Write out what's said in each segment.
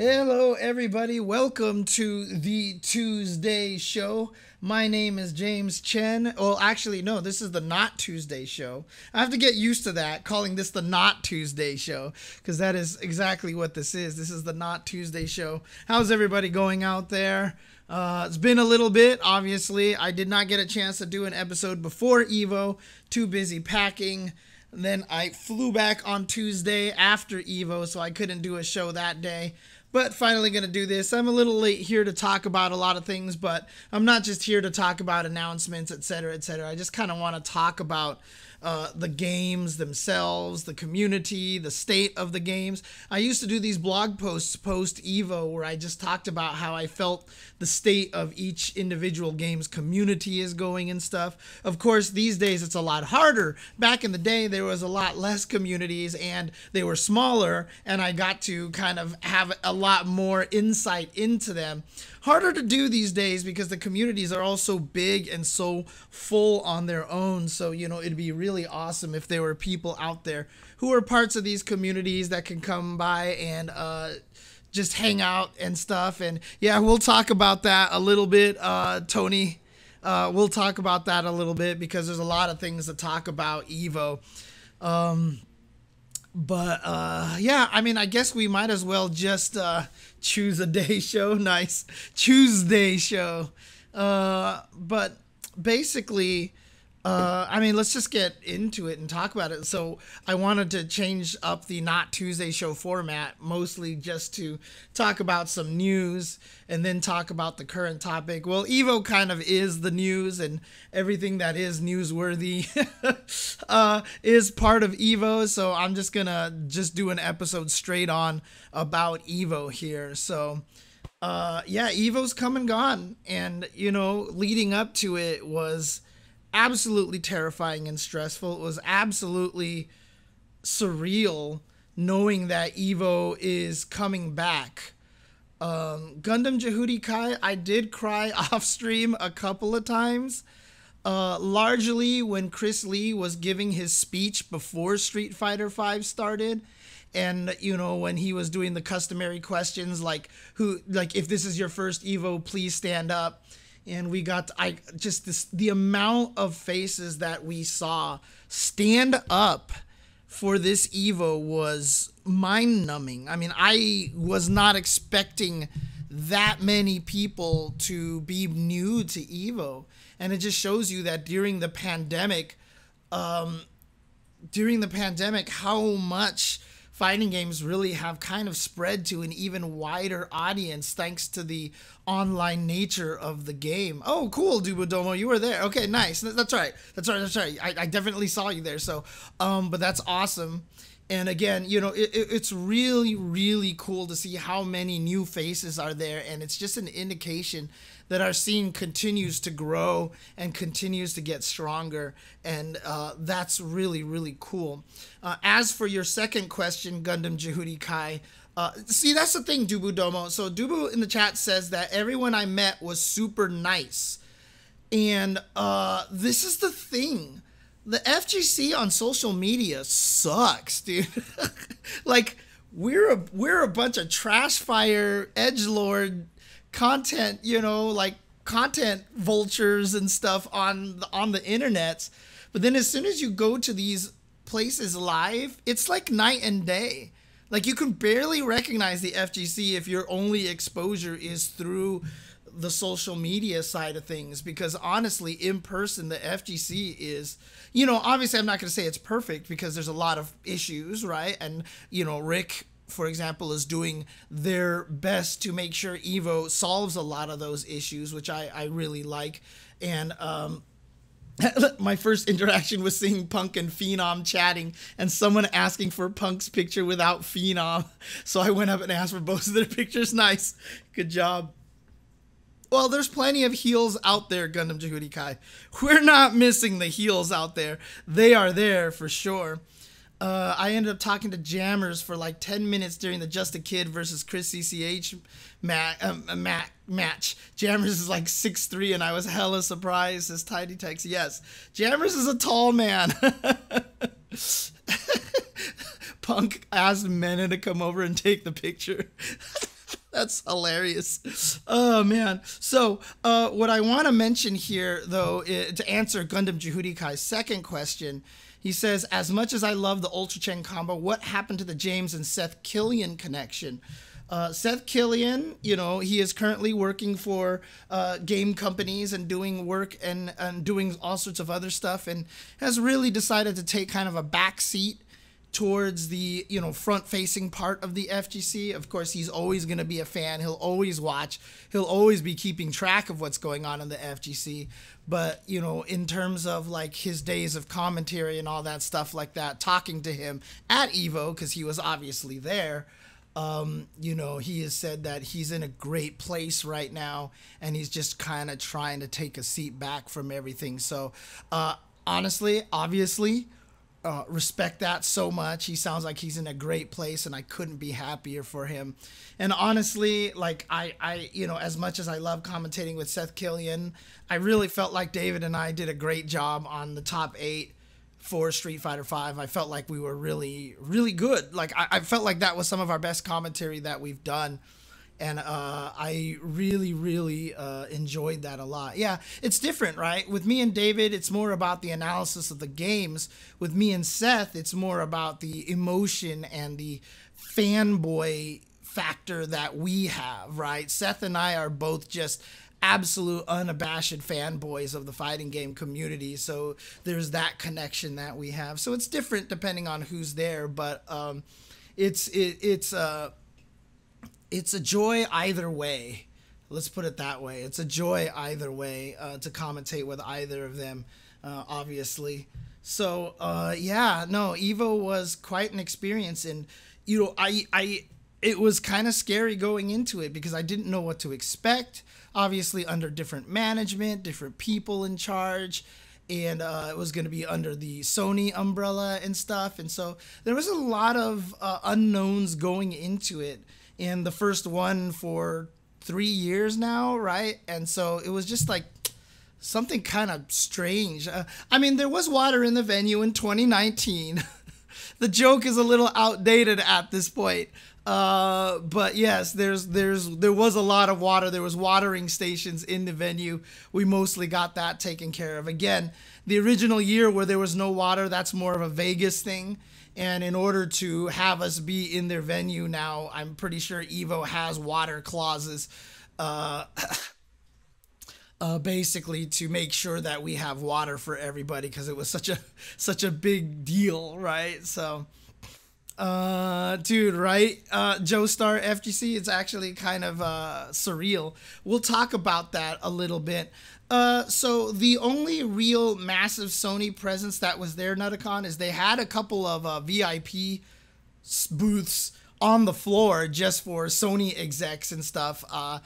Hello, everybody. Welcome to the Tuesday show. My name is James Chen. Well, actually, no, this is the Not Tuesday show. I have to get used to that, calling this the Not Tuesday show, because that is exactly what this is. This is the Not Tuesday show. How's everybody going out there? It's been a little bit, obviously. I did not get a chance to do an episode before EVO. Too busy packing. Then I flew back on Tuesday after EVO, so I couldn't do a show that day. But finally going to do this. I'm a little late here to talk about a lot of things, but I'm not just here to talk about announcements, etc., etc. I just kind of want to talk about the games themselves, the community, the state of the games. I used to do these blog posts post-EVO where I just talked about how I felt the state of each individual game's community is going and stuff. Of course, these days it's a lot harder. Back in the day, there was a lot less communities and they were smaller, and I got to kind of have a lot more insight into them. Harder to do these days because the communities are all so big and so full on their own. So, you know, it'd be really awesome if there were people out there who are parts of these communities that can come by and just hang out and stuff. And yeah, we'll talk about that a little bit, Tony. We'll talk about that a little bit because there's a lot of things to talk about EVO. Yeah, I mean, I guess we might as well just choose a day show. Nice. Tuesday show. But basically, I mean, let's just get into it and talk about it. So I wanted to change up the Not Tuesday show format, mostly just to talk about some news and then talk about the current topic. Well, EVO kind of is the news, and everything that is newsworthy is part of EVO. So I'm just gonna do an episode straight on about EVO here. So yeah, EVO's come and gone, and you know, leading up to it was absolutely terrifying and stressful. It was absolutely surreal knowing that EVO is coming back. Gundam Jehudi Kai, I did cry off stream a couple of times, largely when Chris Lee was giving his speech before Street Fighter V started. And, you know, when he was doing the customary questions like, if this is your first EVO, please stand up. And we got, the amount of faces that we saw stand up for this EVO was mind-numbing. I mean, I was not expecting that many people to be new to EVO. And it just shows you that during the pandemic, how much fighting games really have kind of spread to an even wider audience thanks to the online nature of the game. Oh, cool, Dubodomo, you were there. Okay, nice. That's right. I definitely saw you there. So, but that's awesome. And again, you know, it's really, really cool to see how many new faces are there. And it's just an indication that our scene continues to grow and continues to get stronger. And that's really, really cool. As for your second question, Gundam Jehudi Kai, see, that's the thing, Dubudomo. So Dubu in the chat says that everyone I met was super nice. And this is the thing. The FGC on social media sucks, dude. Like, we're a bunch of trash fire, edgelord content, you know, like content vultures and stuff on the internet. But then as soon as you go to these places live, it's like night and day. Like, you can barely recognize the FGC if your only exposure is through the social media side of things, because honestly, in person, the FGC is, you know, obviously I'm not going to say it's perfect because there's a lot of issues, right? And, you know, Rick, for example, is doing their best to make sure EVO solves a lot of those issues, which I really like. And my first interaction was seeing Punk and Phenom chatting and someone asking for Punk's picture without Phenom. So I went up and asked for both of their pictures. Nice. Good job. Well, there's plenty of heels out there, Gundam Jehudi Kai. We're not missing the heels out there. They are there for sure. I ended up talking to Jammers for like 10 minutes during the Just a Kid versus Chris CCH match. Jammers is like 6'3", and I was hella surprised, says Tidy Tex. Yes, Jammers is a tall man. Punk asked Mena to come over and take the picture. That's hilarious. Oh man. So what I want to mention here, though, to answer Gundam Jehudi Kai's second question, he says, as much as I love the Ultra Chen combo, what happened to the James and Seth Killian connection? Seth Killian, you know, he is currently working for game companies and doing work and doing all sorts of other stuff, and has really decided to take kind of a back seat towards the, you know, front-facing part of the FGC. Of course, he's always going to be a fan. He'll always watch. He'll always be keeping track of what's going on in the FGC. But, you know, in terms of like his days of commentary and all that stuff like that, talking to him at Evo, because he was obviously there, you know, he has said that he's in a great place right now, and he's just kind of trying to take a seat back from everything. So, honestly, obviously, respect that so much. He sounds like he's in a great place, and I couldn't be happier for him. And honestly, like I you know, as much as I love commentating with Seth Killian, I really felt like David and I did a great job on the top 8 for Street Fighter V. I felt like we were really, really good. Like I felt like that was some of our best commentary that we've done. And I really, really enjoyed that a lot. Yeah, it's different, right? With me and David, it's more about the analysis of the games. With me and Seth, it's more about the emotion and the fanboy factor that we have, right? Seth and I are both just absolute unabashed fanboys of the fighting game community. So there's that connection that we have. So it's different depending on who's there, but it's a joy either way. Let's put it that way. It's a joy either way to commentate with either of them, obviously. So yeah, no, Evo was quite an experience, and you know, it was kind of scary going into it because I didn't know what to expect. Obviously, under different management, different people in charge, and it was going to be under the Sony umbrella and stuff, and so there was a lot of unknowns going into it. And the first one for 3 years now, right? And so it was just like something kind of strange. I mean, there was water in the venue in 2019. The joke is a little outdated at this point. But yes, there was a lot of water. There was watering stations in the venue. We mostly got that taken care of. Again, the original year where there was no water, that's more of a Vegas thing. And in order to have us be in their venue now, I'm pretty sure Evo has water clauses, basically to make sure that we have water for everybody, because it was such a big deal, right? So, dude, right? Joestar FGC, it's actually kind of surreal. We'll talk about that a little bit. So the only real massive Sony presence that was there, Nutacon, is they had a couple of VIP booths on the floor just for Sony execs and stuff. I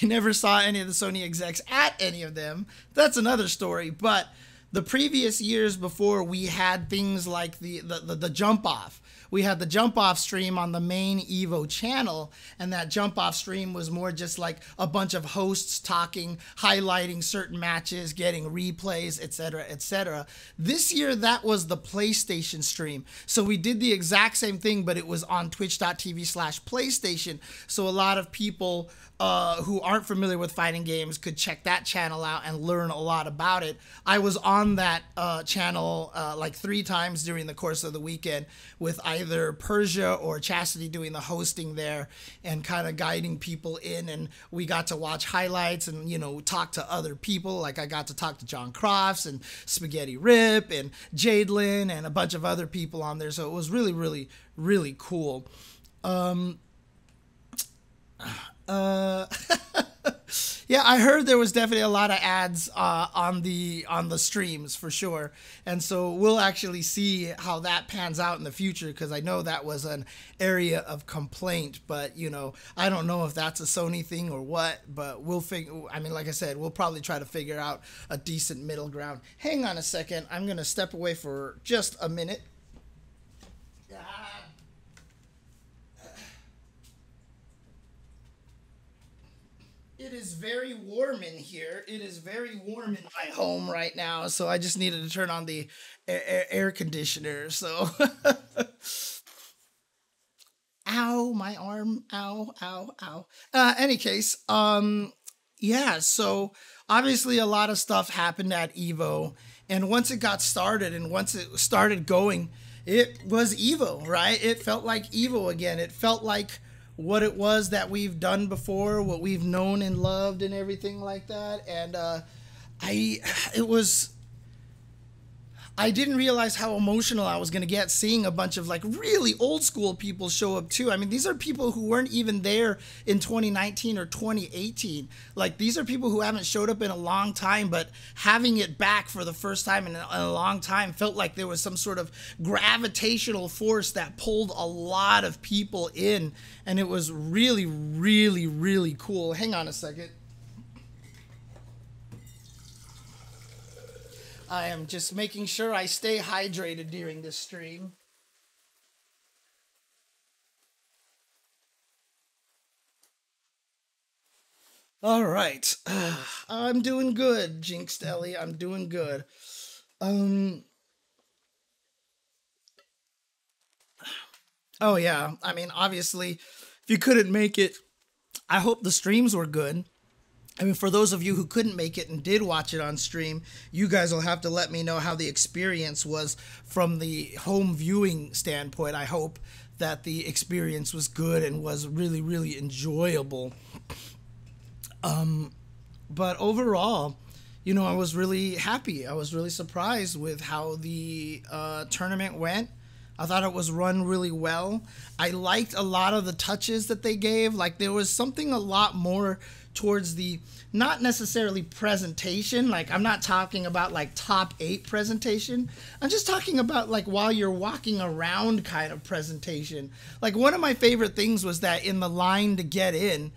never saw any of the Sony execs at any of them. That's another story. But the previous years before, we had things like the jump off. We had the jump off stream on the main Evo channel, and that jump off stream was more just like a bunch of hosts talking, highlighting certain matches, getting replays, etc., etc. This year, that was the PlayStation stream. So we did the exact same thing, but it was on twitch.tv/PlayStation. So a lot of people who aren't familiar with fighting games could check that channel out and learn a lot about it. I was on that channel like 3 times during the course of the weekend, with either Persia or Chastity doing the hosting there and kind of guiding people in, and we got to watch highlights and, you know, talk to other people. Like I got to talk to John Crofts and Spaghetti Rip and Jadelyn and a bunch of other people on there. So it was really, really, really cool. Yeah, I heard there was definitely a lot of ads on the streams for sure, and so we'll actually see how that pans out in the future, because I know that was an area of complaint. But you know, I don't know if that's a Sony thing or what, but we'll figure. I mean, like I said, we'll probably try to figure out a decent middle ground. Hang on a second, I'm gonna step away for just a minute. It is very warm in here. It is very warm in my home right now, so I just needed to turn on the air conditioner. So, ow, my arm. Ow, ow, ow. Any case, yeah, so obviously a lot of stuff happened at Evo. And once it got started and once it started going, it was Evo, right? It felt like Evo again. It felt like what it was that we've done before, what we've known and loved and everything like that. And I didn't realize how emotional I was going to get seeing a bunch of like really old school people show up too. I mean, these are people who weren't even there in 2019 or 2018. Like, these are people who haven't showed up in a long time, but having it back for the first time in a long time felt like there was some sort of gravitational force that pulled a lot of people in. And it was really, really, really cool. Hang on a second. I am just making sure I stay hydrated during this stream. All right. I'm doing good, Jinxed Ellie. I'm doing good. Oh, yeah. I mean, obviously, if you couldn't make it, I hope the streams were good. I mean, for those of you who couldn't make it and did watch it on stream, you guys will have to let me know how the experience was from the home viewing standpoint. I hope that the experience was good and was really, really enjoyable. But overall, you know, I was really happy. I was really surprised with how the tournament went. I thought it was run really well. I liked a lot of the touches that they gave. Like, there was something a lot more towards the, not necessarily presentation. Like, I'm not talking about like top 8 presentation. I'm just talking about like while you're walking around kind of presentation. Like, one of my favorite things was that in the line to get in,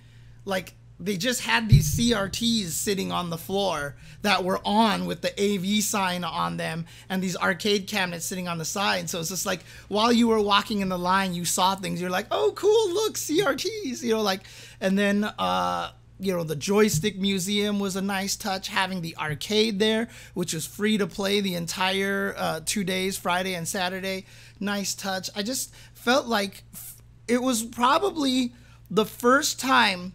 like, they just had these CRTs sitting on the floor that were on with the AV sign on them and these arcade cabinets sitting on the side. So it's just like, while you were walking in the line, you saw things. You're like, oh, cool, look, CRTs, you know, like, and then, you know, the joystick museum was a nice touch, having the arcade there, which was free to play the entire 2 days, Friday and Saturday. Nice touch. I just felt like it was probably the first time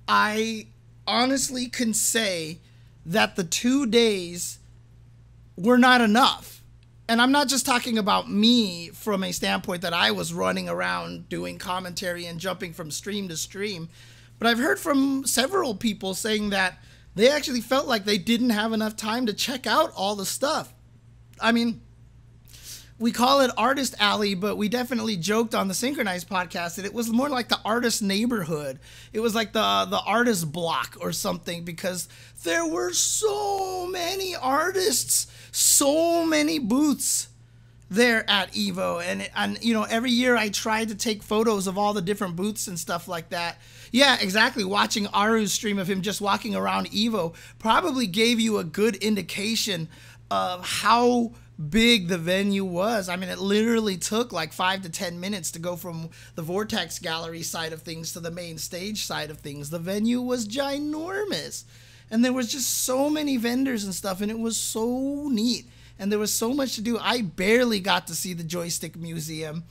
I honestly can say that the 2 days were not enough. And I'm not just talking about me from a standpoint that I was running around doing commentary and jumping from stream to stream, but I've heard from several people saying that they actually felt like they didn't have enough time to check out all the stuff. I mean, we call it Artist Alley, but we definitely joked on the Synchronized podcast that it was more like the artist neighborhood. It was like the artist block or something, because there were so many artists, so many booths there at Evo. And you know, every year I tried to take photos of all the different booths and stuff like that. Yeah, exactly. Watching Aru's stream of him just walking around Evo probably gave you a good indication of how big the venue was. I mean, it literally took like 5 to 10 minutes to go from the Vortex gallery side of things to the main stage side of things. The venue was ginormous, and there was just so many vendors and stuff, and it was so neat, and there was so much to do. I barely got to see the joystick museum,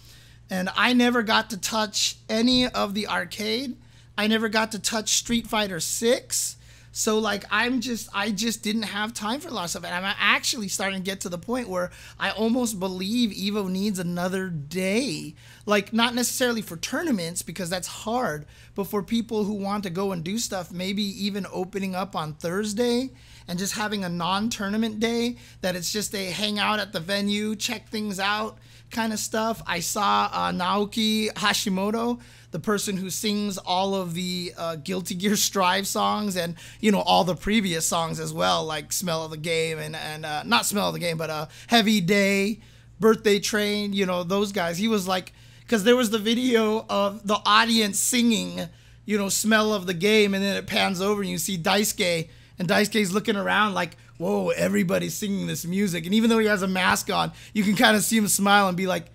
and I never got to touch any of the arcade. I never got to touch Street Fighter 6. So like, I just didn't have time for a lot of stuff. And I'm actually starting to get to the point where I almost believe Evo needs another day. Like, not necessarily for tournaments, because that's hard, but for people who want to go and do stuff, maybe even opening up on Thursday and just having a non-tournament day that it's just a hang out at the venue, check things out kind of stuff. I saw Naoki Hashimoto, the person who sings all of the Guilty Gear Strive songs, and, you know, all the previous songs as well, like Smell of the Game and not Smell of the Game, but Heavy Day, Birthday Train, you know, those guys. He was like, because there was the video of the audience singing, you know, Smell of the Game, and then it pans over and you see Daisuke, and Daisuke's looking around like, whoa, everybody's singing this music. And even though he has a mask on, you can kind of see him smile and be like,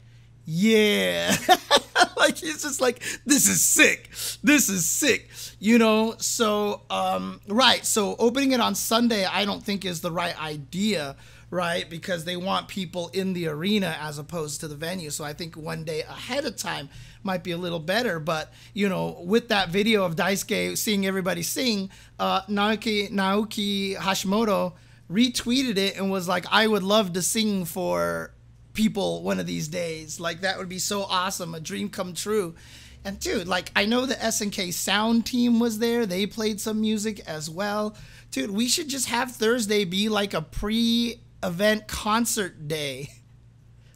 yeah. Like, he's just like, this is sick. This is sick. You know, so, right. So opening it on Sunday, I don't think is the right idea, right? Because they want people in the arena as opposed to the venue. So I think one day ahead of time might be a little better. But, you know, with that video of Daisuke seeing everybody sing, Naoki Hashimoto retweeted it and was like, I would love to sing for people one of these days. Like, that would be so awesome, a dream come true. And dude, like, I know the SNK sound team was there. They played some music as well. Dude, we should just have Thursday be like a pre-event concert day,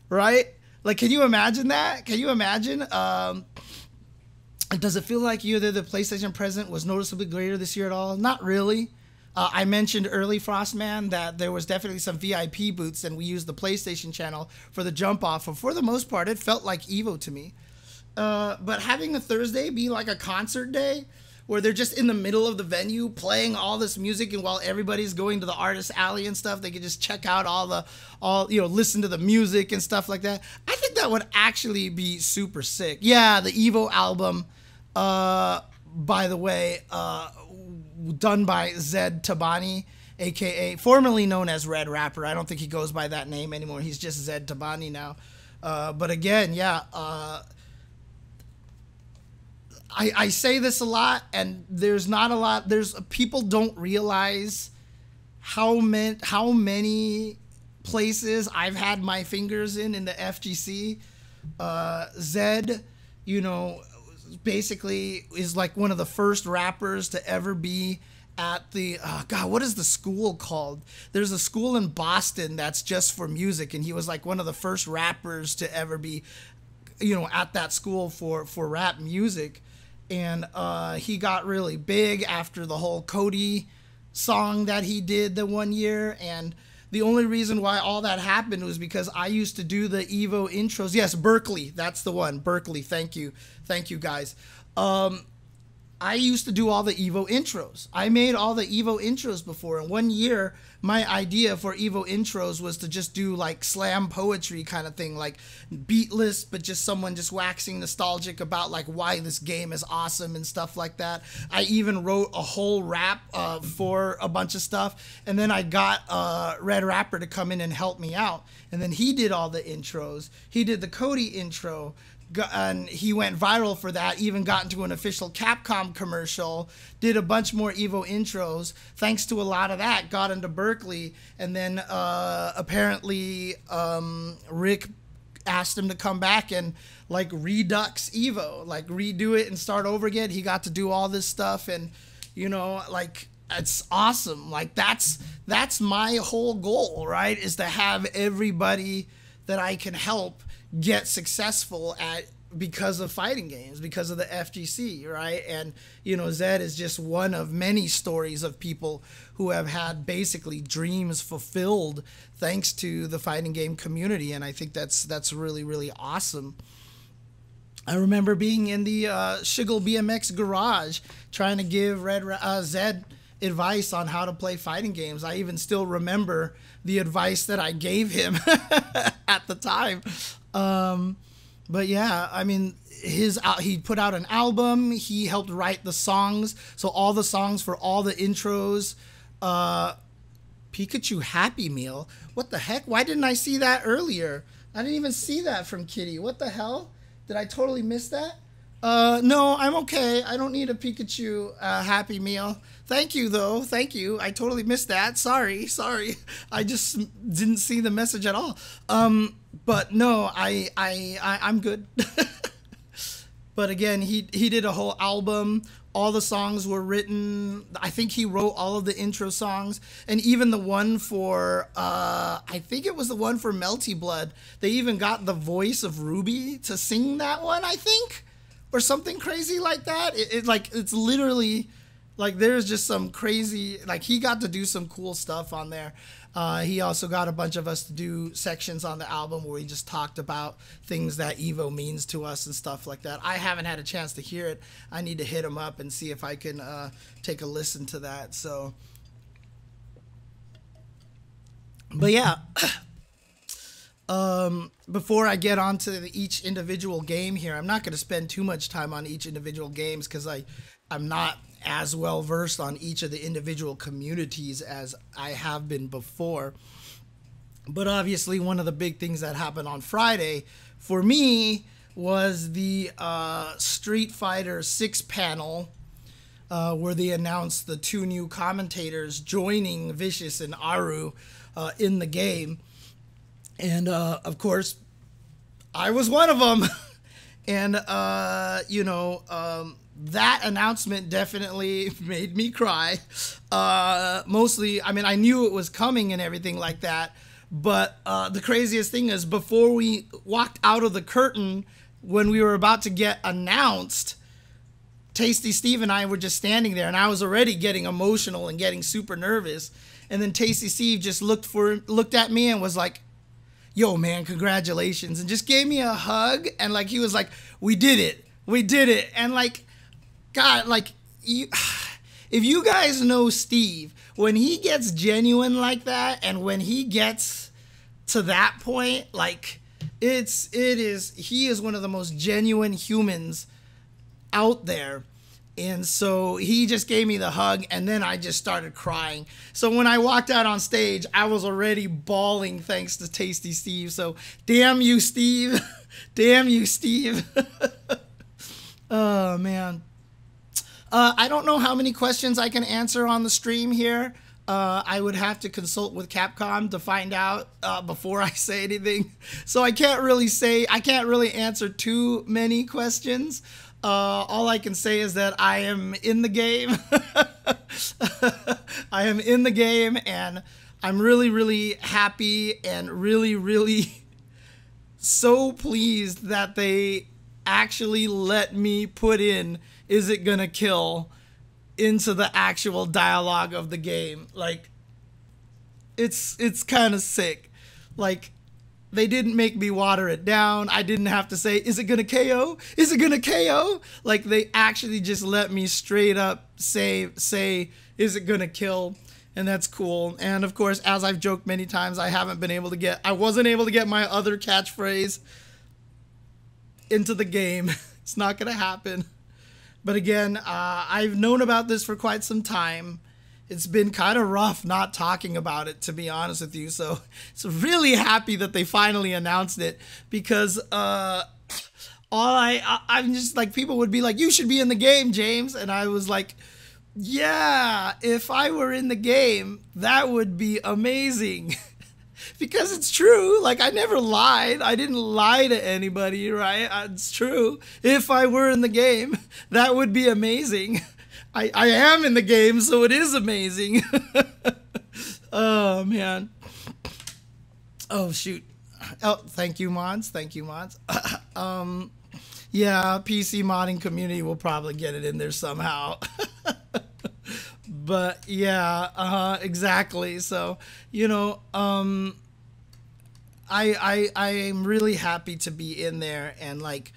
right? Like, can you imagine that? Can you imagine? Does it feel like either the PlayStation present was noticeably greater this year at all? Not really. I mentioned early, Frostman, that there was definitely some VIP booths, and we used the PlayStation channel for the jump off. But for the most part, it felt like Evo to me. But having a Thursday be like a concert day where they're just in the middle of the venue playing all this music, and while everybody's going to the artist alley and stuff, they can just check out listen to the music and stuff like that. I think that would actually be super sick. Yeah, the Evo album, by the way, done by Zaid Tabani, aka formerly known as Red Rapper. I don't think he goes by that name anymore. He's just Zaid Tabani now. But again, yeah, I say this a lot, and there's not a lot. People don't realize how many places I've had my fingers in the FGC. Zed, you know, basically is like one of the first rappers to ever be at the what is the school called? There's a school in Boston that's just for music, and he was like one of the first rappers to ever be, you know, at that school for rap music. And he got really big after the whole Cody song that he did the one year. And the only reason why all that happened was because I used to do the Evo intros. Yes, Berkeley, that's the one. Berkeley, thank you. Thank you, guys. I used to do all the Evo intros. I made all the Evo intros before. And one year, my idea for Evo intros was to just do like slam poetry kind of thing, like beatless, but just someone just waxing nostalgic about like why this game is awesome and stuff like that. I even wrote a whole rap for a bunch of stuff. And then I got Red Rapper to come in and help me out. And then he did all the intros. He did the Cody intro. And he went viral for that, even got into an official Capcom commercial, did a bunch more Evo intros. Thanks to a lot of that, got into Berkeley. And then apparently Rick asked him to come back and like redux Evo, like redo it and start over again. He got to do all this stuff, and you know, like, it's awesome. Like, that's my whole goal, right? Is to have everybody that I can help get successful at because of fighting games, because of the FGC, right? And, you know, Zed is just one of many stories of people who have had basically dreams fulfilled thanks to the fighting game community. And I think that's really, really awesome. I remember being in the Shiggle BMX garage trying to give Zed advice on how to play fighting games. I even still remember the advice that I gave him at the time. But yeah, I mean, he put out an album. He helped write the songs. So all the songs for all the intros. Pikachu Happy Meal. What the heck? Why didn't I see that earlier? I didn't even see that from Kitty. What the hell? Did I totally miss that? No, I'm okay. I don't need a Pikachu Happy Meal. Thank you, though. Thank you. I totally missed that. Sorry. I just didn't see the message at all. But no, I'm good. But again, he did a whole album. All the songs were written. I think he wrote all of the intro songs, and even the one for I think it was the one for Melty Blood. They even got the voice of Ruby to sing that one, I think, or something crazy like that. It's literally like there's just some crazy, like, he got to do some cool stuff on there. He also got a bunch of us to do sections on the album where we just talked about things that Evo means to us and stuff like that. I haven't had a chance to hear it. I need to hit him up and see if I can take a listen to that. So, but yeah, before I get on to each individual game here, I'm not going to spend too much time on each individual games because I'm not as well versed on each of the individual communities as I have been before. But obviously, one of the big things that happened on Friday for me was the Street Fighter 6 panel, where they announced the two new commentators joining Vicious and Aru in the game. And of course, I was one of them. And, that announcement definitely made me cry. Mostly, I mean, I knew it was coming and everything like that. But the craziest thing is, before we walked out of the curtain, when we were about to get announced, Tasty Steve and I were just standing there, and I was already getting emotional and getting super nervous. And then Tasty Steve just looked at me and was like, "Yo, man, congratulations," and just gave me a hug. And like, he was like, we did it. And like, God, like, if you guys know Steve, when he gets genuine like that, and when he gets to that point, like, he is one of the most genuine humans out there. And so he just gave me the hug, and then I just started crying. So when I walked out on stage, I was already bawling thanks to Tasty Steve. So damn you, Steve. Damn you, Steve. Oh, man. I don't know how many questions I can answer on the stream here. I would have to consult with Capcom to find out before I say anything. So I can't really answer too many questions. All I can say is that I am in the game. I am in the game, and I'm really, really happy and really, really so pleased that they actually let me put in "Is it gonna kill" into the actual dialogue of the game. Like, it's kind of sick. Like, they didn't make me water it down. I didn't have to say, "Is it gonna KO? Is it gonna KO?" Like, they actually just let me straight up say, "Is it gonna kill?" And that's cool. And of course, as I've joked many times, I wasn't able to get my other catchphrase into the game. It's not gonna happen. But again, I've known about this for quite some time. It's been kind of rough not talking about it, to be honest with you. So it's really happy that they finally announced it, because I'm just like, people would be like, "You should be in the game, James." And I was like, yeah, if I were in the game, that would be amazing. Because it's true. Like, I never lied. I didn't lie to anybody, right? It's true. If I were in the game, that would be amazing. I am in the game, so it is amazing. Oh, man. Oh, shoot. Oh, thank you, mods. Thank you, mods. Yeah, PC modding community will probably get it in there somehow. But yeah, exactly. So, you know, I am really happy to be in there. And like,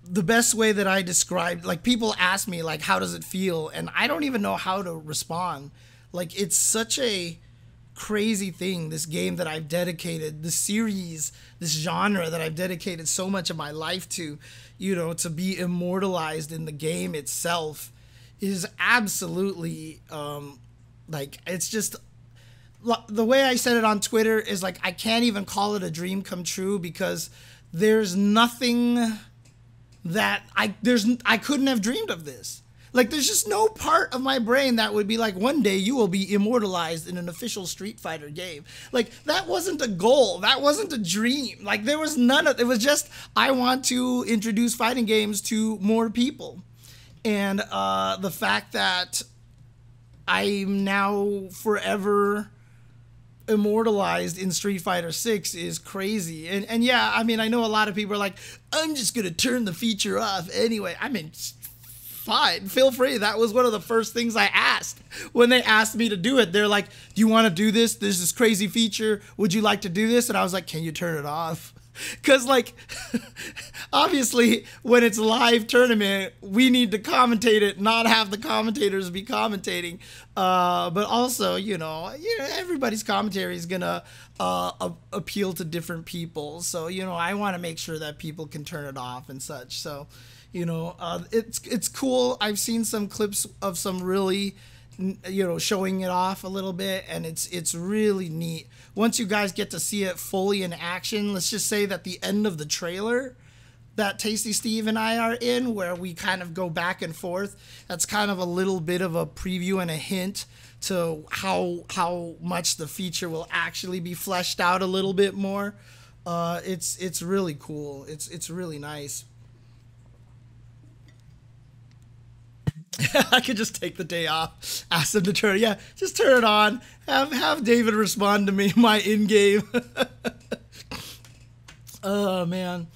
the best way that I described, like, people ask me like, "How does it feel?" And I don't even know how to respond. Like, it's such a crazy thing, this game that I've dedicated, this series, this genre that I've dedicated so much of my life to, you know, to be immortalized in the game itself is absolutely, like, it's just, the way I said it on Twitter is like, I can't even call it a dream come true, because there's nothing that I couldn't have dreamed of this. Like, there's just no part of my brain that would be like, one day you will be immortalized in an official Street Fighter game. Like, that wasn't a goal. That wasn't a dream. Like, there was none of it. Was just, I want to introduce fighting games to more people. And the fact that I'm now forever immortalized in Street Fighter 6 is crazy. And yeah, I mean, I know a lot of people are like, "I'm just gonna turn the feature off anyway." I mean, fine, feel free. That was one of the first things I asked when they asked me to do it. They're like, "Do you want to do this? There's this crazy feature. Would you like to do this?" And I was like, "Can you turn it off?" Because, like, obviously, when it's live tournament, we need to commentate it, not have the commentators be commentating. But also, you know, everybody's commentary is going to appeal to different people. So, you know, I want to make sure that people can turn it off and such. So, you know, it's cool. I've seen some clips of some really you know, showing it off a little bit, and it's really neat. Once you guys get to see it fully in action, let's just say that the end of the trailer that Tasty Steve and I are in, where we kind of go back and forth, that's kind of a little bit of a preview and a hint to how much the feature will actually be fleshed out a little bit more. It's really cool. It's really nice. I could just take the day off, ask them to turn. Yeah, just turn it on. Have David respond to me my in game. Oh man.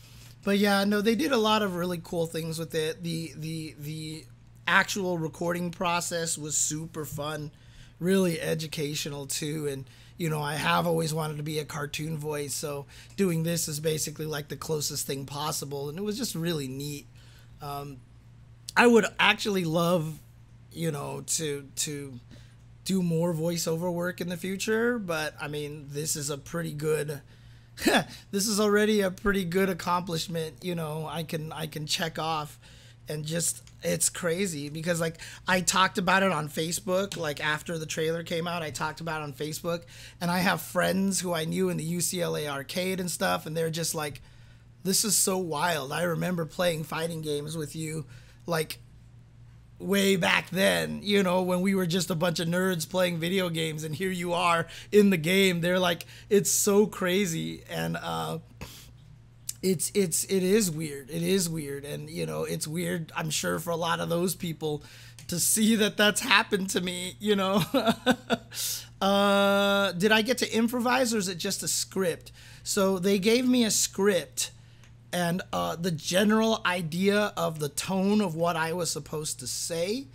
But yeah, no, they did a lot of really cool things with it. The actual recording process was super fun, really educational too. And you know, I have always wanted to be a cartoon voice, so doing this is basically like the closest thing possible, and it was just really neat. I would actually love, you know, to do more voiceover work in the future, but I mean, this is a pretty good. This is already a pretty good accomplishment, you know. I can check off, and just it's crazy because like I talked about it on Facebook, like after the trailer came out, I talked about it on Facebook, and I have friends who I knew in the UCLA arcade and stuff, and they're just like, this is so wild. I remember playing fighting games with you like way back then, you know, when we were just a bunch of nerds playing video games, and here you are in the game. They're like, it's so crazy. And it is weird. It is weird. And you know, it's weird, I'm sure, for a lot of those people to see that that's happened to me, you know. Did I get to improvise, or is it just a script? So they gave me a script and the general idea of the tone of what I was supposed to say,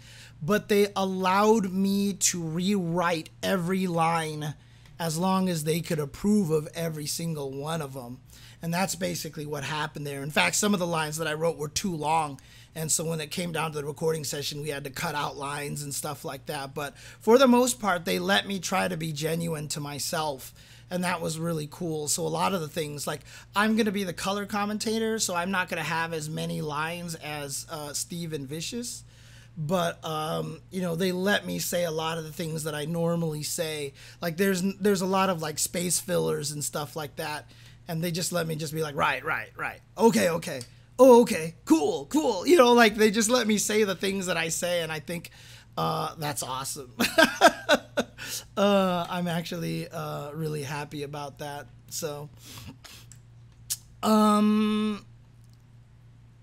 but they allowed me to rewrite every line as long as they could approve of every single one of them. And that's basically what happened there. In fact, some of the lines that I wrote were too long, and so when it came down to the recording session, we had to cut out lines and stuff like that. But for the most part, they let me try to be genuine to myself, and that was really cool. So a lot of the things, like I'm going to be the color commentator, so I'm not going to have as many lines as Steve and Vicious. But, you know, they let me say a lot of the things that I normally say. Like there's a lot of like space fillers and stuff like that. And they just let me just be like, right. Okay. Oh, okay. Cool. You know, like they just let me say the things that I say. And I think that's awesome. I'm actually really happy about that. So, oh,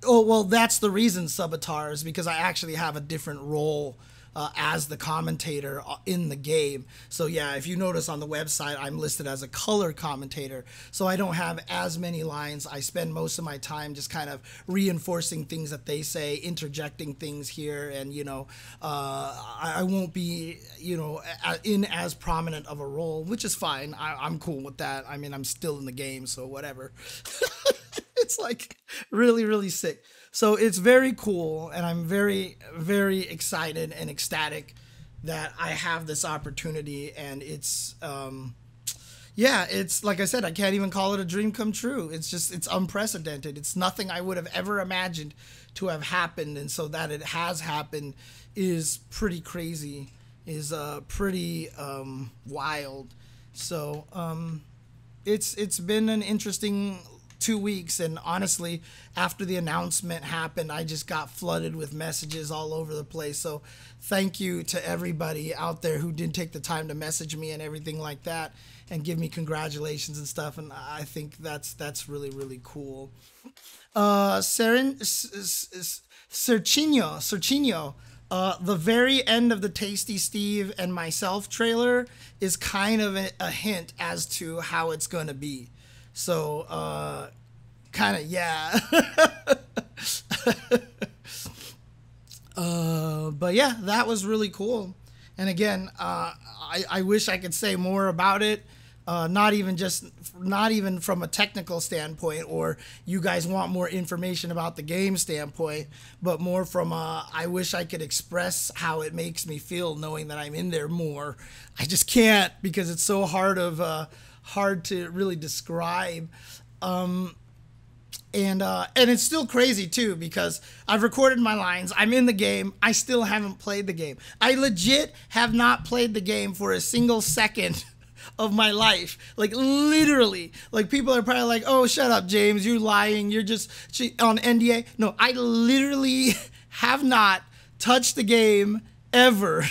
well, that's the reason, Subatar, is because I actually have a different role as the commentator in the game. So yeah, if you notice on the website, I'm listed as a color commentator. So I don't have as many lines. I spend most of my time just kind of reinforcing things that they say, interjecting things here, and you know, I won't be, you know, in as prominent of a role, which is fine. I'm cool with that. I mean, I'm still in the game, so whatever. It's like really sick. So it's very cool, and I'm very excited and ecstatic that I have this opportunity. And it's yeah, it's like I said, I can't even call it a dream come true. It's unprecedented. It's nothing I would have ever imagined to have happened, and so that it has happened is pretty crazy, is pretty wild. So it's been an interesting 2 weeks, and honestly, after the announcement happened, I just got flooded with messages all over the place. So thank you to everybody out there who did take the time to message me and everything like that, and give me congratulations and stuff. And I think that's really cool. Serginho, the very end of the Tasty Steve and myself trailer is kind of a hint as to how it's gonna be. So, kind of, yeah. But yeah, that was really cool. And again, I wish I could say more about it. Not even from a technical standpoint, or you guys want more information about the game standpoint, but more from I wish I could express how it makes me feel knowing that I'm in there more. I just can't, because it's so hard to really describe. And it's still crazy too, because I've recorded my lines, I'm in the game, I still haven't played the game. I legit have not played the game for a single second of my life. Like, literally. Like, people are probably like, oh, shut up, James, you're lying, you're just on NDA. No, I literally have not touched the game ever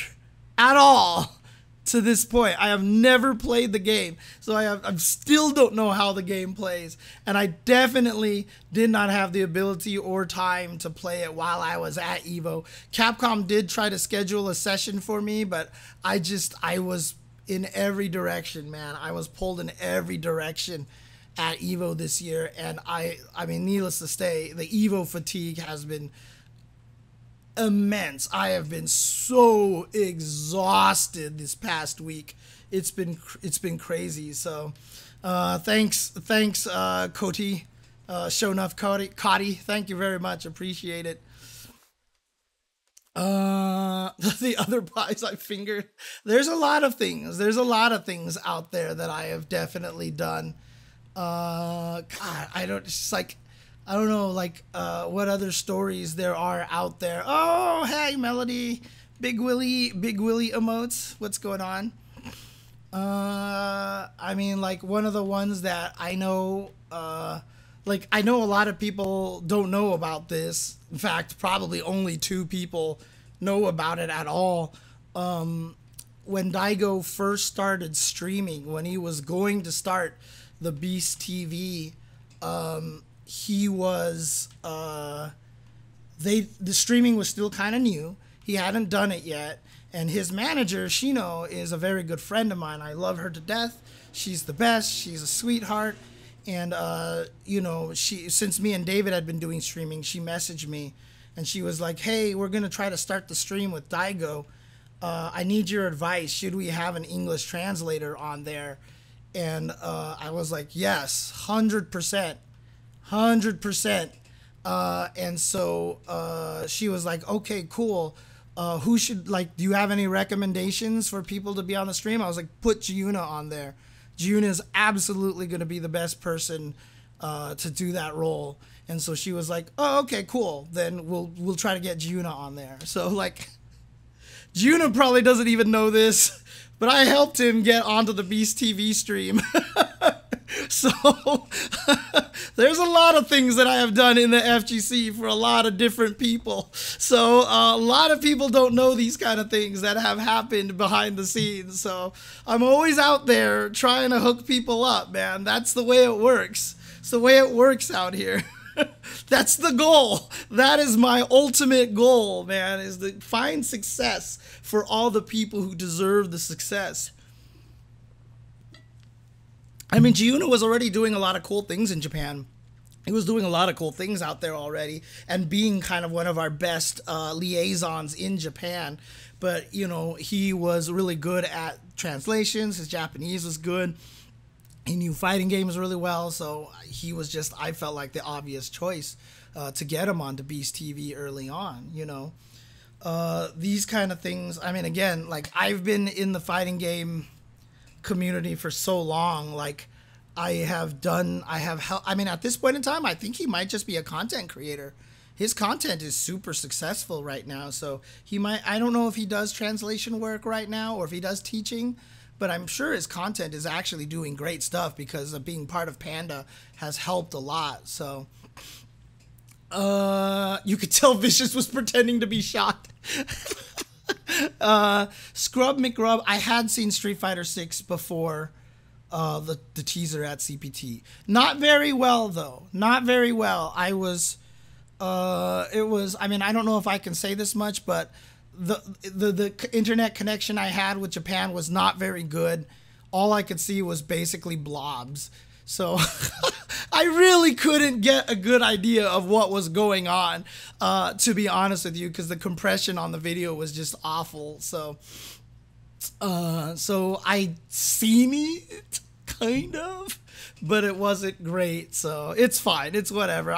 at all. To this point, I have never played the game, so I still don't know how the game plays, and I definitely did not have the ability or time to play it while I was at EVO. Capcom did try to schedule a session for me, but I was in every direction, man. I was pulled in every direction at EVO this year, and I mean, needless to say, the EVO fatigue has been immense. I have been so exhausted this past week. It's been crazy. So thanks Cody, show enough Cody, thank you very much, appreciate it. The other pies I fingered, there's a lot of things out there that I have definitely done. God, I don't know, like, what other stories there are out there. Oh, hey, Melody. Big Willie emotes. What's going on? I mean, like, one of the ones that I know, like, I know a lot of people don't know about this. In fact, probably only 2 people know about it at all. When Daigo first started streaming, when he was going to start the BeasTV, he was the streaming was still kind of new. He hadn't done it yet, and his manager Shino is a very good friend of mine. I love her to death. She's the best. She's a sweetheart. And you know, since me and David had been doing streaming, she messaged me and she was like, hey, we're gonna try to start the stream with Daigo. I need your advice. Should we have an English translator on there? And I was like, yes, 100%. 100%. And so she was like, okay, cool. Who should, like, do you have any recommendations for people to be on the stream? I was like, put Jiyuna on there. Jiyuna is absolutely going to be the best person to do that role. And so she was like, oh, okay, cool. Then we'll try to get Jiyuna on there. So, like, Jiyuna probably doesn't even know this, but I helped him get onto the BeasTV stream. So there's a lot of things that I have done in the FGC for a lot of different people. So a lot of people don't know these kind of things that have happened behind the scenes. So I'm always out there trying to hook people up, man. That's the way it works. It's the way it works out here. That's the goal. That is my ultimate goal, man, is to find success for all the people who deserve the success. I mean, Jiyuna was already doing a lot of cool things in Japan. He was doing a lot of cool things out there already and being kind of one of our best liaisons in Japan. But, you know, he was really good at translations. His Japanese was good. He knew fighting games really well. So he was just, I felt like the obvious choice to get him onto BeasTV early on, you know. These kind of things, I mean, again, like, I've been in the fighting game community for so long. Like, I mean, at this point in time, I think he might just be a content creator. His content is super successful right now, so he might, I don't know if he does translation work right now or if he does teaching, but I'm sure his content is actually doing great stuff because of being part of Panda has helped a lot. So you could tell Vicious was pretending to be shocked. Scrub McGrub, I had seen Street Fighter 6 before the teaser at CPT. Not very well, though. Not very well. I was, I mean, I don't know if I can say this much, but the internet connection I had with Japan was not very good. All I could see was basically blobs. So I really couldn't get a good idea of what was going on, to be honest with you, because the compression on the video was just awful. So I seen it, kind of, but it wasn't great. So it's fine. It's whatever.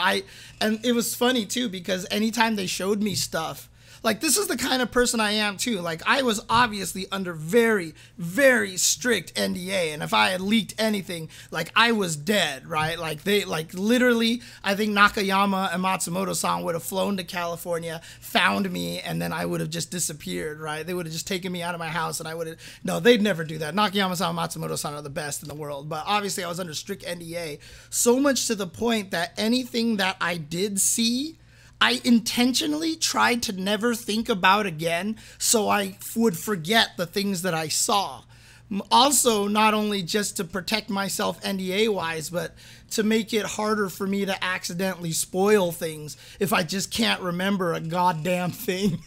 And it was funny, too, because anytime they showed me stuff, like, this is the kind of person I am too. Like, I was obviously under very, very strict NDA, and if I had leaked anything, like, I was dead, right? Like, they, like, literally, I think Nakayama and Matsumoto-san would have flown to California, found me, and then I would have just disappeared, right? They would have just taken me out of my house, and I would have, no, they'd never do that. Nakayama-san and Matsumoto-san are the best in the world, but obviously I was under strict NDA, so much to the point that anything that I did see, I intentionally tried to never think about again so I would forget the things that I saw. Also, not only just to protect myself NDA-wise, but to make it harder for me to accidentally spoil things if I just can't remember a goddamn thing.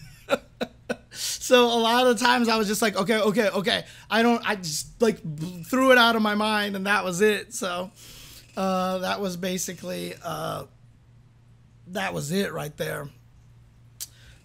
So a lot of the times I was just like, okay. I just like threw it out of my mind, and that was it. So that was basically... that was it right there.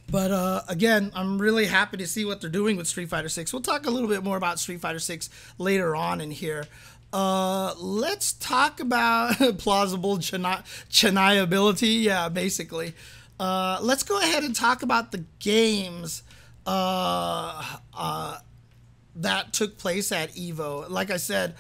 But again, I'm really happy to see what they're doing with Street Fighter 6. We'll talk a little bit more about Street Fighter 6 later on in here. Let's talk about plausible deniability. Yeah, basically. Let's go ahead and talk about the games that took place at EVO. Like I said,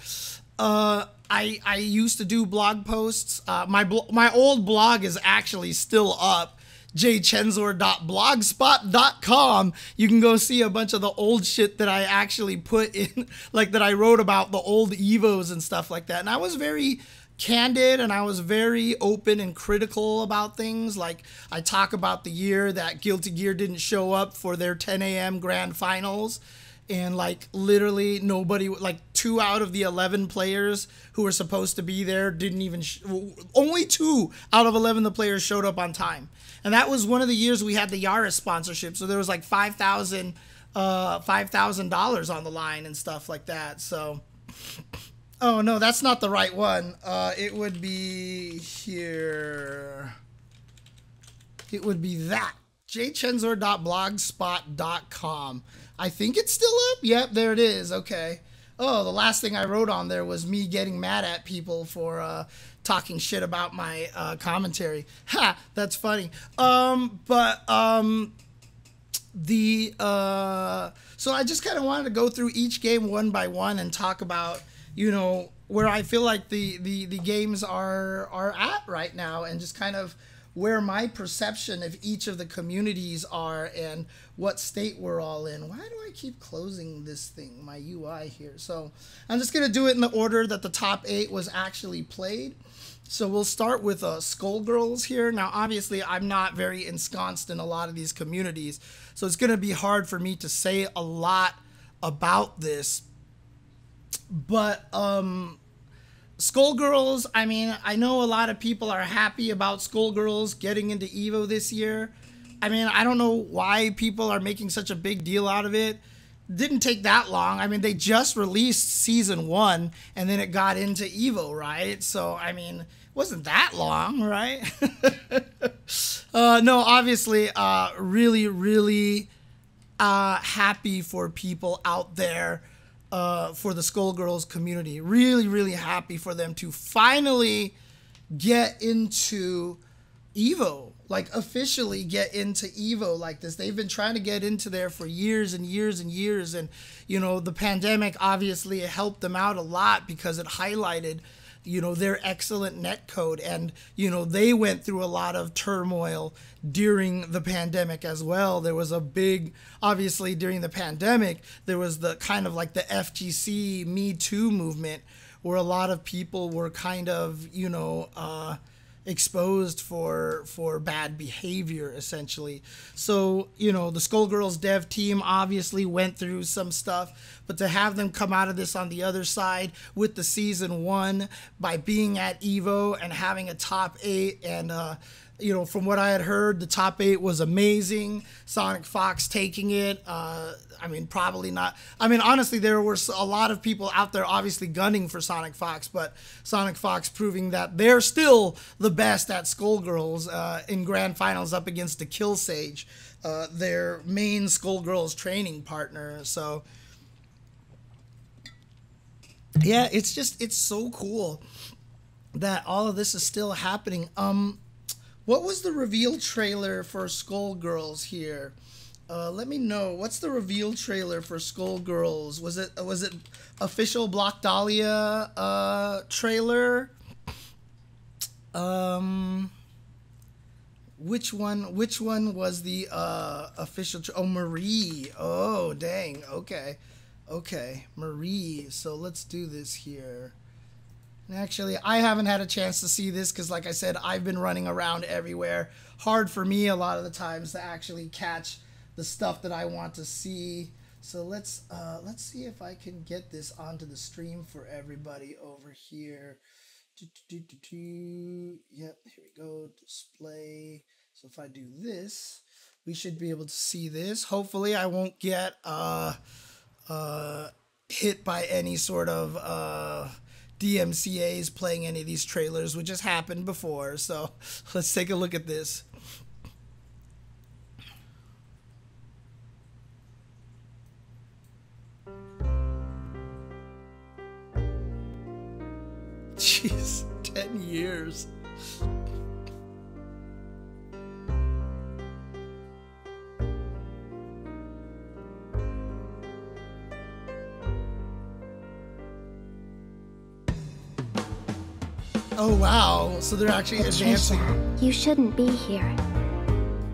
I used to do blog posts. My old blog is actually still up, jchenzor.blogspot.com. You can go see a bunch of the old shit that I actually put in, like that I wrote about the old EVOs and stuff like that. And I was very candid, and I was very open and critical about things. Like, I talk about the year that Guilty Gear didn't show up for their 10 a.m. grand finals. And like literally nobody, like 2 out of the 11 players who were supposed to be there didn't even, only 2 out of 11 the players showed up on time. And that was one of the years we had the Yaris sponsorship. So there was like $5,000 on the line and stuff like that. So, oh no, that's not the right one. It would be here. It would be that. jchenzor.blogspot.com. I think it's still up. Yep, there it is. Okay. Oh, the last thing I wrote on there was me getting mad at people for talking shit about my commentary. Ha, that's funny. So I just kind of wanted to go through each game one by one and talk about, you know, where I feel like the games are at right now, and just kind of where my perception of each of the communities are and what state we're all in. Why do I keep closing this thing, my UI here? So I'm just going to do it in the order that the top 8 was actually played. So we'll start with Skullgirls here. Now, obviously, I'm not very ensconced in a lot of these communities, so it's going to be hard for me to say a lot about this. But Skullgirls, I mean, I know a lot of people are happy about Skullgirls getting into EVO this year. I mean, I don't know why people are making such a big deal out of it. Didn't take that long. I mean, they just released Season 1, and then it got into EVO, right? So, I mean, it wasn't that long, right? No, obviously, really, really happy for people out there. For the Skullgirls community. Really, really happy for them to finally get into EVO. Like, officially get into EVO like this. They've been trying to get into there for years and years and years. And, you know, the pandemic obviously helped them out a lot because it highlighted, you know, their excellent netcode. And, you know, they went through a lot of turmoil during the pandemic as well. There was a big, obviously during the pandemic, there was the kind of like the FGC Me Too movement, where a lot of people were kind of, you know, exposed for bad behavior, essentially. So, you know, the Skullgirls dev team obviously went through some stuff, but to have them come out of this on the other side with the Season 1 by being at EVO and having a top 8, and you know, from what I had heard, the top 8 was amazing. Sonic Fox taking it. I mean, probably not. I mean, honestly, there were a lot of people out there obviously gunning for Sonic Fox, but Sonic Fox proving that they're still the best at Skullgirls in grand finals up against the Kill Sage, their main Skullgirls training partner. So, yeah, it's so cool that all of this is still happening. What was the reveal trailer for Skullgirls here? Let me know. What's the reveal trailer for Skullgirls? Was it official Block Dahlia trailer? Which one was the official? Oh, Marie. Oh, dang. Okay. Okay, Marie. So let's do this here. Actually, I haven't had a chance to see this because, like I said, I've been running around everywhere. Hard for me a lot of the times to actually catch the stuff that I want to see. So let's see if I can get this onto the stream for everybody over here. Yep, here we go. Display. So if I do this, we should be able to see this. Hopefully, I won't get hit by any sort of DMCAs playing any of these trailers, which has happened before. So let's take a look at this. Jeez, 10 years. Oh wow, so they're actually advancing. You shouldn't be here.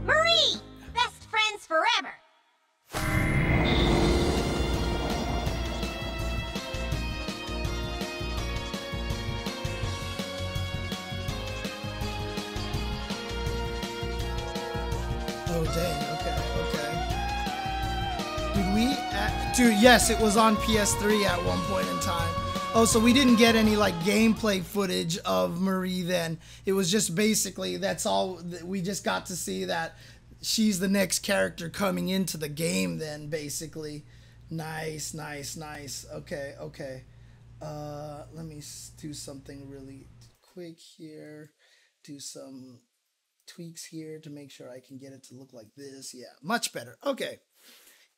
Marie! Best friends forever! Oh dang, okay. Did we, dude, yes, it was on PS3 at one point in time. Oh, so we didn't get any like gameplay footage of Marie then. It was just basically, that's all, we just got to see that she's the next character coming into the game then, basically. Nice, nice, nice. Okay, okay. Let me do something really quick here. Do some tweaks here to make sure I can get it to look like this. Yeah, much better. Okay.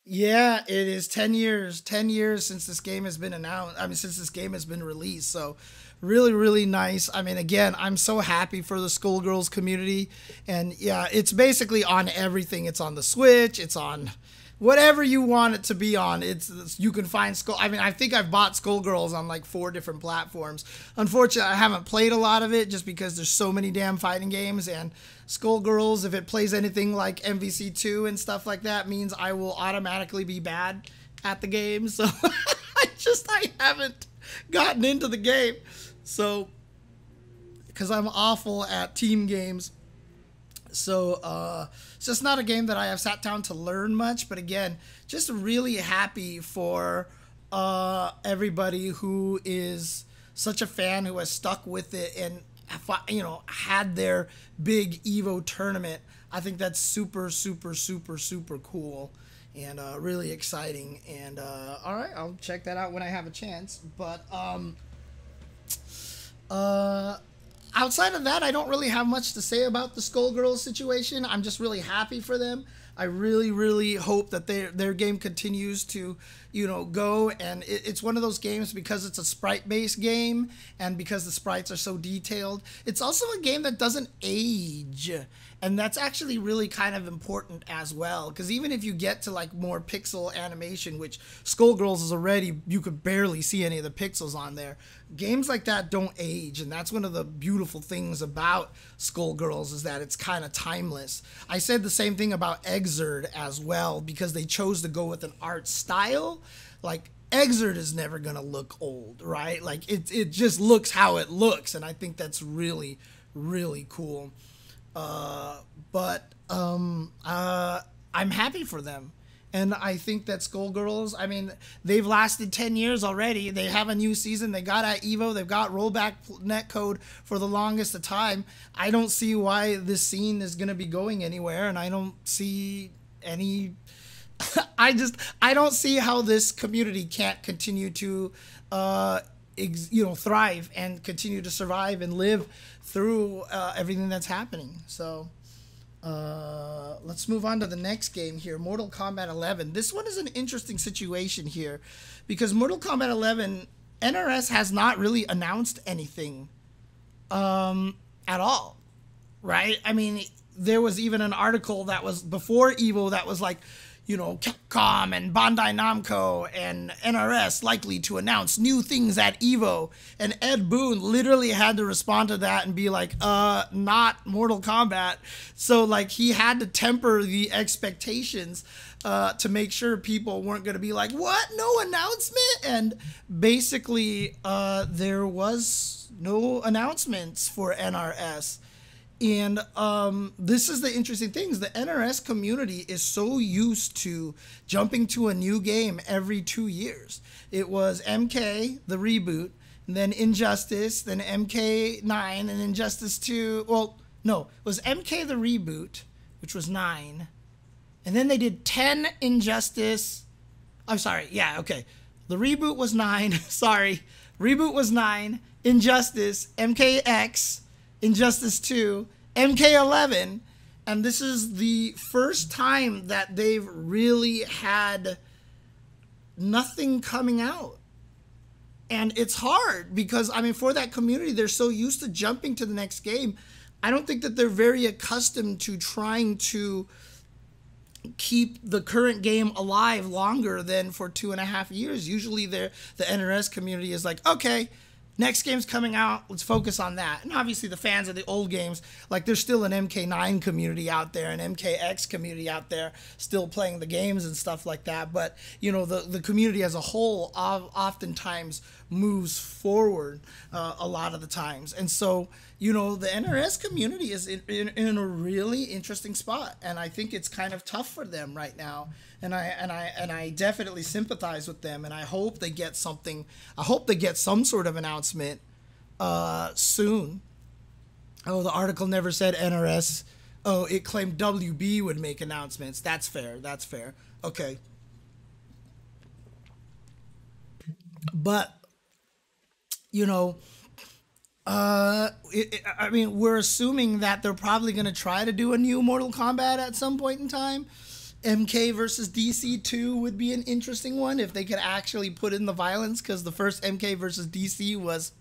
Yeah, it is 10 years. 10 years since this game has been announced. I mean, since this game has been released. So really, really nice. I mean, again, I'm so happy for the Skullgirls community. And yeah, it's basically on everything. It's on the Switch. It's on whatever you want it to be on. You can find I mean, I think I've bought Skullgirls on like 4 different platforms. Unfortunately, I haven't played a lot of it just because there's so many damn fighting games, and Skullgirls, if it plays anything like MVC2 and stuff like that, means I will automatically be bad at the game. So I haven't gotten into the game. So, because I'm awful at team games. So, it's just not a game that I have sat down to learn much. But again, just really happy for everybody who is such a fan, who has stuck with it and, you know, had their big Evo tournament. I think that's super, super, super, super cool and really exciting. And all right, I'll check that out when I have a chance. But outside of that, I don't really have much to say about the Skullgirls situation. I'm just really happy for them. I really, really hope that their game continues to, you know, go. And it's one of those games, because it's a sprite-based game and because the sprites are so detailed. It's also a game that doesn't age. And that's actually really kind of important as well. Because even if you get to like more pixel animation, which Skullgirls is already, you could barely see any of the pixels on there. Games like that don't age. And that's one of the beautiful things about Skullgirls, is that it's kind of timeless. I said the same thing about Exerd as well, because they chose to go with an art style. Like, Exerd is never going to look old, right? Like, it just looks how it looks. And I think that's really, really cool. I'm happy for them. And I think that Skullgirls, I mean, they've lasted 10 years already. They have a new season. They got at Evo. They've got Rollback Netcode for the longest of time. I don't see why this scene is going to be going anywhere. And I don't see any... I don't see how this community can't continue to, you know, thrive and continue to survive and live through everything that's happening. So let's move on to the next game here, Mortal Kombat 11. This one is an interesting situation here, because Mortal Kombat 11, NRS has not really announced anything at all. right? I mean, there was even an article that was before Evo that was like, you know, Capcom and Bandai Namco and NRS likely to announce new things at Evo. And Ed Boon literally had to respond to that and be like, not Mortal Kombat. So like he had to temper the expectations to make sure people weren't going to be like, what? No announcement? And basically there was no announcements for NRS. And this is the interesting thing, is the NRS community is so used to jumping to a new game every 2 years. It was MK, the reboot, and then Injustice, then MK9, and Injustice 2. Well, no, it was MK, the reboot, which was 9. And then they did 10 Injustice. I'm sorry, yeah, okay. The reboot was 9, sorry. Reboot was 9, Injustice, MKX, Injustice 2, MK11, and this is the first time that they've really had nothing coming out. And it's hard because, I mean, for that community, they're so used to jumping to the next game. I don't think that they're very accustomed to trying to keep the current game alive longer than for 2.5 years. Usually the NRS community is like, okay, next game's coming out, let's focus on that. And obviously the fans of the old games, like there's still an MK9 community out there, an MKX community out there still playing the games and stuff like that. But, you know, the community as a whole oftentimes moves forward a lot of the times. And so, you know, the NRS community is in a really interesting spot. And I think it's kind of tough for them right now. And I definitely sympathize with them, and I hope they get something. I hope they get some sort of announcement soon. Oh, the article never said NRS. Oh, it claimed WB would make announcements. That's fair. That's fair. Okay. But, you know, I mean, we're assuming that they're probably going to try to do a new Mortal Kombat at some point in time. MK versus DC 2 would be an interesting one if they could actually put in the violence, because the first MK versus DC was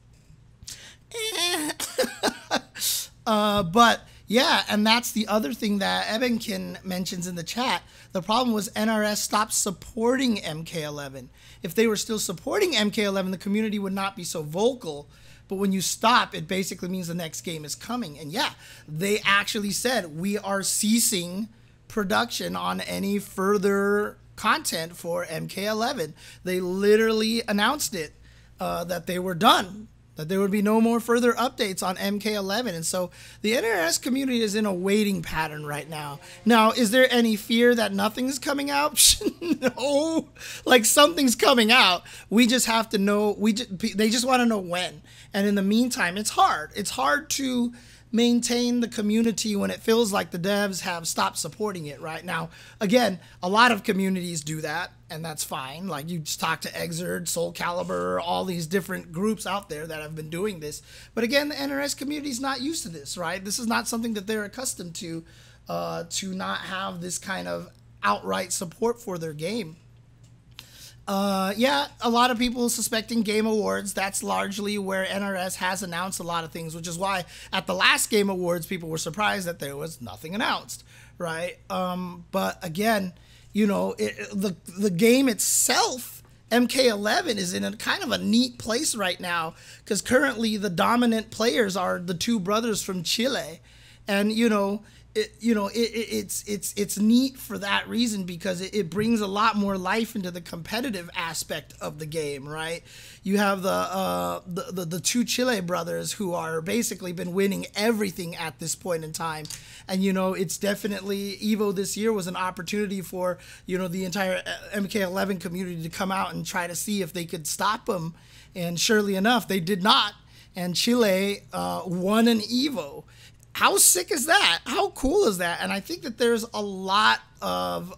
but yeah, and that's the other thing that Ebenkin mentions in the chat. The problem was NRS stopped supporting MK11. If they were still supporting MK11, the community would not be so vocal. But when you stop, it basically means the next game is coming. And yeah, they actually said, we are ceasing production on any further content for MK11. They literally announced it, that they were done, that there would be no more further updates on MK11. And so the NRS community is in a waiting pattern right now. Now, is there any fear that nothing's coming out? No, like something's coming out. We just have to know, they just want to know when. And in the meantime, it's hard. It's hard to maintain the community when it feels like the devs have stopped supporting it right now. Again, a lot of communities do that, and that's fine. Like, you just talk to Exerd, Soul Calibur, all these different groups out there that have been doing this. But again, the NRS community is not used to this, right? This is not something that they're accustomed to not have this kind of outright support for their game. Yeah, a lot of people suspecting Game Awards. That's largely where NRS has announced a lot of things, which is why at the last Game Awards, people were surprised that there was nothing announced, right? But again, you know, the game itself, MK11, is in a kind of a neat place right now, because currently the dominant players are the two brothers from Chile. And, you know, it's neat for that reason, because it brings a lot more life into the competitive aspect of the game, right? You have the two Chile brothers who are basically been winning everything at this point in time. And, you know, it's definitely, Evo this year was an opportunity for, you know, the entire MK11 community to come out and try to see if they could stop them. And surely enough, they did not. And Chile won an Evo. How sick is that? How cool is that? And I think that there's a lot of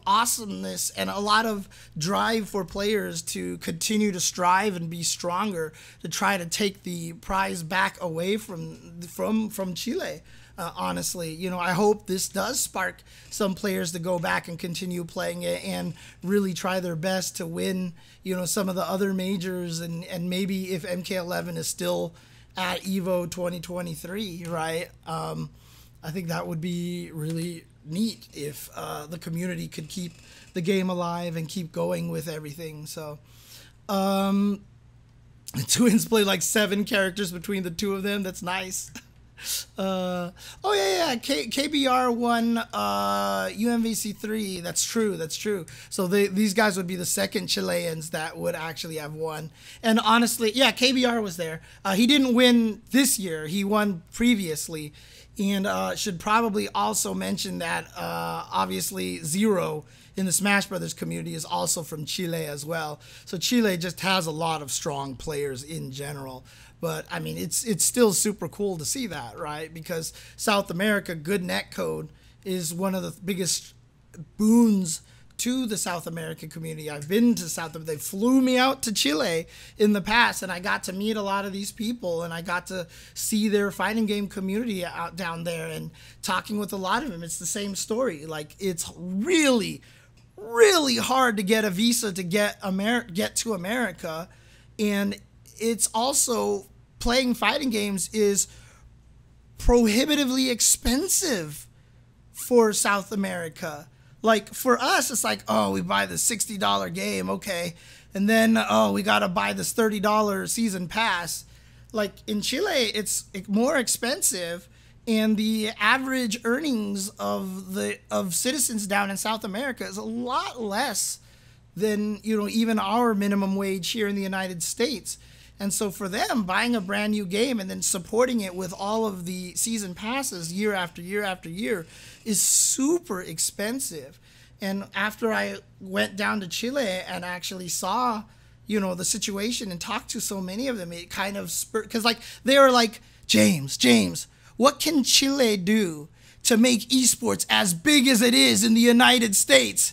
awesomeness and a lot of drive for players to continue to strive and be stronger to try to take the prize back away from Chile. Honestly, you know, I hope this does spark some players to go back and continue playing it and really try their best to win, you know, some of the other majors, and maybe if MK11 is still at Evo 2023, right? I think that would be really neat if the community could keep the game alive and keep going with everything. So the twins play like 7 characters between the two of them. That's nice. Oh yeah, KBR won UMVC 3. That's true. So these guys would be the second Chileans that would actually have won. And honestly, yeah, KBR was there. He didn't win this year. He won previously. And should probably also mention that obviously Zero in the Smash Brothers community is also from Chile as well. So Chile just has a lot of strong players in general. But I mean, it's still super cool to see that, right? Because South America, good netcode is one of the biggest boons to the South American community. I've been to South America. They flew me out to Chile in the past, and I got to meet a lot of these people, and I got to see their fighting game community out down there and talking with a lot of them. It's the same story. Like, it's really, really hard to get a visa to get to America, and it's also playing fighting games is prohibitively expensive for South America. Like, for us, it's like, oh, we buy the $60 game, okay. And then, oh, we got to buy this $30 season pass. Like, in Chile, it's more expensive. And the average earnings of citizens down in South America is a lot less than, you know, even our minimum wage here in the United States. And so for them, buying a brand new game and then supporting it with all of the season passes year after year after year is super expensive. And after I went down to Chile and actually saw, you know, the situation and talked to so many of them, it kind of spurred, because like they were like, James, what can Chile do to make esports as big as it is in the United States?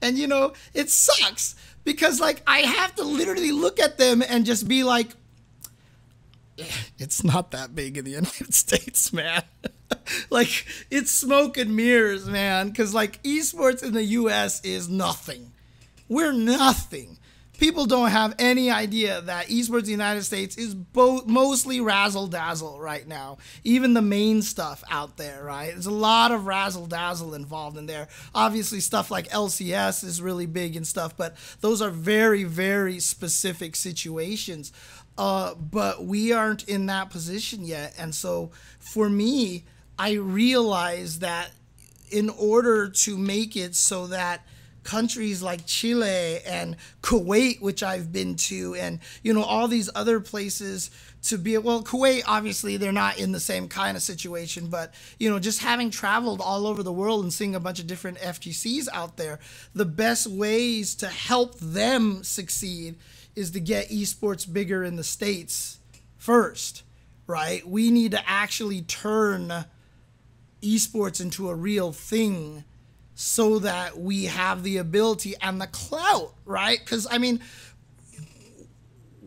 And, you know, it sucks. Because, like, I have to literally look at them and just be like, it's not that big in the United States, man. Like, it's smoke and mirrors, man. Because, like, esports in the U.S. is nothing. We're nothing. People don't have any idea that esports in the United States is mostly razzle-dazzle right now. Even the main stuff out there, right? There's a lot of razzle-dazzle involved in there. Obviously, stuff like LCS is really big and stuff, but those are very, very specific situations. But we aren't in that position yet. And so, for me, I realize that in order to make it so that countries like Chile and Kuwait, which I've been to, and, you know, all these other places to be, well, Kuwait, obviously, they're not in the same kind of situation, but, you know, just having traveled all over the world and seeing a bunch of different FGCs out there, the best ways to help them succeed is to get esports bigger in the States first, right? We need to actually turn esports into a real thing so that we have the ability and the clout, right? Because, I mean,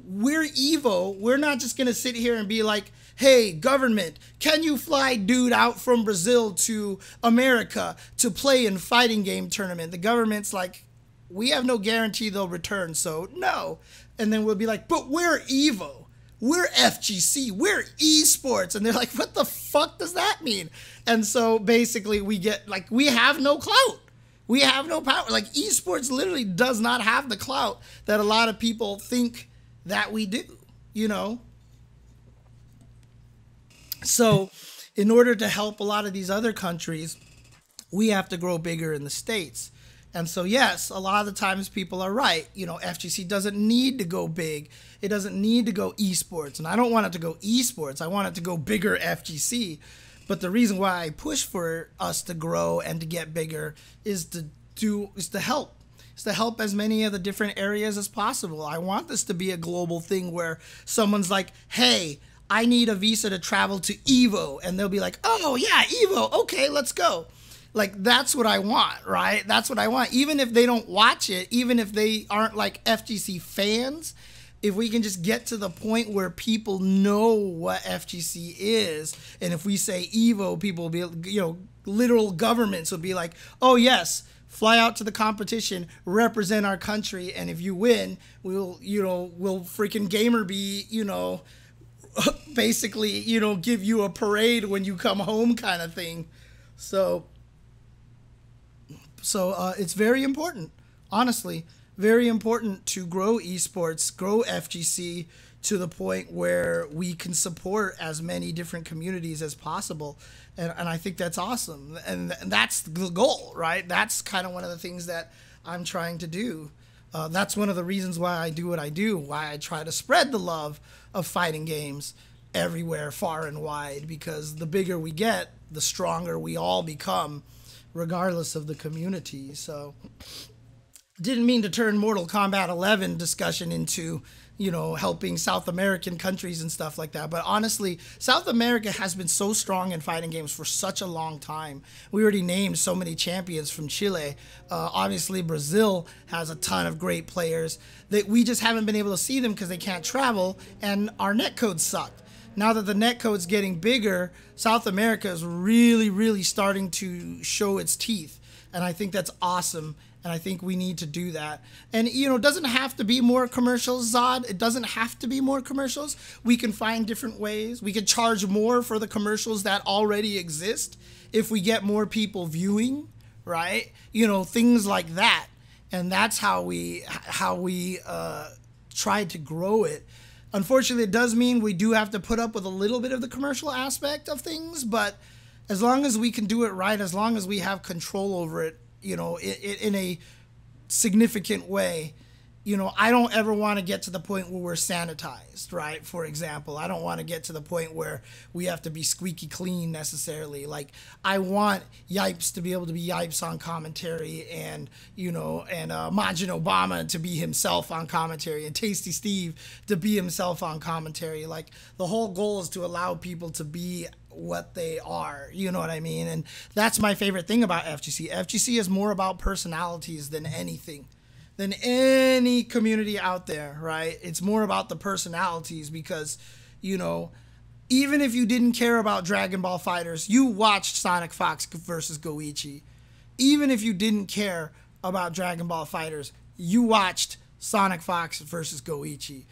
we're Evo. We're not just going to sit here and be like, hey, government, can you fly dude out from Brazil to America to play in fighting game tournament? The government's like, we have no guarantee they'll return, so no. And then we'll be like, but we're Evo. We're FGC, we're esports. And they're like, what the fuck does that mean? And so basically we get, like, we have no clout. We have no power. Like, esports literally does not have the clout that a lot of people think that we do, you know? So in order to help a lot of these other countries, we have to grow bigger in the States. And so, yes, a lot of the times people are right. You know, FGC doesn't need to go big. It doesn't need to go esports. And I don't want it to go esports. I want it to go bigger FGC. But the reason why I push for us to grow and to get bigger is to help. Is to help as many of the different areas as possible. I want this to be a global thing where someone's like, hey, I need a visa to travel to Evo. And they'll be like, oh, yeah, Evo. Okay, let's go. Like, that's what I want, right? That's what I want. Even if they don't watch it, even if they aren't like FGC fans, if we can just get to the point where people know what FGC is, and if we say Evo, people will be, you know, literal governments will be like, oh yes, fly out to the competition, represent our country, and if you win, we'll freaking gamer be, basically, give you a parade when you come home kind of thing. So it's very important, honestly, very important to grow esports, grow FGC to the point where we can support as many different communities as possible. And I think that's awesome. And that's the goal, right? That's kind of one of the things that I'm trying to do. That's one of the reasons why I do what I do, why I try to spread the love of fighting games everywhere, far and wide, because the bigger we get, the stronger we all become, regardless of the community. So didn't mean to turn Mortal Kombat 11 discussion into, helping South American countries and stuff like that. But honestly, South America has been so strong in fighting games for such a long time. We already named so many champions from Chile. Obviously, Brazil has a ton of great players that we just haven't been able to see them because they can't travel, and our netcode sucked. Now that the netcode's getting bigger, South America is really, really starting to show its teeth. And I think that's awesome. And I think we need to do that. And, it doesn't have to be more commercials, Zod. It doesn't have to be more commercials. We can find different ways. We could charge more for the commercials that already exist if we get more people viewing, right? Things like that. And that's how we try to grow it. Unfortunately, it does mean we do have to put up with a little bit of the commercial aspect of things. But as long as we can do it right, as long as we have control over it, in a significant way, I don't ever want to get to the point where we're sanitized, right? For example, I don't want to get to the point where we have to be squeaky clean necessarily. Like, I want Yipes to be able to be Yipes on commentary, and, Majin Obama to be himself on commentary, and Tasty Steve to be himself on commentary. Like, the whole goal is to allow people to be what they are, you know what I mean? And that's my favorite thing about FGC. FGC is more about personalities than anything, than any community out there, right? It's more about the personalities because, even if you didn't care about Dragon Ball FighterZ, you watched Sonic Fox versus Goichi. Even if you didn't care about Dragon Ball FighterZ, you watched Sonic Fox versus Goichi.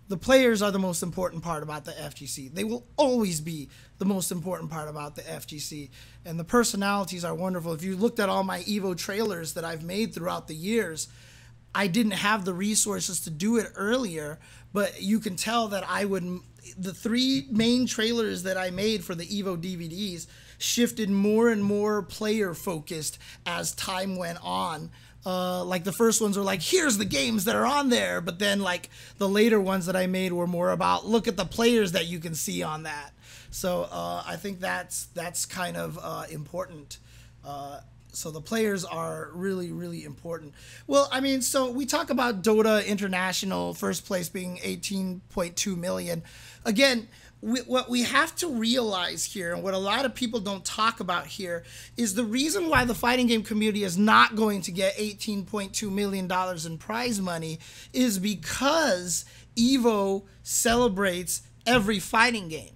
The players are the most important part about the FGC. They will always be the most important part about the FGC. And the personalities are wonderful. If you looked at all my EVO trailers that I've made throughout the years, I didn't have the resources to do it earlier, but you can tell that the 3 main trailers that I made for the EVO DVDs shifted more and more player focused as time went on. Like the first ones were like, here's the games that are on there. But then like the later ones that I made were more about, look at the players that you can see on that. So I think that's kind of important. So the players are really, really important. Well, I mean, so we talk about Dota International, first place being 18.2 million. Again, what we have to realize here, and what a lot of people don't talk about here, is the reason why the fighting game community is not going to get $18.2 million in prize money is because EVO celebrates every fighting game.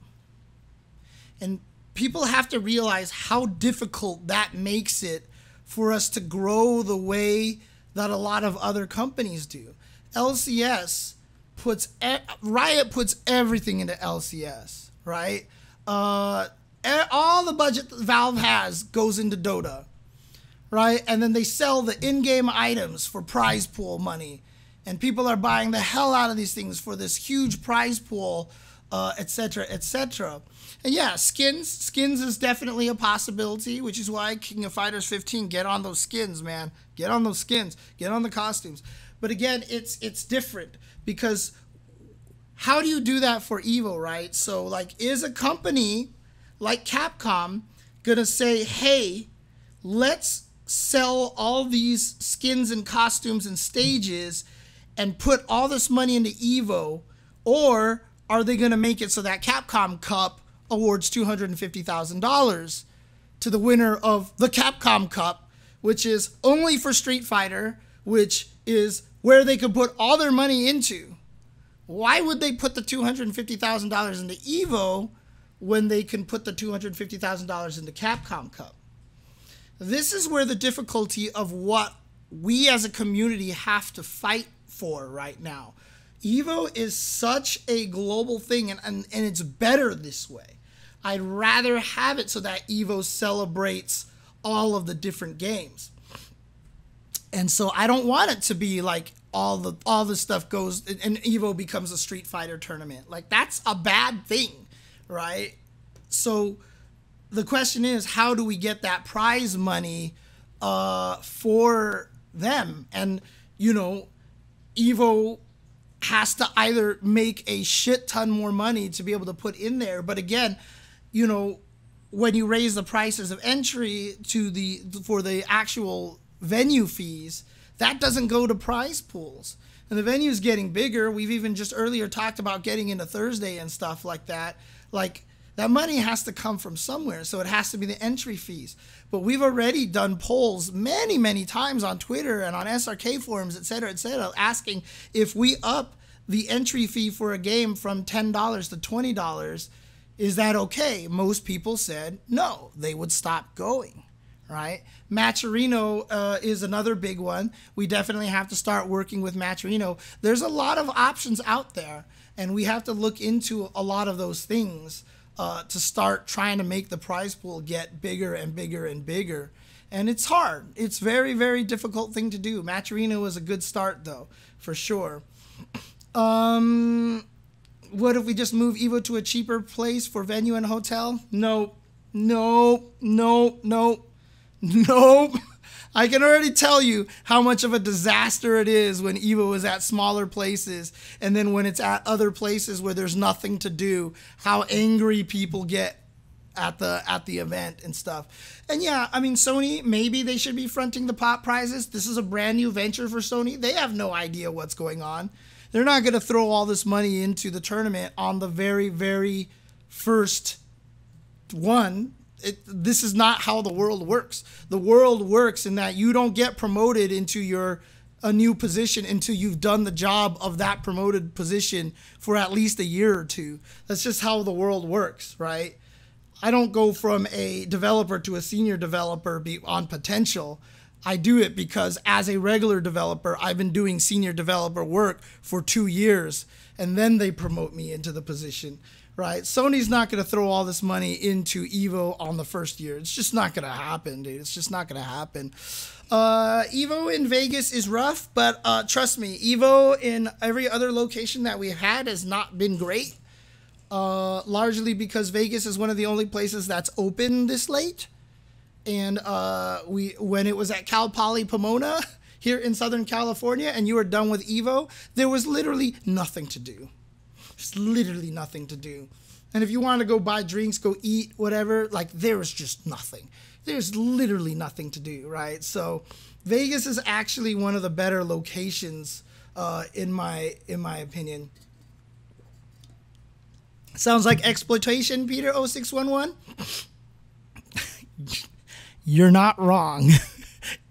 And people have to realize how difficult that makes it for us to grow the way that a lot of other companies do. LCS Riot puts everything into LCS, right? All the budget Valve has goes into Dota, right? And then they sell the in-game items for prize pool money. And people are buying the hell out of these things for this huge prize pool, etc., etc. And yeah, skins is definitely a possibility, which is why King of Fighters 15, get on those skins, man. Get on those skins. Get on the costumes. But again, it's different because how do you do that for EVO, right? So like, is a company like Capcom gonna say, hey, let's sell all these skins and costumes and stages and put all this money into EVO? Or are they gonna make it so that Capcom Cup awards $250,000 to the winner of the Capcom Cup, which is only for Street Fighter, which is where they could put all their money into? Why would they put the $250,000 into EVO when they can put the $250,000 into Capcom Cup? This is where the difficulty of what we as a community have to fight for right now. Evo is such a global thing, and it's better this way. I'd rather have it so that Evo celebrates all of the different games. And so I don't want it to be like all the stuff goes and Evo becomes a Street Fighter tournament. Like, that's a bad thing, right? So the question is, how do we get that prize money for them? And, you know, Evo has to either make a shit ton more money to be able to put in there. But again, you know, when you raise the prices of entry for the actual venue fees, that doesn't go to prize pools. And the venue's getting bigger. We've even just earlier talked about getting into Thursday and stuff like that. Like, that money has to come from somewhere, so it has to be the entry fees. But we've already done polls many, many times on Twitter and on SRK forums, et cetera, asking if we up the entry fee for a game from $10 to $20, is that okay? Most people said no, they would stop going, right? Matcherino is another big one. We definitely have to start working with Matcherino. There's a lot of options out there, and we have to look into a lot of those things to start trying to make the prize pool get bigger and bigger and bigger. And it's hard. It's very, very difficult thing to do. Matcherino is a good start, though, for sure. What if we just move Evo to a cheaper place for venue and hotel? No. I can already tell you how much of a disaster it is when Evo is at smaller places, and then when it's at other places where there's nothing to do, how angry people get at the event and stuff. And yeah, I mean, Sony, maybe they should be fronting the pop prizes. This is a brand new venture for Sony. They have no idea what's going on. They're not going to throw all this money into the tournament on the very, very first one. This is not how the world works. The world works in that you don't get promoted into a new position until you've done the job of that promoted position for at least a year or two. That's just how the world works, right? I don't go from a developer to a senior developer on potential. I do it because as a regular developer, I've been doing senior developer work for 2 years, and then they promote me into the position. Right, Sony's not going to throw all this money into Evo on the first year. It's just not going to happen, dude. It's just not going to happen. Evo in Vegas is rough, but trust me, Evo in every other location that we've had has not been great. Largely because Vegas is one of the only places that's open this late. And when it was at Cal Poly Pomona here in Southern California and you were done with Evo, there was literally nothing to do. Just literally nothing to do. And if you want to go buy drinks, go eat, whatever, like, there was just nothing. There's literally nothing to do, right? So Vegas is actually one of the better locations in my opinion. Sounds like exploitation, Peter 0611. You're not wrong.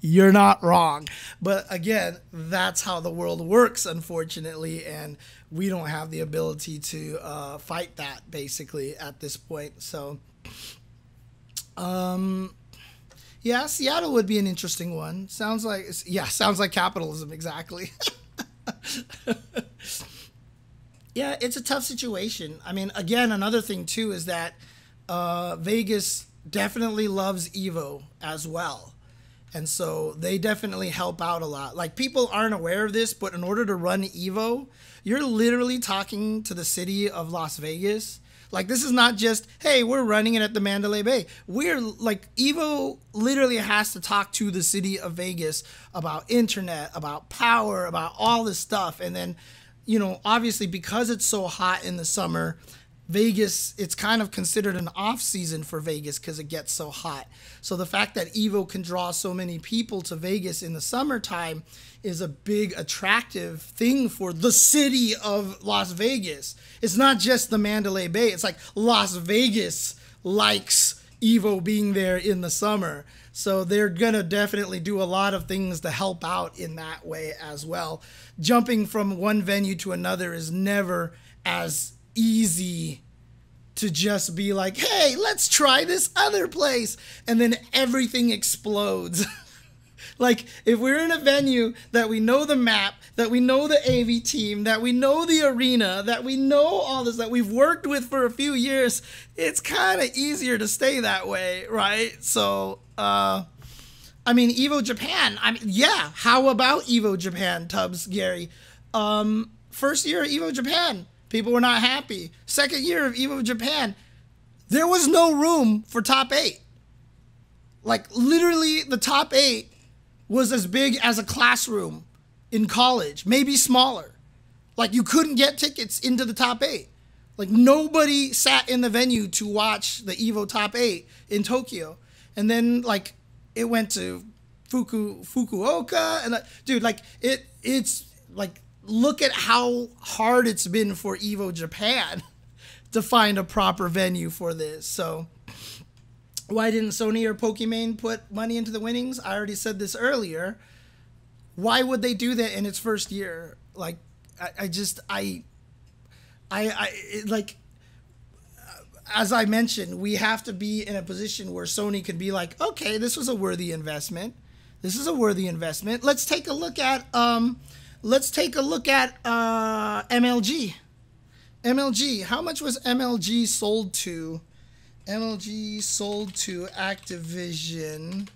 You're not wrong. But again, that's how the world works, unfortunately, and we don't have the ability to fight that, basically, at this point. So, yeah, Seattle would be an interesting one. Sounds like capitalism, exactly. Yeah, it's a tough situation. I mean, again, another thing, too, is that Vegas definitely loves Evo as well. And so they definitely help out a lot. Like, people aren't aware of this, but in order to run Evo, you're literally talking to the city of Las Vegas. Like, this is not just, hey, we're running it at the Mandalay Bay. We're like, Evo literally has to talk to the city of Vegas about internet, about power, about all this stuff. And then, you know, obviously because it's so hot in the summer, Vegas, it's kind of considered an off season for Vegas because it gets so hot. So the fact that Evo can draw so many people to Vegas in the summertime is a big attractive thing for the city of Las Vegas. It's not just the Mandalay Bay. It's like Las Vegas likes Evo being there in the summer. So they're going to definitely do a lot of things to help out in that way as well. Jumping from one venue to another is never as easy to just be like, hey, let's try this other place. And then everything explodes. Like, if we're in a venue that we know the map, that we know the AV team, that we know the arena, that we know all this, that we've worked with for a few years, it's kind of easier to stay that way, right? So, I mean, Evo Japan, yeah, how about Evo Japan, Tubbs, Gary? First year of Evo Japan, people were not happy. Second year of Evo Japan, there was no room for top 8. Like, literally, the top 8 was as big as a classroom in college, maybe smaller. Like, you couldn't get tickets into the top 8. Like, nobody sat in the venue to watch the Evo top 8 in Tokyo. And then, like, it went to Fukuoka, and dude, like, it's like, look at how hard it's been for Evo Japan to find a proper venue for this. So why didn't Sony or Pokimane put money into the winnings? I already said this earlier. Why would they do that in its first year? Like, like, as I mentioned, we have to be in a position where Sony can be like, okay, this was a worthy investment. This is a worthy investment. Let's take a look at MLG. MLG. How much was MLG sold to? MLG sold to Activision.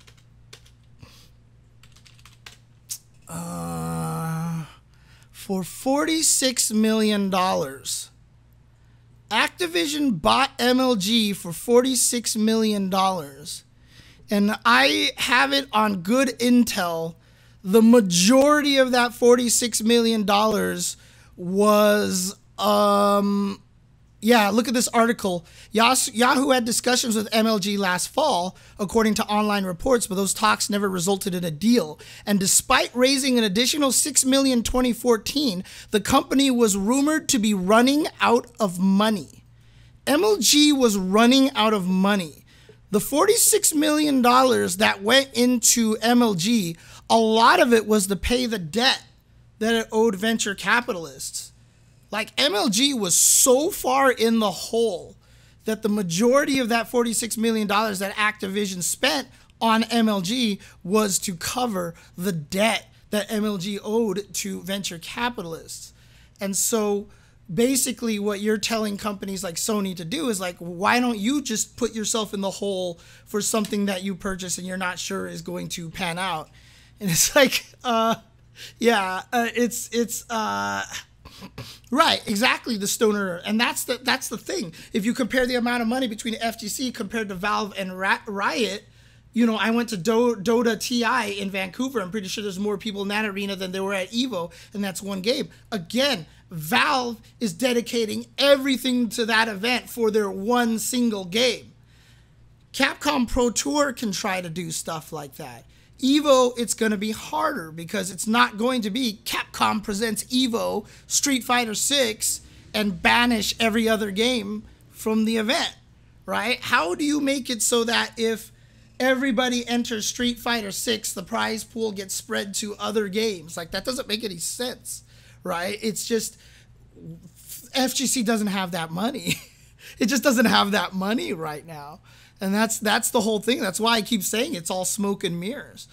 For $46 million. Activision bought MLG for $46 million. And I have it on good intel. The majority of that $46 million was, yeah, look at this article. Yahoo had discussions with MLG last fall, according to online reports, but those talks never resulted in a deal. And despite raising an additional $6 million in 2014, the company was rumored to be running out of money. MLG was running out of money. The $46 million that went into MLG, a lot of it was to pay the debt that it owed venture capitalists. Like, MLG was so far in the hole that the majority of that $46 million that Activision spent on MLG was to cover the debt that MLG owed to venture capitalists. And so basically what you're telling companies like Sony to do is like, why don't you just put yourself in the hole for something that you purchase and you're not sure is going to pan out? And it's like, right, exactly, the stoner. And that's the thing. If you compare the amount of money between FGC compared to Valve and Riot, you know, I went to Dota TI in Vancouver. I'm pretty sure there's more people in that arena than there were at EVO, and that's one game. Again, Valve is dedicating everything to that event for their one single game. Capcom Pro Tour can try to do stuff like that. EVO, it's going to be harder because it's not going to be Capcom presents EVO, Street Fighter 6, and banish every other game from the event, right? How do you make it so that if everybody enters Street Fighter 6, the prize pool gets spread to other games? Like, that doesn't make any sense, right? It's just, FGC doesn't have that money. It just doesn't have that money right now. And that's the whole thing. That's why I keep saying it's all smoke and mirrors.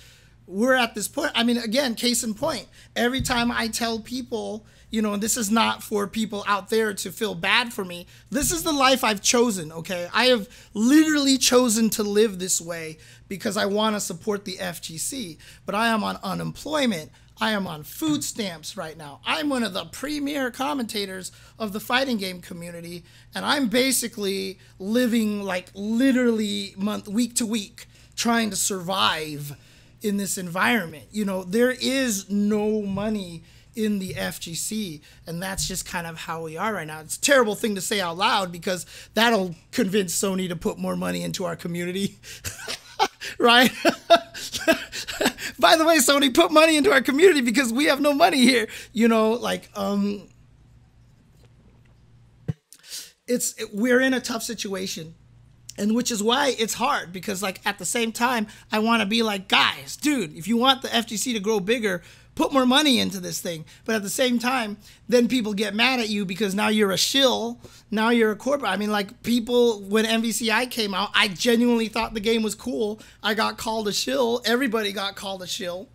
We're at this point. I mean, again, case in point, every time I tell people, you know, and this is not for people out there to feel bad for me. This is the life I've chosen, okay? I have literally chosen to live this way because I want to support the FGC. But I am on unemployment. I am on food stamps right now. I'm one of the premier commentators of the fighting game community, and I'm basically living like literally week to week trying to survive in this environment. You know, there is no money in the FGC, and that's just kind of how we are right now. It's a terrible thing to say out loud because that'll convince Sony to put more money into our community. Right? By the way, Sony, put money into our community because we have no money here. You know, like, we're in a tough situation, and which is why it's hard because, like, at the same time, I want to be like, guys, dude, if you want the FGC to grow bigger, Put more money into this thing. But at the same time, then people get mad at you because now you're a shill. Now you're a corporate. I mean, like, people, when MVCI came out, I genuinely thought the game was cool. I got called a shill. Everybody got called a shill.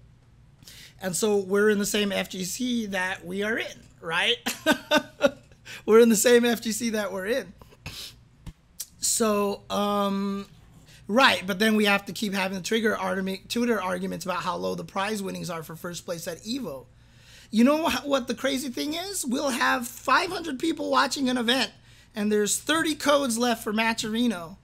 And so we're in the same FGC that we are in, right? We're in the same FGC that we're in. So, right, but then we have to keep having the Twitter arguments about how low the prize winnings are for first place at EVO. You know what the crazy thing is? We'll have 500 people watching an event, and there's 30 codes left for Matcherino.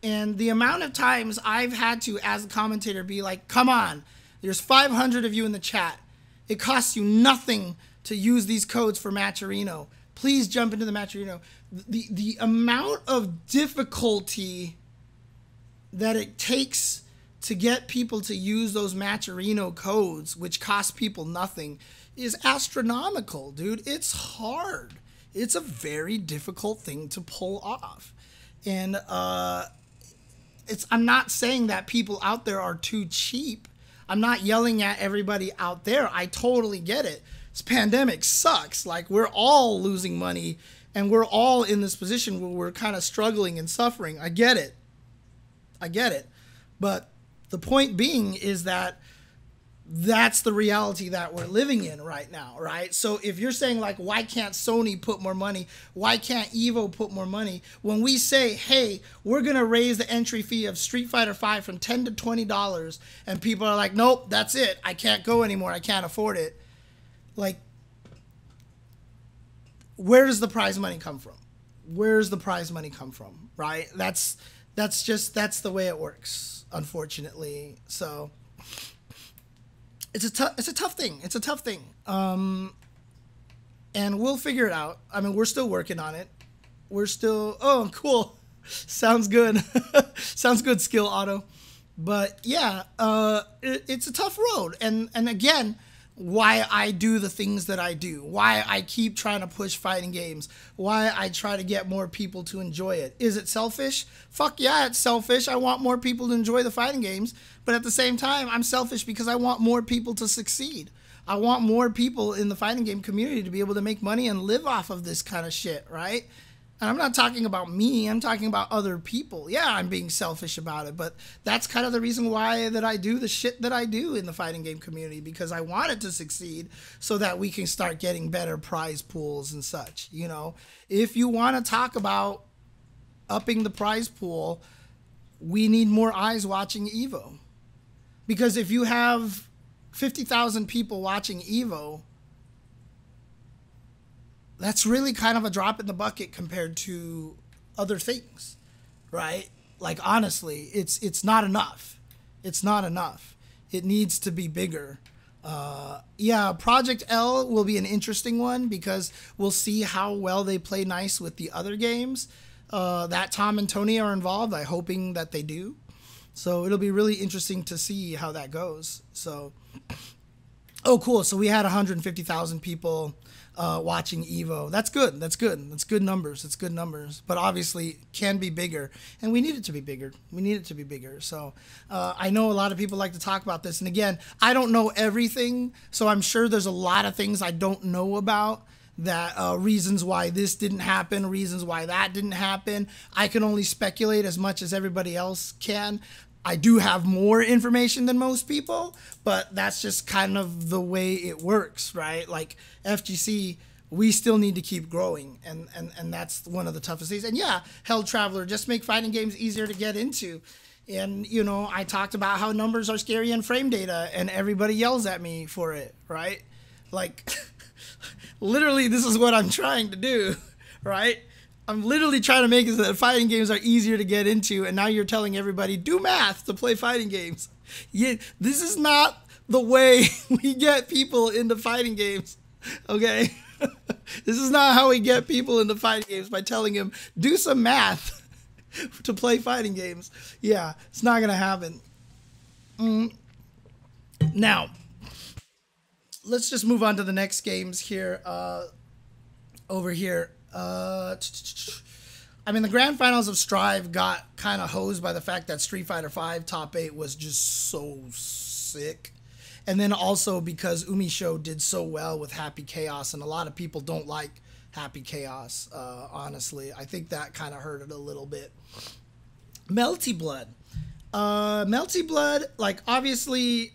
And the amount of times I've had to, as a commentator, be like, come on, there's 500 of you in the chat. It costs you nothing to use these codes for Matcherino. Please jump into the Matcherino. The amount of difficulty that it takes to get people to use those Matcherino codes, which cost people nothing, is astronomical, dude. It's hard. It's a very difficult thing to pull off. And I'm not saying that people out there are too cheap. I'm not yelling at everybody out there. I totally get it. This pandemic sucks. Like, we're all losing money, and we're all in this position where we're kind of struggling and suffering. I get it. I get it. But the point being is that that's the reality that we're living in right now, right? So if you're saying, like, why can't Sony put more money? Why can't EVO put more money? When we say, hey, we're going to raise the entry fee of Street Fighter V from $10 to $20, and people are like, nope, that's it. I can't go anymore. I can't afford it. Like, where does the prize money come from? Where's the prize money come from, right? That's the way it works, unfortunately. So it's a tough thing. It's a tough thing. And we'll figure it out. I mean, we're still working on it. We're still, oh, cool. Sounds good. Sounds good, Skill Auto. But yeah, it's a tough road. And again, why I do the things that I do, why I keep trying to push fighting games, why I try to get more people to enjoy it. Is it selfish? Fuck yeah, it's selfish. I want more people to enjoy the fighting games, but at the same time, I'm selfish because I want more people to succeed. I want more people in the fighting game community to be able to make money and live off of this kind of shit, right? And I'm not talking about me, I'm talking about other people. Yeah, I'm being selfish about it, but that's kind of the reason why that I do the shit that I do in the fighting game community, because I want it to succeed so that we can start getting better prize pools and such, you know? If you want to talk about upping the prize pool, we need more eyes watching EVO. Because if you have 50,000 people watching EVO, that's really kind of a drop in the bucket compared to other things, right? Like, honestly, it's not enough. It's not enough. It needs to be bigger. Yeah, Project L will be an interesting one because we'll see how well they play nice with the other games. That Tom and Tony are involved. I'm hoping that they do. So it'll be really interesting to see how that goes. So, oh, cool. So we had 150,000 people watching EVO. That's good. That's good. That's good numbers. It's good numbers. But obviously can be bigger. And we need it to be bigger. We need it to be bigger. So I know a lot of people like to talk about this. And again, I don't know everything. So I'm sure there's a lot of things I don't know about, that reasons why this didn't happen, reasons why that didn't happen. I can only speculate as much as everybody else can. I do have more information than most people, but that's just kind of the way it works, right? Like, FGC, we still need to keep growing, and that's one of the toughest things. And yeah, Hell Traveler, just make fighting games easier to get into. And, you know, I talked about how numbers are scary in frame data, and everybody yells at me for it, right? Like, literally, this is what I'm trying to do, right? I'm literally trying to make it so that fighting games are easier to get into, and now you're telling everybody, do math to play fighting games. Yeah, this is not the way we get people into fighting games, okay? This is not how we get people into fighting games, by telling them, do some math to play fighting games. Yeah, it's not going to happen. Now, let's just move on to the next games here. Over here. I mean, the grand finals of Strive got kind of hosed by the fact that Street Fighter V Top 8 was just so sick. And then also because Umisho did so well with Happy Chaos, and a lot of people don't like Happy Chaos, honestly. I think that kind of hurt it a little bit. Melty Blood. Melty Blood, like, obviously,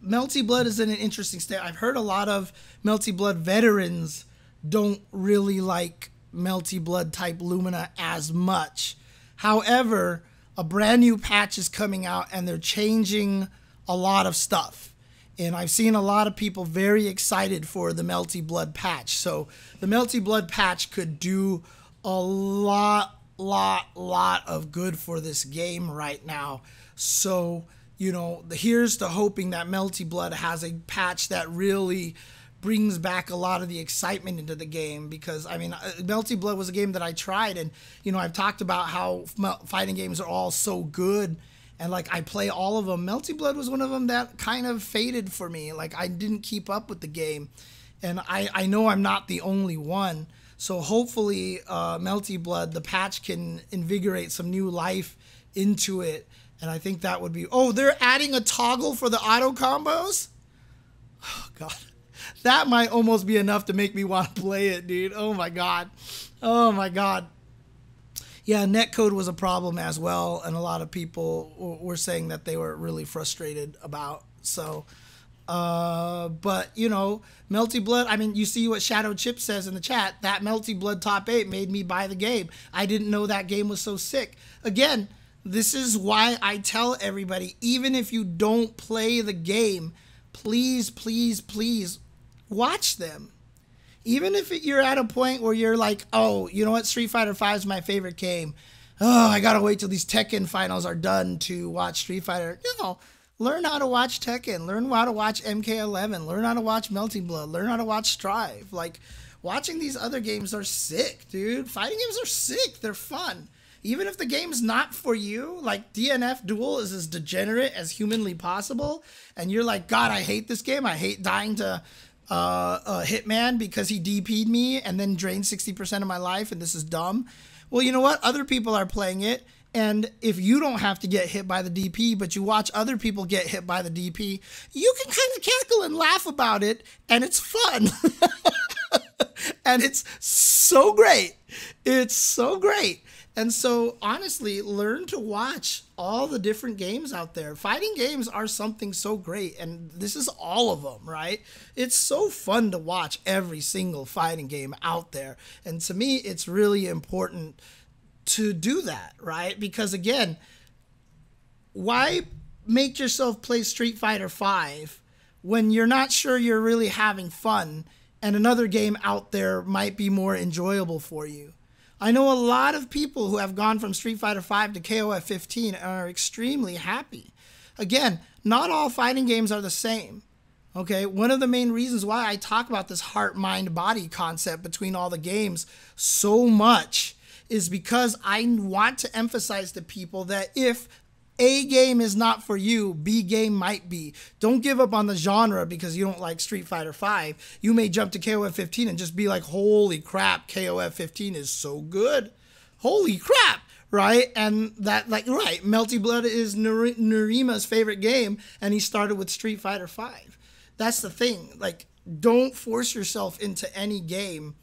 Melty Blood is in an interesting state. I've heard a lot of Melty Blood veterans don't really like Melty Blood type Lumina as much. However, a brand new patch is coming out and they're changing a lot of stuff. And I've seen a lot of people very excited for the Melty Blood patch. So the Melty Blood patch could do a lot of good for this game right now. So, you know, here's to hoping that Melty Blood has a patch that really brings back a lot of the excitement into the game, because I mean, Melty Blood was a game that I tried, and you know, I've talked about how fighting games are all so good, and like I play all of them. Melty Blood was one of them that kind of faded for me. Like I didn't keep up with the game, and I know I'm not the only one. So hopefully Melty Blood, the patch, can invigorate some new life into it, and I think that would be, oh, they're adding a toggle for the auto combos? Oh god. That might almost be enough to make me want to play it, dude. Oh my god. Oh my god. Yeah, netcode was a problem as well, and a lot of people were saying that they were really frustrated about. So, but you know, Melty Blood, I mean, you see what Shadow Chip says in the chat. That Melty Blood top 8 made me buy the game. I didn't know that game was so sick. Again, this is why I tell everybody, even if you don't play the game, please, please, please watch them. Even if you're at a point where you're like, oh, you know what, Street Fighter V is my favorite game. Oh, I gotta wait till these Tekken finals are done to watch Street Fighter. No, learn how to watch Tekken. Learn how to watch MK11. Learn how to watch Melty Blood. Learn how to watch Strive. Like, watching these other games are sick, dude. Fighting games are sick. They're fun. Even if the game's not for you, like DNF Duel is as degenerate as humanly possible, and you're like, God, I hate this game. I hate dying to Hitman because he DP'd me and then drained 60% of my life, and this is dumb. Well, you know what? Other people are playing it, and if you don't have to get hit by the DP, but you watch other people get hit by the DP, you can kind of cackle and laugh about it, and it's fun. And it's so great. It's so great. And so, honestly, learn to watch all the different games out there. Fighting games are something so great, and this is all of them, right? It's so fun to watch every single fighting game out there. And to me, it's really important to do that, right? Because, again, why make yourself play Street Fighter V when you're not sure you're really having fun and another game out there might be more enjoyable for you? I know a lot of people who have gone from Street Fighter V to KOF 15 and are extremely happy. Again, not all fighting games are the same. Okay, one of the main reasons why I talk about this heart, mind, body concept between all the games so much is because I want to emphasize to people that if A game is not for you, B game might be. Don't give up on the genre because you don't like Street Fighter V. You may jump to KOF 15 and just be like, holy crap, KOF 15 is so good. Holy crap, right? And that, like, right, Melty Blood is Nurima's favorite game, and he started with Street Fighter V. That's the thing. Like, don't force yourself into any game,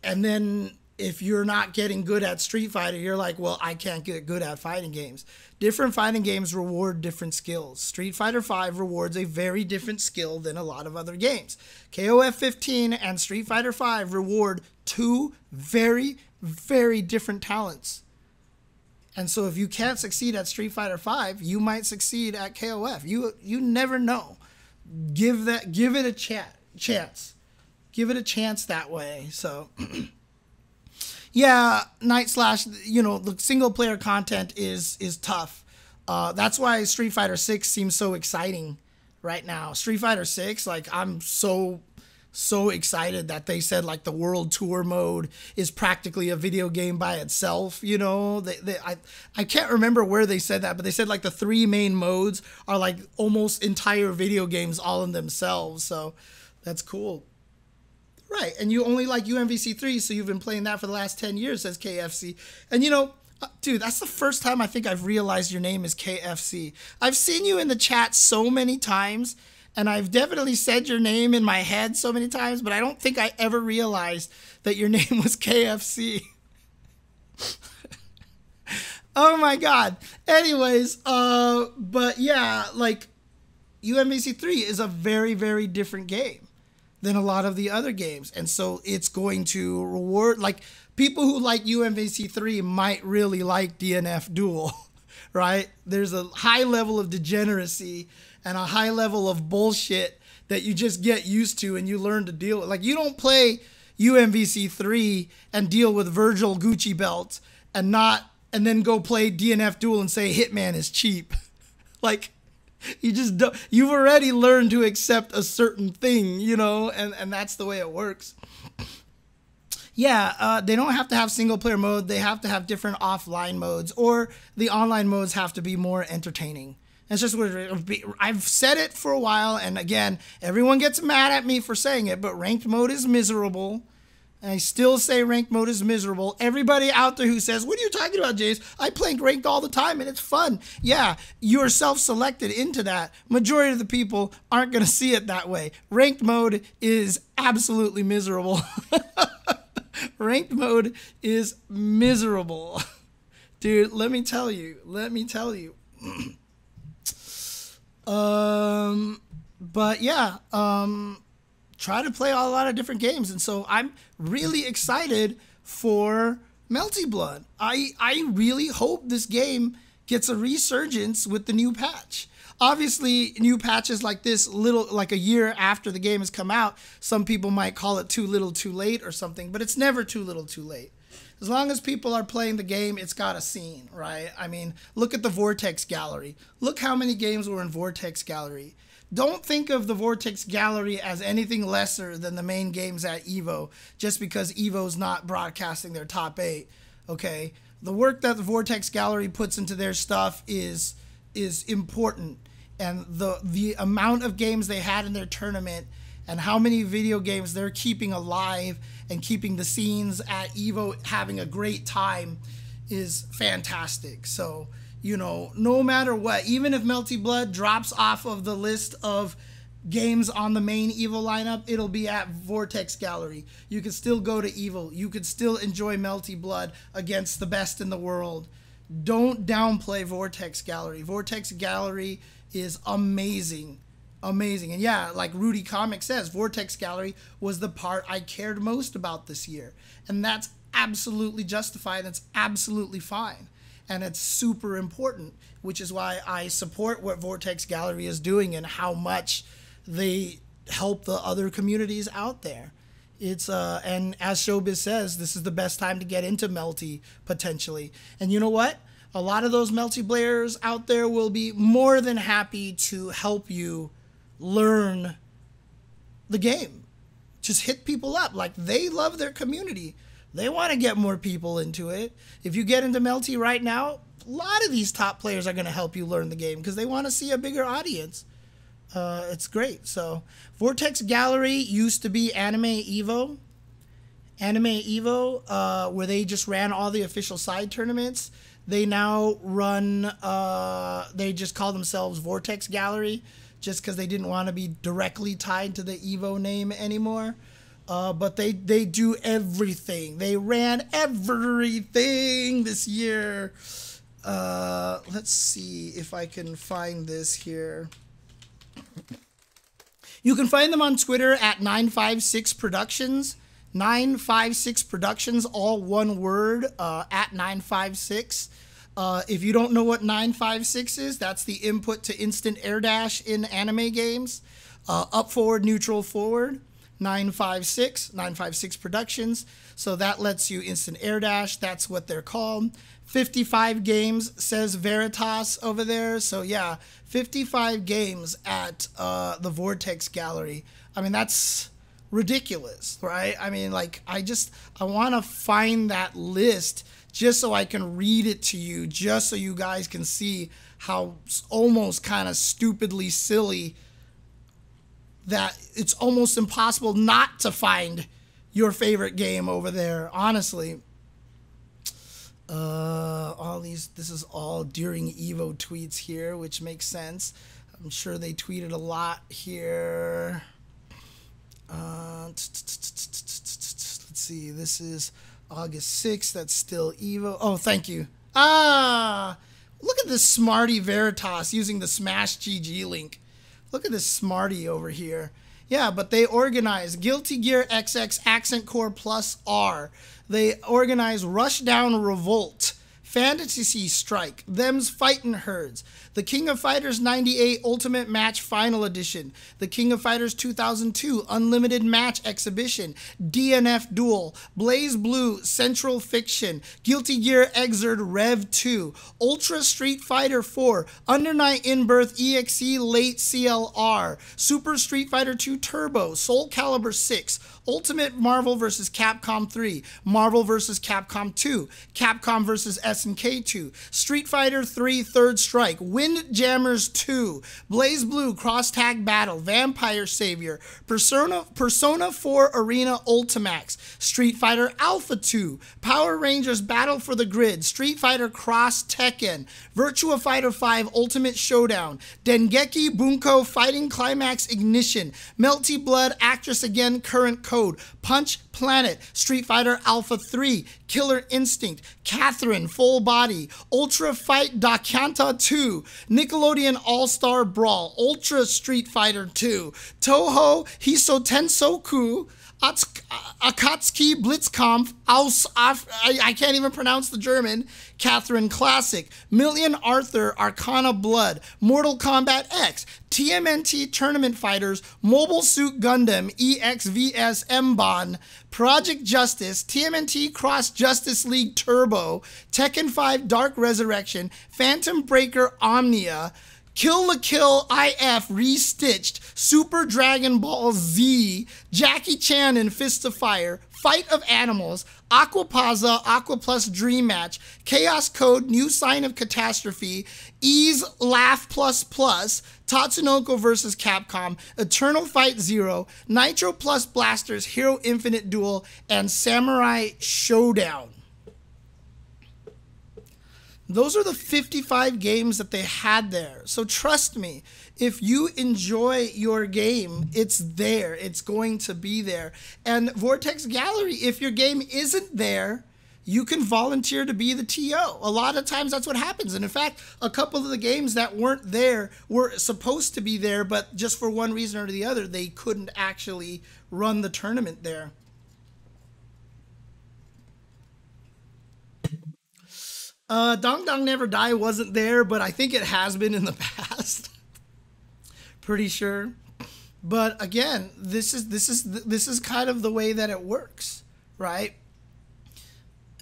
and then if you're not getting good at Street Fighter, you're like, well, I can't get good at fighting games. Different fighting games reward different skills. Street Fighter V rewards a very different skill than a lot of other games. KOF 15 and Street Fighter V reward two very, very different talents. And so if you can't succeed at Street Fighter V, you might succeed at KOF. You never know. Give it a chance. Give it a chance that way. So yeah, Night Slash, you know, the single player content is tough. That's why Street Fighter 6 seems so exciting right now. Street Fighter 6, like, I'm so excited that they said, like, the World Tour mode is practically a video game by itself, you know. I can't remember where they said that, but they said, like, the 3 main modes are, like, almost entire video games all in themselves, so that's cool. Right, and you only like UMVC 3, so you've been playing that for the last 10 years, says KFC. And, you know, Dude, that's the first time I think I've realized your name is KFC. I've seen you in the chat so many times, and I've definitely said your name in my head so many times, but I don't think I ever realized that your name was KFC. Oh my God. Anyways, but yeah, like UMVC 3 is a very, very different game than a lot of the other games. And so it's going to reward, like, people who like UMVC 3 might really like DNF Duel, right? There's a high level of degeneracy and a high level of bullshit that you just get used to and you learn to deal with. Like, you don't play UMVC 3 and deal with Virgil Gucci belt and then go play DNF Duel and say Hitman is cheap. Like, you just don't, you've already learned to accept a certain thing, you know, and that's the way it works. Yeah, they don't have to have single player mode. They have to have different offline modes, or the online modes have to be more entertaining. That's just what I've said it for a while. And again, everyone gets mad at me for saying it, but ranked mode is miserable. And I still say ranked mode is miserable. Everybody out there who says, what are you talking about, Jace? I play ranked all the time and it's fun. Yeah, you're self-selected into that. Majority of the people aren't going to see it that way. Ranked mode is absolutely miserable. Ranked mode is miserable. Dude, let me tell you. But yeah, try to play a lot of different games. And so I'm really excited for Melty Blood. I really hope this game gets a resurgence with the new patch. Obviously, new patches like this, like a year after the game has come out, some people might call it too little too late or something, but it's never too little too late. As long as people are playing the game, it's got a scene, right? I mean, look at the Vortex Gallery. Look how many games were in Vortex Gallery. Don't think of the Vortex Gallery as anything lesser than the main games at EVO, just because EVO's not broadcasting their top 8, okay? The work that the Vortex Gallery puts into their stuff is important. And the amount of games they had in their tournament and how many video games they're keeping alive and keeping the scenes at EVO having a great time is fantastic. So, you know, no matter what, even if Melty Blood drops off of the list of games on the main EVO lineup, it'll be at Vortex Gallery. You can still go to EVO. You could still enjoy Melty Blood against the best in the world. Don't downplay Vortex Gallery. Vortex Gallery is amazing. Amazing. And yeah, like Rudy Comic says, Vortex Gallery was the part I cared most about this year. And that's absolutely justified. That's absolutely fine. And it's super important, which is why I support what Vortex Gallery is doing and how much they help the other communities out there. It's and as Showbiz says, this is the best time to get into Melty potentially. And you know what? A lot of those Melty players out there will be more than happy to help you learn the game. Just hit people up. Like, they love their community. They want to get more people into it. If you get into Melty right now, a lot of these top players are going to help you learn the game because they want to see a bigger audience. It's great. So Vortex Gallery used to be Anime Evo. Anime Evo, where they just ran all the official side tournaments. They now run, they just call themselves Vortex Gallery just because they didn't want to be directly tied to the Evo name anymore. But they do everything. They ran everything this year. Let's see if I can find this here. You can find them on Twitter at 956 Productions. 956 Productions, all one word, at 956. If you don't know what 956 is, that's the input to instant air dash in anime games. Up forward, neutral forward. 956 Productions. So that lets you instant air dash. That's what they're called. 55 games, says Veritas over there. So yeah, 55 games at the Vortex Gallery. I mean, that's ridiculous, right? I mean, like, I want to find that list just so I can read it to you, just so you guys can see how almost kind of stupidly silly that it's almost impossible not to find your favorite game over there, honestly. this is all during Evo tweets here, which makes sense. I'm sure they tweeted a lot here. Let's see. This is August 6th. That's still Evo. Oh, thank you. Look at this smarty Veritas using the Smash GG link. Look at this smarty over here. Yeah, but they organize Guilty Gear XX Accent Core Plus R. They organize Rushdown Revolt, Fantasy Strike, Them's Fightin' Herds, The King of Fighters 98 Ultimate Match Final Edition, The King of Fighters 2002 Unlimited Match Exhibition, DNF Duel, Blaze Blue Central Fiction, Guilty Gear Xrd Rev 2, Ultra Street Fighter 4, Under Night In-Birth EXE Late CLR, Super Street Fighter 2 Turbo, Soul Calibur 6, Ultimate Marvel vs. Capcom 3, Marvel vs. Capcom 2, Capcom vs. SNK 2, Street Fighter 3 Third Strike, Windjammers 2, Blaze Blue Cross Tag Battle, Vampire Savior, Persona 4 Arena Ultimax, Street Fighter Alpha 2, Power Rangers Battle for the Grid, Street Fighter Cross Tekken, Virtua Fighter 5 Ultimate Showdown, Dengeki Bunko Fighting Climax Ignition, Melty Blood Actress Again Current Code, Punch Planet, Street Fighter Alpha 3, Killer Instinct, Catherine Full Body, Ultra Fight Dakanta 2, Nickelodeon All-Star Brawl, Ultra Street Fighter 2, Toho Hisotensoku, Akatsuki Blitzkampf, I can't even pronounce the German, Catherine Classic, Million Arthur Arcana Blood, Mortal Kombat X, TMNT Tournament Fighters, Mobile Suit Gundam, EXVS Mban, Project Justice, TMNT Cross Justice League Turbo, Tekken 5 Dark Resurrection, Phantom Breaker Omnia, Kill la Kill IF Restitched, Super Dragon Ball Z, Jackie Chan and Fist of Fire, Fight of Animals, Aquapazza, Aqua Plus Dream Match, Chaos Code, New Sign of Catastrophe, Ease Laugh Plus Plus, Tatsunoko vs. Capcom, Eternal Fight Zero, Nitro Plus Blasters, Hero Infinite Duel, and Samurai Showdown. Those are the 55 games that they had there. So trust me, if you enjoy your game, it's there. It's going to be there. And Vortex Gallery, if your game isn't there, you can volunteer to be the TO. A lot of times that's what happens. And in fact, a couple of the games that weren't there were supposed to be there, but just for one reason or the other, they couldn't actually run the tournament there. Dong Dong Never Die wasn't there, but I think it has been in the past. Pretty sure. But again, this is kind of the way that it works, right?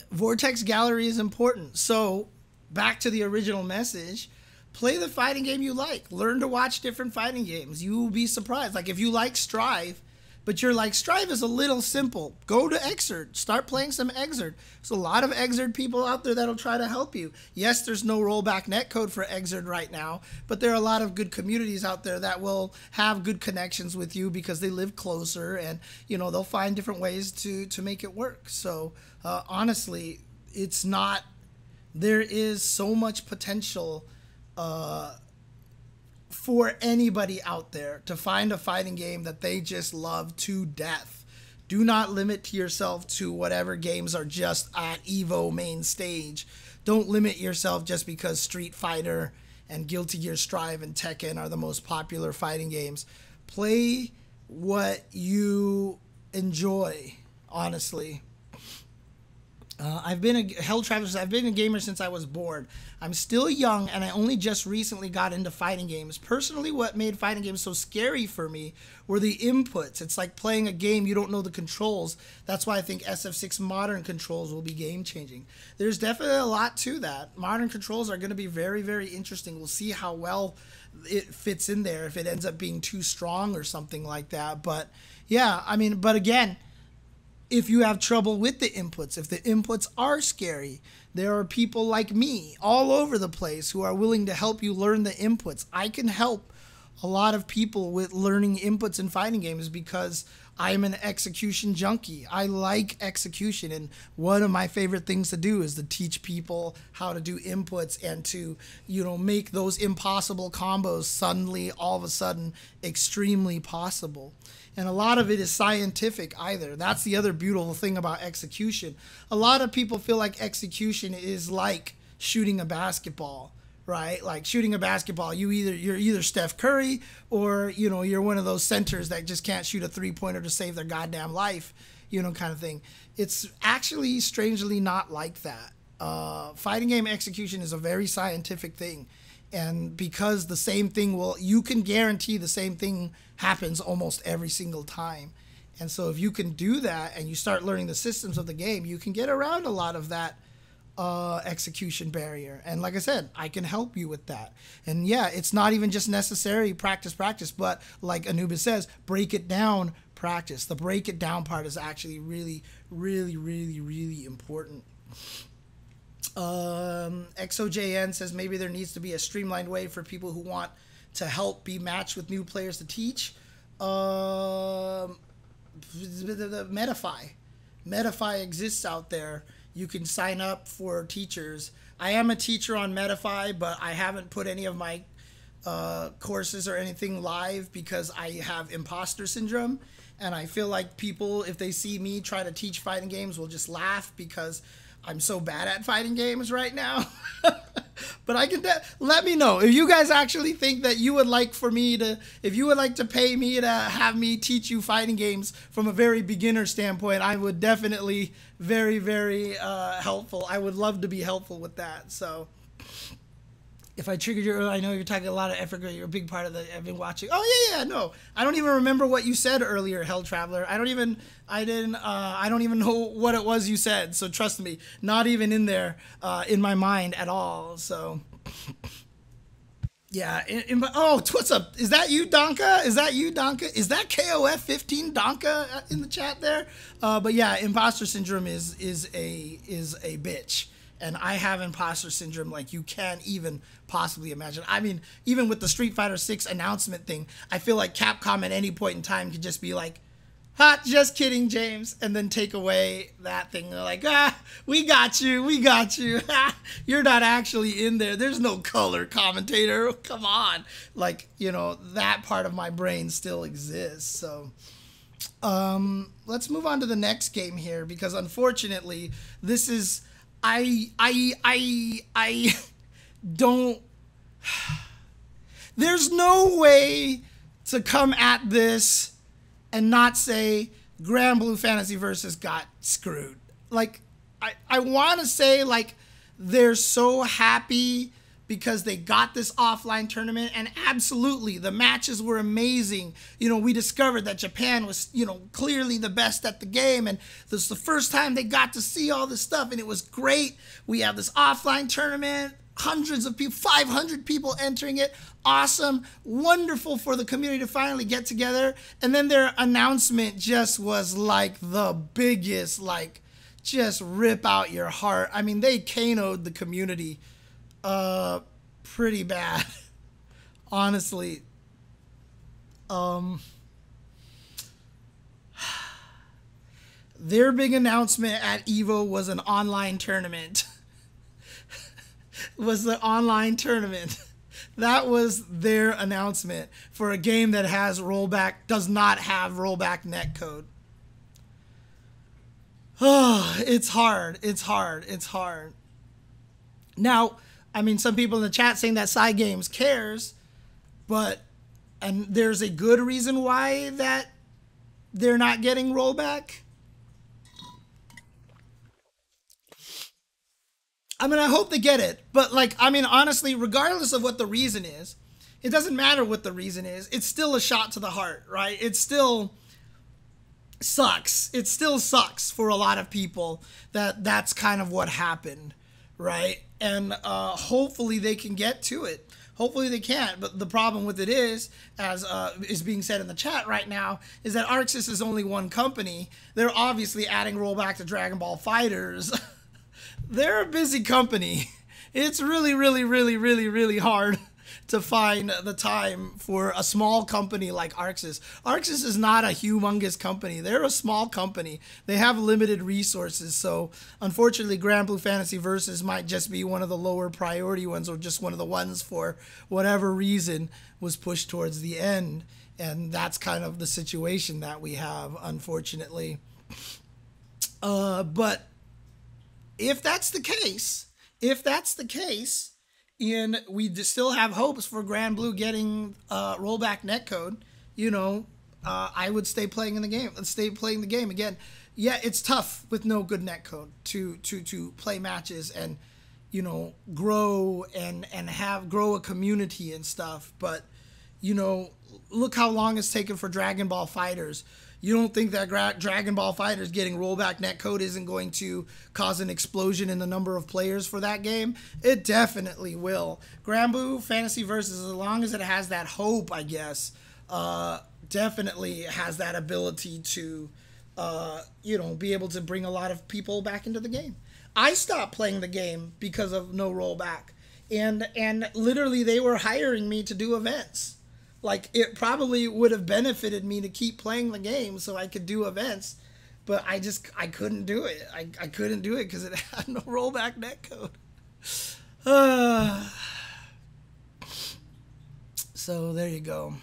Vortex Gallery is important. So back to the original message, play the fighting game you like. Learn to watch different fighting games. You will be surprised. Like if you like Strive, but you're like, Strive is a little simple, go to Xrd. Start playing some Xrd. There's a lot of Xrd people out there that'll try to help you. Yes, there's no rollback netcode for Xrd right now, but there are a lot of good communities out there that will have good connections with you because they live closer, and you know they'll find different ways to make it work. So honestly, it's not. There is so much potential for anybody out there to find a fighting game that they just love to death. Do not limit yourself to whatever games are just at Evo main stage. Don't limit yourself just because Street Fighter and Guilty Gear Strive and Tekken are the most popular fighting games. Play what you enjoy, honestly. I've been a gamer since I was born. I'm still young, and I only just recently got into fighting games. Personally, what made fighting games so scary for me were the inputs. It's like playing a game, you don't know the controls. That's why I think SF6 modern controls will be game-changing. There's definitely a lot to that. Modern controls are going to be very, very interesting. We'll see how well it fits in there, if it ends up being too strong or something like that. But, yeah, I mean, but again, if you have trouble with the inputs, if the inputs are scary, there are people like me all over the place who are willing to help you learn the inputs. I can help a lot of people with learning inputs in fighting games because I'm an execution junkie. I like execution, and one of my favorite things to do is to teach people how to do inputs and to, you know, make those impossible combos suddenly, all of a sudden, extremely possible. And a lot of it is scientific either. That's the other beautiful thing about execution. A lot of people feel like execution is like shooting a basketball, right? Like shooting a basketball, you're either Steph Curry or, you know, you're one of those centers that just can't shoot a three-pointer to save their goddamn life, you know, kind of thing. It's actually strangely not like that. Fighting game execution is a very scientific thing. And because the same thing you can guarantee the same thing happens almost every single time. And so if you can do that and you start learning the systems of the game, you can get around a lot of that execution barrier. And like I said, I can help you with that. And yeah, it's not even just necessary practice, but like Anubis says, break it down, practice. The break it down part is actually really, really, really, really important. XOJN says maybe there needs to be a streamlined way for people who want to help be matched with new players to teach. Metafy exists out there. You can sign up for teachers. I am a teacher on Metafy, but I haven't put any of my courses or anything live because I have imposter syndrome. And I feel like people, if they see me try to teach fighting games, will just laugh because I'm so bad at fighting games right now. But I can let me know if you guys actually think that you would like for me to, if you would like to pay me to have me teach you fighting games from a very beginner standpoint. I would definitely very, very helpful. I would love to be helpful with that. So if I triggered your, I know you're talking a lot of effort. You're a big part of the. I've been watching. Oh yeah, no. I don't even remember what you said earlier, Hell Traveler. I don't even know what it was you said. So trust me, not even in there, in my mind at all. So yeah. Oh, what's up? Is that you, Donka? Is that you, Donka? Is that KOF 15 Donka in the chat there? But yeah, imposter syndrome is a bitch. And I have imposter syndrome like you can't even possibly imagine. I mean, even with the Street Fighter 6 announcement thing, I feel like Capcom at any point in time could just be like, ha, just kidding, James, and then take away that thing. They're like, we got you. You're not actually in there. There's no color commentator. Come on. Like, you know, that part of my brain still exists. So let's move on to the next game here, because unfortunately, this is... I don't, there's no way to come at this and not say Granblue Fantasy Versus got screwed. Like, I want to say, like, they're so happy because they got this offline tournament, and absolutely, the matches were amazing. You know, we discovered that Japan was, you know, clearly the best at the game, and this was the first time they got to see all this stuff, and it was great. We have this offline tournament, hundreds of people, 500 people entering it. Awesome, wonderful for the community to finally get together. And then their announcement just was like the biggest, like, just rip out your heart. I mean, they KO'd the community pretty bad, honestly. Their big announcement at EVO was an online tournament. Was the online tournament. That was their announcement for a game that has rollback, does not have rollback netcode. Oh, it's hard. Now, I mean, some people in the chat saying that Side Games cares, and there's a good reason why that they're not getting rollback. I mean, I hope they get it, but like, I mean, honestly, regardless of what the reason is, it doesn't matter what the reason is. It's still a shot to the heart, right? It still sucks. It still sucks for a lot of people that that's kind of what happened, right? And hopefully they can get to it. Hopefully they can. But the problem with it is, as is being said in the chat right now, is that ArcSys is only one company. They're obviously adding rollback to Dragon Ball FighterZ. They're a busy company. It's really, really, really, really, really hard to find the time for a small company like Arxis. Arxis is not a humongous company. They're a small company. They have limited resources. So unfortunately, Granblue Fantasy Versus might just be one of the lower priority ones, or just one of the ones for whatever reason was pushed towards the end. And that's kind of the situation that we have, unfortunately. But if that's the case, and we still have hopes for Granblue getting rollback netcode, you know, I would stay playing in the game. Let's stay playing the game again. Yeah, it's tough with no good netcode to play matches and, you know, grow and grow a community and stuff. But, you know, look how long it's taken for Dragon Ball FighterZ. You don't think that Dragon Ball FighterZ getting rollback netcode isn't going to cause an explosion in the number of players for that game? It definitely will. Granblue Fantasy Versus, as long as it has that hope, I guess, definitely has that ability to, you know, be able to bring a lot of people back into the game. I stopped playing the game because of no rollback, and literally they were hiring me to do events. Like, it probably would have benefited me to keep playing the game so I could do events, but I couldn't do it. I couldn't do it because it had no rollback netcode. So there you go.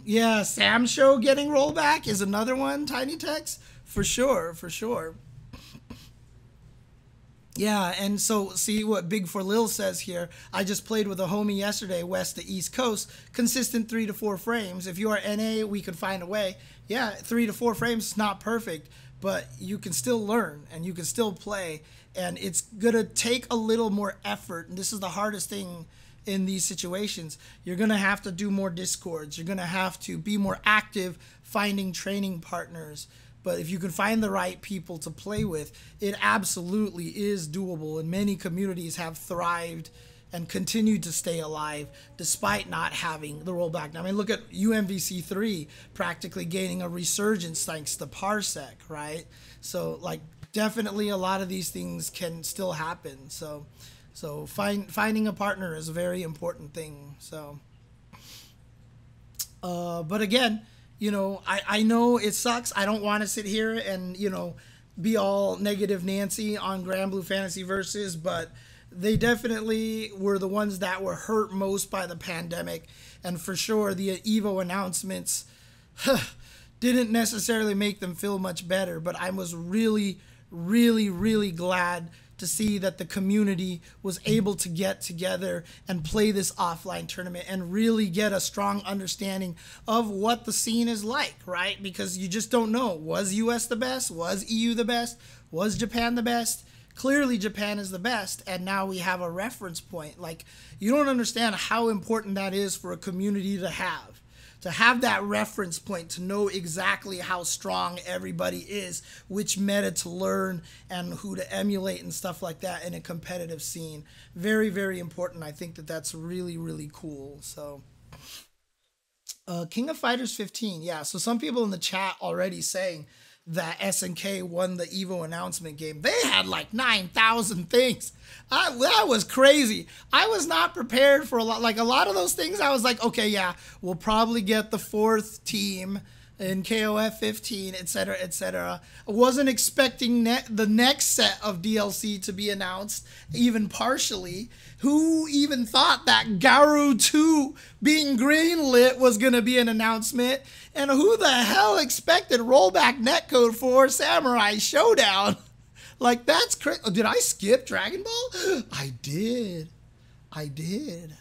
Yeah, Sam Show getting rollback is another one, Tiny Text, for sure, for sure. Yeah, and so see what Big for Lil says here. I just played with a homie yesterday, west to east coast, consistent 3 to 4 frames. If you are NA, we could find a way. Yeah, 3 to 4 frames is not perfect, but you can still learn and you can still play, and it's gonna take a little more effort. And this is the hardest thing in these situations. You're gonna have to do more discords. You're gonna have to be more active finding training partners. But if you can find the right people to play with, it absolutely is doable. And many communities have thrived and continue to stay alive despite not having the rollback. Now, I mean, look at UMVC3 practically gaining a resurgence thanks to Parsec, right? So, like, definitely a lot of these things can still happen. So finding a partner is a very important thing. So, but again, you know, I know it sucks. I don't want to sit here and, you know, be all negative Nancy on Granblue Fantasy Versus, but they definitely were the ones that were hurt most by the pandemic. And for sure, the EVO announcements didn't necessarily make them feel much better. But I was really, really, really glad to see that the community was able to get together and play this offline tournament and really get a strong understanding of what the scene is like, right? Because you just don't know. Was US the best? Was EU the best? Was Japan the best? Clearly Japan is the best, and now we have a reference point. Like, you don't understand how important that is for a community to have. To have that reference point, to know exactly how strong everybody is, which meta to learn, and who to emulate and stuff like that in a competitive scene. Very, very important. I think that that's really, really cool. So, King of Fighters 15. Yeah, so some people in the chat already saying that SNK won the EVO announcement game. They had like 9,000 things. That was crazy. I was not prepared for a lot of those things. I was like, okay, yeah, we'll probably get the 4th team in KOF 15, etc., etc. I wasn't expecting the next set of DLC to be announced, even partially. Who even thought that Garou 2 being greenlit was going to be an announcement? And who the hell expected rollback netcode for Samurai Showdown? Like, that's crazy. Oh, did I skip Dragon Ball? I did. I did.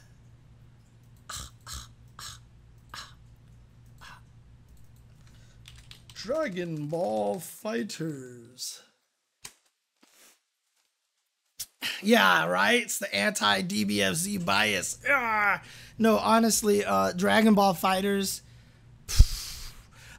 Dragon Ball FighterZ. Yeah, right? It's the anti-DBFZ bias. No, honestly, Dragon Ball FighterZ,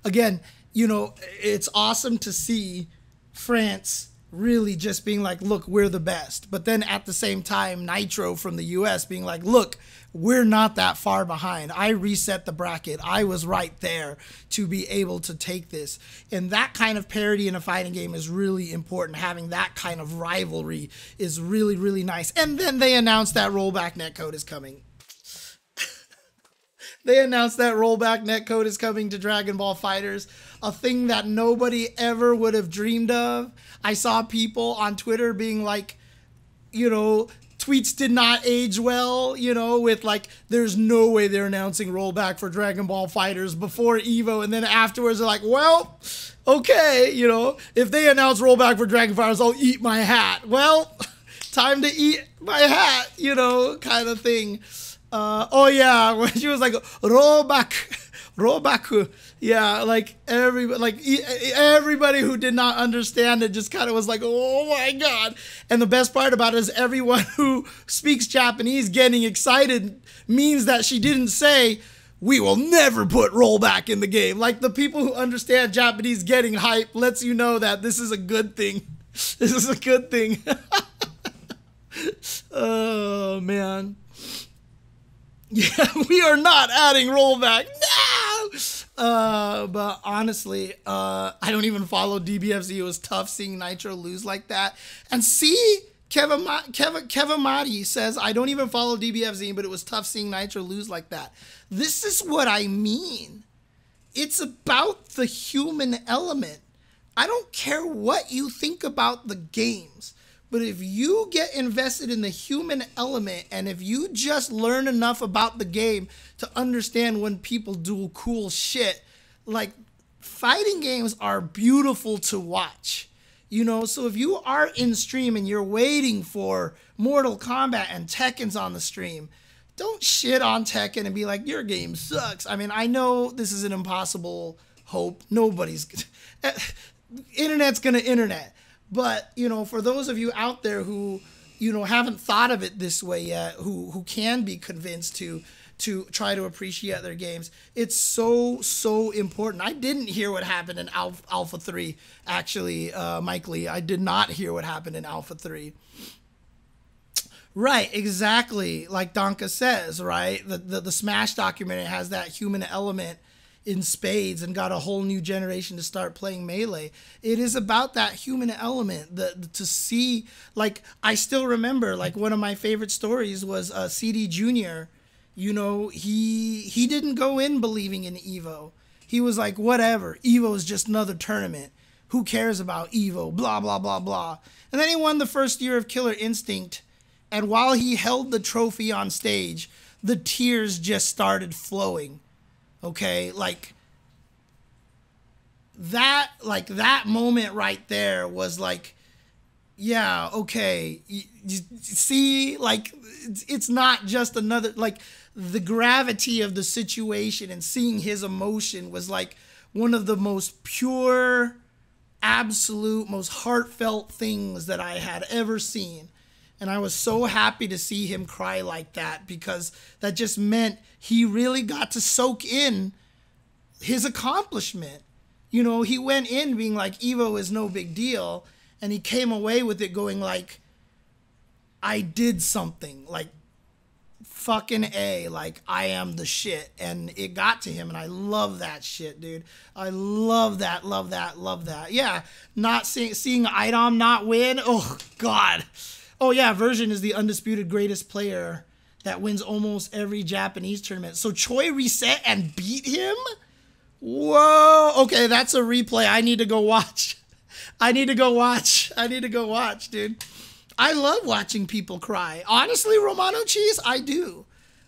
again, you know, it's awesome to see France really just being like, look, we're the best. But then at the same time, Nitro from the US being like, look, we're not that far behind. I reset the bracket. I was right there to be able to take this. And that kind of parity in a fighting game is really important. Having that kind of rivalry is really, really nice. And then they announced that rollback netcode is coming. They announced that rollback netcode is coming to Dragon Ball FighterZ, a thing that nobody ever would have dreamed of. I saw people on Twitter being like, you know, tweets did not age well, you know, with like, there's no way they're announcing rollback for Dragon Ball FighterZ before EVO, and then afterwards they're like, well, okay, you know, if they announce rollback for Dragon FighterZ, I'll eat my hat. Well, time to eat my hat, you know, kind of thing. Oh yeah, when she was like rollback, yeah, like everybody who did not understand it just kind of was like, oh my god. And the best part about it is everyone who speaks Japanese getting excited means that she didn't say, we will never put rollback in the game. Like, the people who understand Japanese getting hype lets you know that this is a good thing. This is a good thing. Oh man. Yeah, we are not adding rollback. No! But honestly, I don't even follow DBFZ. It was tough seeing Nitro lose like that. And see, Kevin Madi says, I don't even follow DBFZ, but it was tough seeing Nitro lose like that. This is what I mean. It's about the human element. I don't care what you think about the games. But if you get invested in the human element, and if you just learn enough about the game to understand when people do cool shit, like, fighting games are beautiful to watch. You know, so if you are in stream and you're waiting for Mortal Kombat and Tekken's on the stream, don't shit on Tekken and be like, your game sucks. I mean, I know this is an impossible hope. Nobody's... Internet's gonna internet. But, you know, for those of you out there who, you know, haven't thought of it this way yet, who can be convinced to try to appreciate their games, it's so important. I didn't hear what happened in Alpha 3, actually, Mike Lee. I did not hear what happened in Alpha 3. Right, exactly, like Donka says, right? The Smash documentary has that human element in spades and got a whole new generation to start playing Melee. It is about that human element, to see, like, I still remember, like, one of my favorite stories was CD Jr. You know, he didn't go in believing in EVO. He was like, whatever, EVO is just another tournament. Who cares about EVO, blah, blah, blah, blah. And then he won the first year of Killer Instinct, and while he held the trophy on stage, the tears just started flowing. Okay, like that moment right there was like, yeah, okay, you see, like, it's not just another, like, the gravity of the situation and seeing his emotion was like one of the most pure, absolute, most heartfelt things that I had ever seen. And I was so happy to see him cry like that, because that just meant he really got to soak in his accomplishment. You know, he went in being like, EVO is no big deal. And he came away with it going like, I did something. Like, fucking A. Like, I am the shit. And it got to him. And I love that shit, dude. I love that, love that, love that. Yeah, not seeing Idom not win. Oh, God. Oh yeah, Version is the undisputed greatest player that wins almost every Japanese tournament. So Choi reset and beat him? Whoa. Okay, that's a replay. I need to go watch. I need to go watch, dude. I love watching people cry. Honestly, Romano Cheese, I do.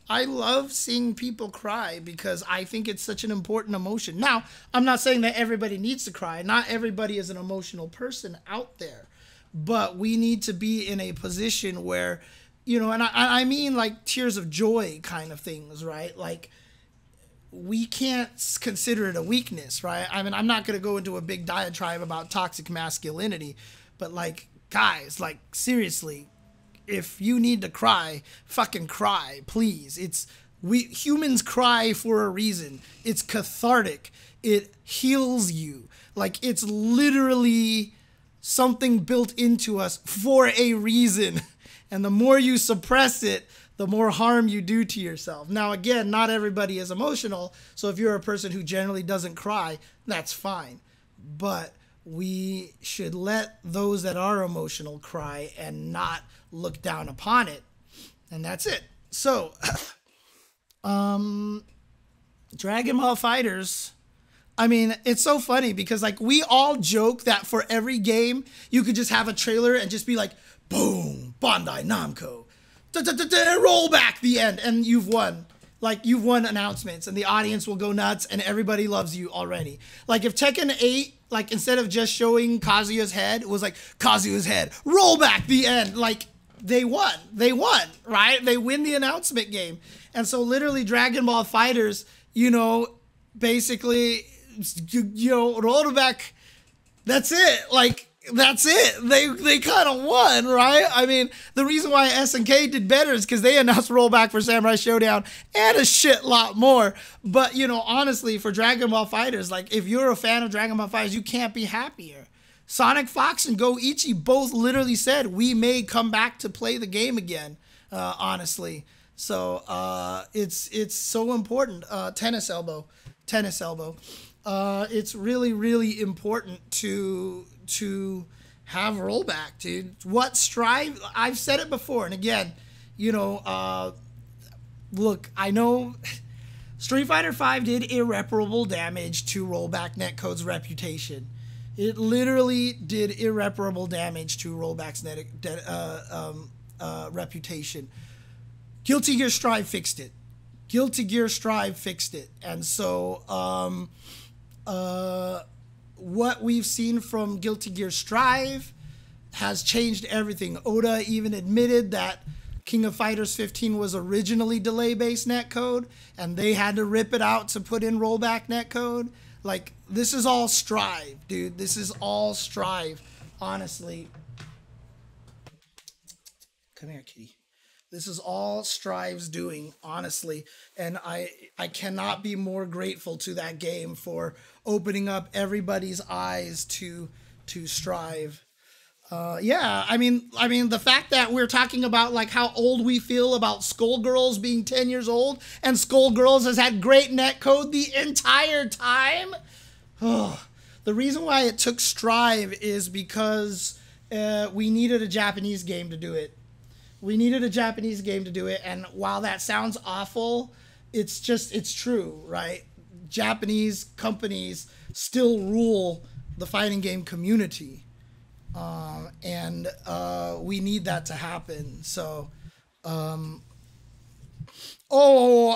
I love seeing people cry because I think it's such an important emotion. Now, I'm not saying that everybody needs to cry. Not everybody is an emotional person out there. But we need to be in a position where, you know, and I mean like tears of joy kind of things, right? Like, we can't consider it a weakness, right? I mean, I'm not going to go into a big diatribe about toxic masculinity, but like, guys, like, seriously, if you need to cry, fucking cry, please. Humans cry for a reason. It's cathartic. It heals you. Like, it's literally something built into us for a reason. And the more you suppress it, the more harm you do to yourself. Now, again, not everybody is emotional. So if you're a person who generally doesn't cry, that's fine. But we should let those that are emotional cry and not look down upon it. And that's it. So, Dragon Ball FighterZ. I mean, it's so funny because like we all joke that for every game, you could just have a trailer and just be like, boom, Bandai Namco. Rollback the end, and you've won. Like, you've won announcements, and the audience will go nuts, and everybody loves you already. Like, if Tekken 8, like, instead of just showing Kazuya's head, it was like, Kazuya's head, rollback the end. Like, they won. They won, right? They win the announcement game. And so, literally, Dragon Ball FighterZ, you know, basically, you know, rollback, that's it. Like, that's it. They kind of won, right? I mean, the reason why SNK did better is because they announced rollback for Samurai Showdown and a shit lot more. But, you know, honestly, for Dragon Ball FighterZ, like, if you're a fan of Dragon Ball FighterZ, you can't be happier. Sonic Fox and Goichi both literally said, we may come back to play the game again, honestly. So, it's so important. Tennis elbow. It's really, really important to have rollback, dude. What strive? I've said it before, and again, you know, look, I know Street Fighter V did irreparable damage to Rollback Netcode's reputation. It literally did irreparable damage to Rollback's reputation. Guilty Gear Strive fixed it. Guilty Gear Strive fixed it, and so what we've seen from Guilty Gear Strive has changed everything. Oda even admitted that King of Fighters 15 was originally delay-based netcode, and they had to rip it out to put in rollback netcode. Like, this is all Strive, dude. This is all Strive, honestly. Come here, kitty. This is all Strive's doing, honestly. And I cannot be more grateful to that game for opening up everybody's eyes to Strive. Yeah, I mean, the fact that we're talking about like how old we feel about Skullgirls being 10 years old, and Skullgirls has had great netcode the entire time. Oh, the reason why it took Strive is because we needed a Japanese game to do it. We needed a Japanese game to do it, and while that sounds awful, it's true, right? Japanese companies still rule the fighting game community, and we need that to happen. So, oh,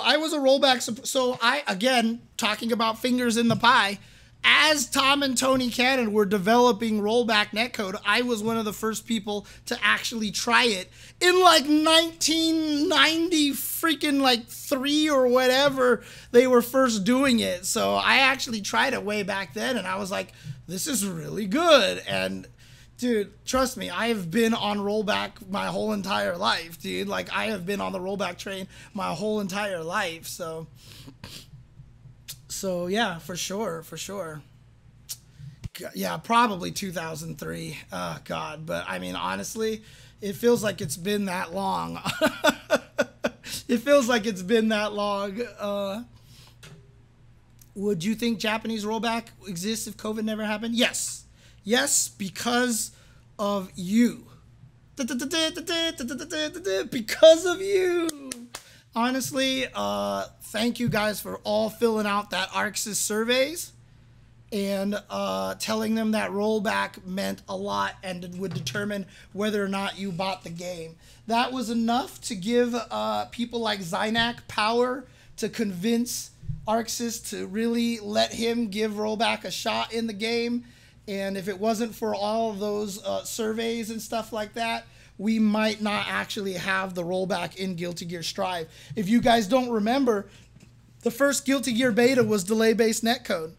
I was a rollback. So again, talking about fingers in the pie, as Tom and Tony Cannon were developing rollback netcode, I was one of the first people to actually try it in like 1990 freaking like 3 or whatever they were first doing it. So I actually tried it way back then, and I was like, this is really good. And dude, trust me, I have been on rollback my whole entire life, dude. Like, I have been on the rollback train my whole entire life. So yeah, for sure. Yeah, probably 2003. Oh, God. But, I mean, honestly, it feels like it's been that long. It feels like it's been that long. Would you think Japanese rollback exists if COVID never happened? Yes. Yes, because of you. Because of you. Honestly, thank you guys for all filling out that ArcSys surveys and telling them that rollback meant a lot and would determine whether or not you bought the game. That was enough to give people like Zynak power to convince ArcSys to really let him give rollback a shot in the game. And if it wasn't for all of those surveys and stuff like that, we might not actually have the rollback in Guilty Gear Strive. If you guys don't remember, the first Guilty Gear beta was delay-based netcode.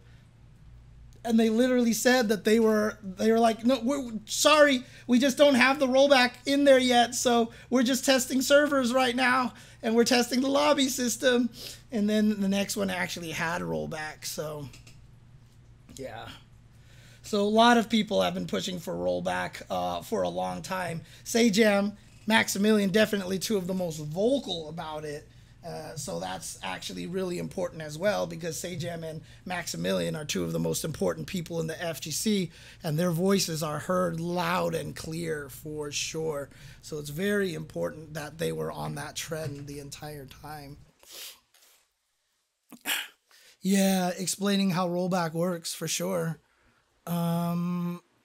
And they literally said that they were like, no, we're sorry, we just don't have the rollback in there yet, so we're just testing servers right now, and we're testing the lobby system. And then the next one actually had rollback, so yeah. So a lot of people have been pushing for rollback for a long time. Sajam, Maximilian, definitely two of the most vocal about it. So that's actually really important as well, because Sajam and Maximilian are two of the most important people in the FGC, and their voices are heard loud and clear for sure. So it's very important that they were on that trend the entire time. Yeah, explaining how rollback works for sure. Capcom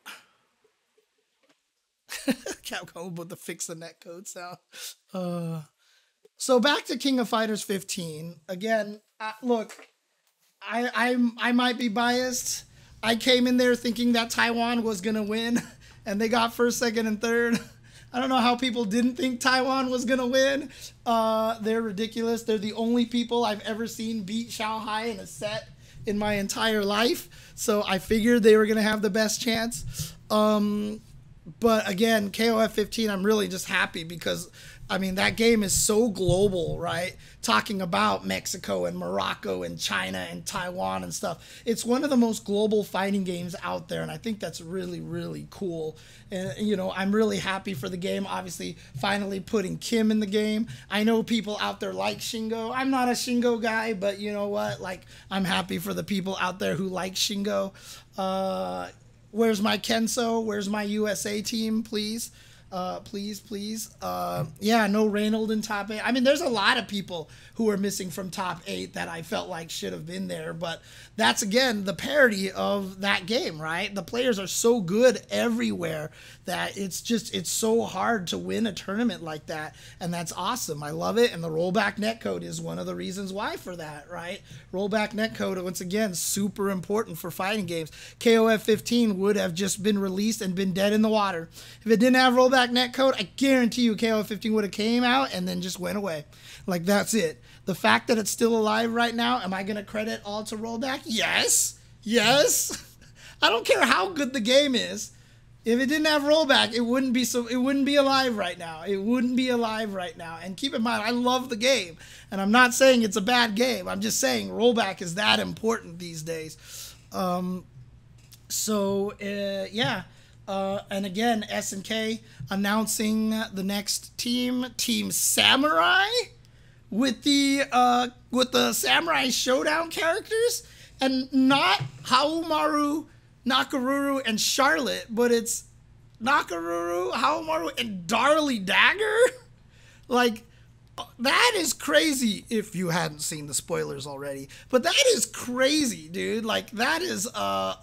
with the fix the netcode sound. So back to King of Fighters 15. Again, look, I might be biased. I came in there thinking that Taiwan was gonna win, and they got first, second, and third. I don't know how people didn't think Taiwan was gonna win. They're ridiculous. They're the only people I've ever seen beat Shanghai in a set in my entire life. So I figured they were gonna have the best chance. But again, KOF 15, I'm really just happy because, I mean, that game is so global, right? Talking about Mexico and Morocco and China and Taiwan and stuff. It's one of the most global fighting games out there, and I think that's really, really cool. And, you know, I'm really happy for the game. Obviously, finally putting Kim in the game. I know people out there like Shingo. I'm not a Shingo guy, but you know what? Like, I'm happy for the people out there who like Shingo. Where's my Kenso? Where's my USA team, please? Please. Yeah, no Reynolds in top 8. I mean, there's a lot of people who are missing from top 8 that I felt like should have been there, but that's, again, the parity of that game, right? The players are so good everywhere that it's so hard to win a tournament like that, and that's awesome. I love it, and the rollback netcode is one of the reasons why for that, right? Rollback netcode, once again, super important for fighting games. KOF 15 would have just been released and been dead in the water. If it didn't have rollback netcode, I guarantee you KOF 15 would have came out and then just went away. Like, that's it. The fact that it's still alive right now, am I going to credit all to rollback? Yes. I don't care how good the game is. If it didn't have rollback, it wouldn't be alive right now. It wouldn't be alive right now. And keep in mind, I love the game, and I'm not saying it's a bad game. I'm just saying rollback is that important these days. Yeah. And again, SNK announcing the next team, Team Samurai, with the Samurai Showdown characters, and not Haomaru, Nakaruru, and Charlotte, but it's Nakaruru, Haomaru, and Darly Dagger. Like, that is crazy if you hadn't seen the spoilers already. But that is crazy, dude. Like, that is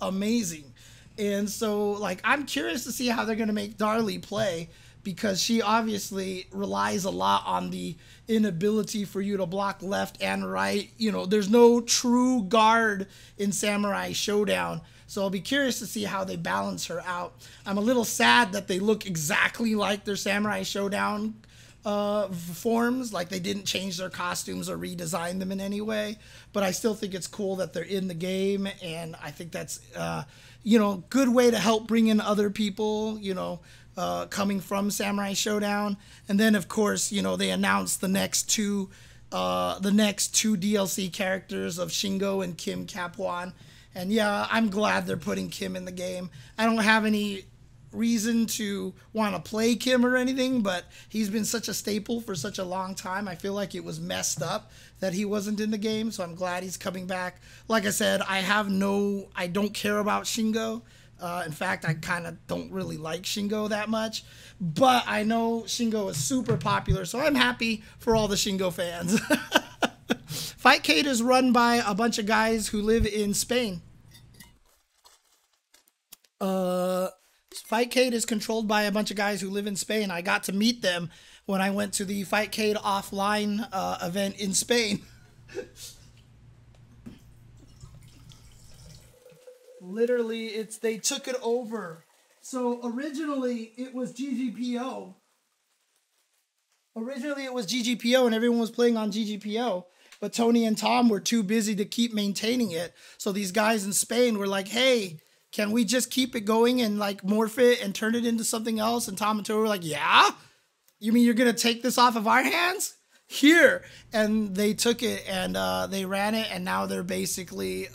amazing. And so, like, I'm curious to see how they're going to make Darly play, because she obviously relies a lot on the inability for you to block left and right. You know, there's no true guard in Samurai Showdown. So I'll be curious to see how they balance her out. I'm a little sad that they look exactly like their Samurai Showdown forms, like they didn't change their costumes or redesign them in any way. But I still think it's cool that they're in the game, and I think that's, you know, good way to help bring in other people, you know, coming from Samurai Showdown. And then, of course, you know, they announced the next two DLC characters of Shingo and Kim Kapwan. And yeah, I'm glad they're putting Kim in the game. I don't have any reason to want to play Kim or anything, but he's been such a staple for such a long time. I feel like it was messed up that he wasn't in the game, so I'm glad he's coming back. Like I said, I don't care about Shingo. In fact, I kind of don't really like Shingo that much, but I know Shingo is super popular, so I'm happy for all the Shingo fans. Fightcade is run by a bunch of guys who live in Spain. Fightcade is controlled by a bunch of guys who live in Spain. I got to meet them when I went to the Fightcade offline event in Spain. Literally, they took it over. So originally it was GGPO. And everyone was playing on GGPO. But Tony and Tom were too busy to keep maintaining it. So these guys in Spain were like, hey, can we just keep it going and like morph it and turn it into something else? And Tom and Tony were like, yeah? You mean you're going to take this off of our hands? Here. And they took it and they ran it. And now they're basically,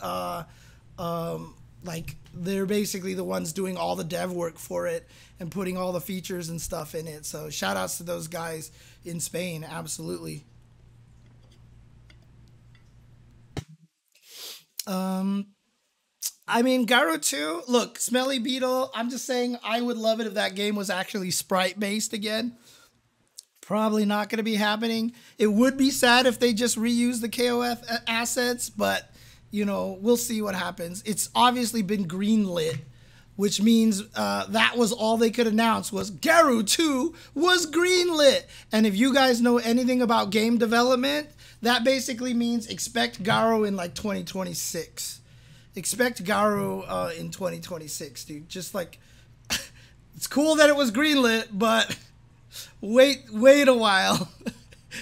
Like, they're basically the ones doing all the dev work for it and putting all the features and stuff in it. So shout outs to those guys in Spain. Absolutely. I mean, Garo 2, look, Smelly Beetle, I'm just saying I would love it if that game was actually sprite-based again. Probably not going to be happening. It would be sad if they just reuse the KOF assets, but, you know, we'll see what happens. It's obviously been greenlit, which means that was all they could announce was Garo 2 was greenlit. And if you guys know anything about game development, that basically means expect Garo in like 2026. Expect Garo in 2026, dude. Just like, it's cool that it was greenlit, but wait a while.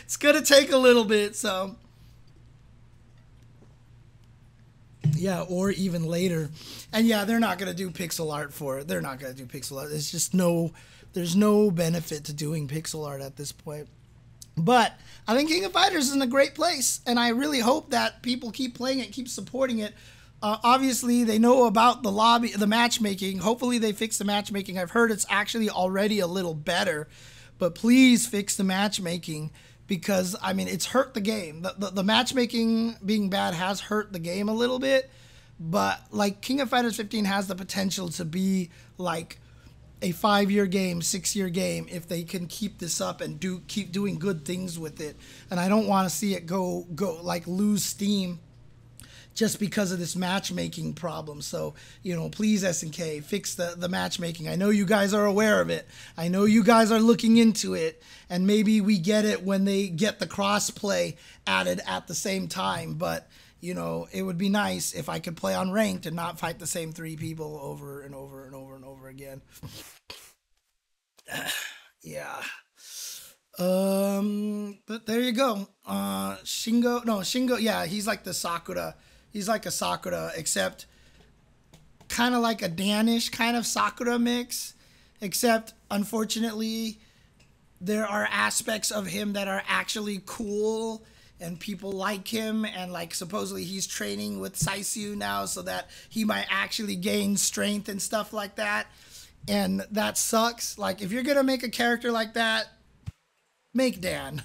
It's gonna take a little bit, so yeah, or even later. And yeah, they're not gonna do pixel art for it. They're not gonna do pixel art. There's just there's no benefit to doing pixel art at this point. But I think King of Fighters is in a great place, and I really hope that people keep playing it, keep supporting it. Obviously, they know about the matchmaking. Hopefully, they fix the matchmaking. I've heard it's actually already a little better, but please fix the matchmaking because, I mean, it's hurt the game. The matchmaking being bad has hurt the game a little bit, but like King of Fighters 15 has the potential to be like a 5-year game, 6-year game if they can keep this up and keep doing good things with it. And I don't want to see it go like lose steam just because of this matchmaking problem. So, you know, please SNK, fix the matchmaking. I know you guys are aware of it. I know you guys are looking into it, and maybe we get it when they get the crossplay added at the same time. But, you know, it would be nice if I could play on ranked and not fight the same 3 people over and over and over and over again. Yeah. But there you go. Shingo, yeah, he's like the Sakura. He's like a Sakura, except kind of like a Danish kind of Sakura mix. Except, unfortunately, there are aspects of him that are actually cool, and people like him, and like supposedly he's training with Saisyu now so that he might actually gain strength and stuff like that. And that sucks. Like, if you're going to make a character like that, make Dan.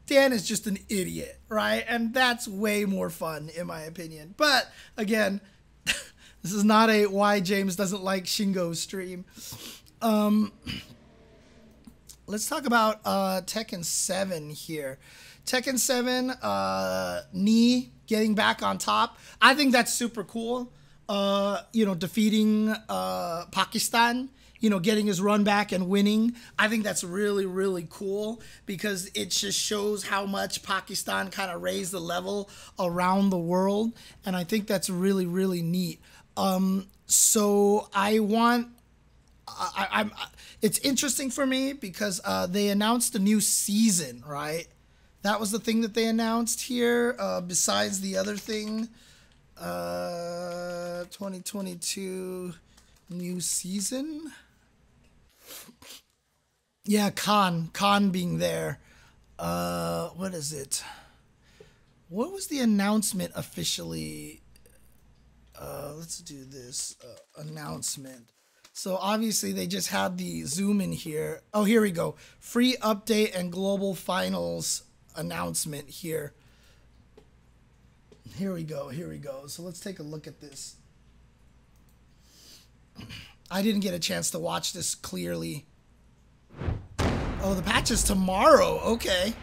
Dan is just an idiot, right? And that's way more fun, in my opinion. But, again, this is not a why James doesn't like Shingo stream. Let's talk about Tekken 7 here. Tekken 7, Knee getting back on top. I think that's super cool. You know, defeating Pakistan. You know, getting his run back and winning. I think that's really, really cool because it just shows how much Pakistan kind of raised the level around the world. And I think that's really, really neat. So it's interesting for me because they announced a new season, right? That was the thing that they announced here, besides the other thing. 2022 new season. Yeah, Khan being there. What is it? What was the announcement officially? Let's do this announcement. So obviously they just had the zoom in here. Oh, here we go. Free update and global finals announcement here. Here we go. Here we go. So let's take a look at this. I didn't get a chance to watch this clearly. Oh, the patch is tomorrow. Okay.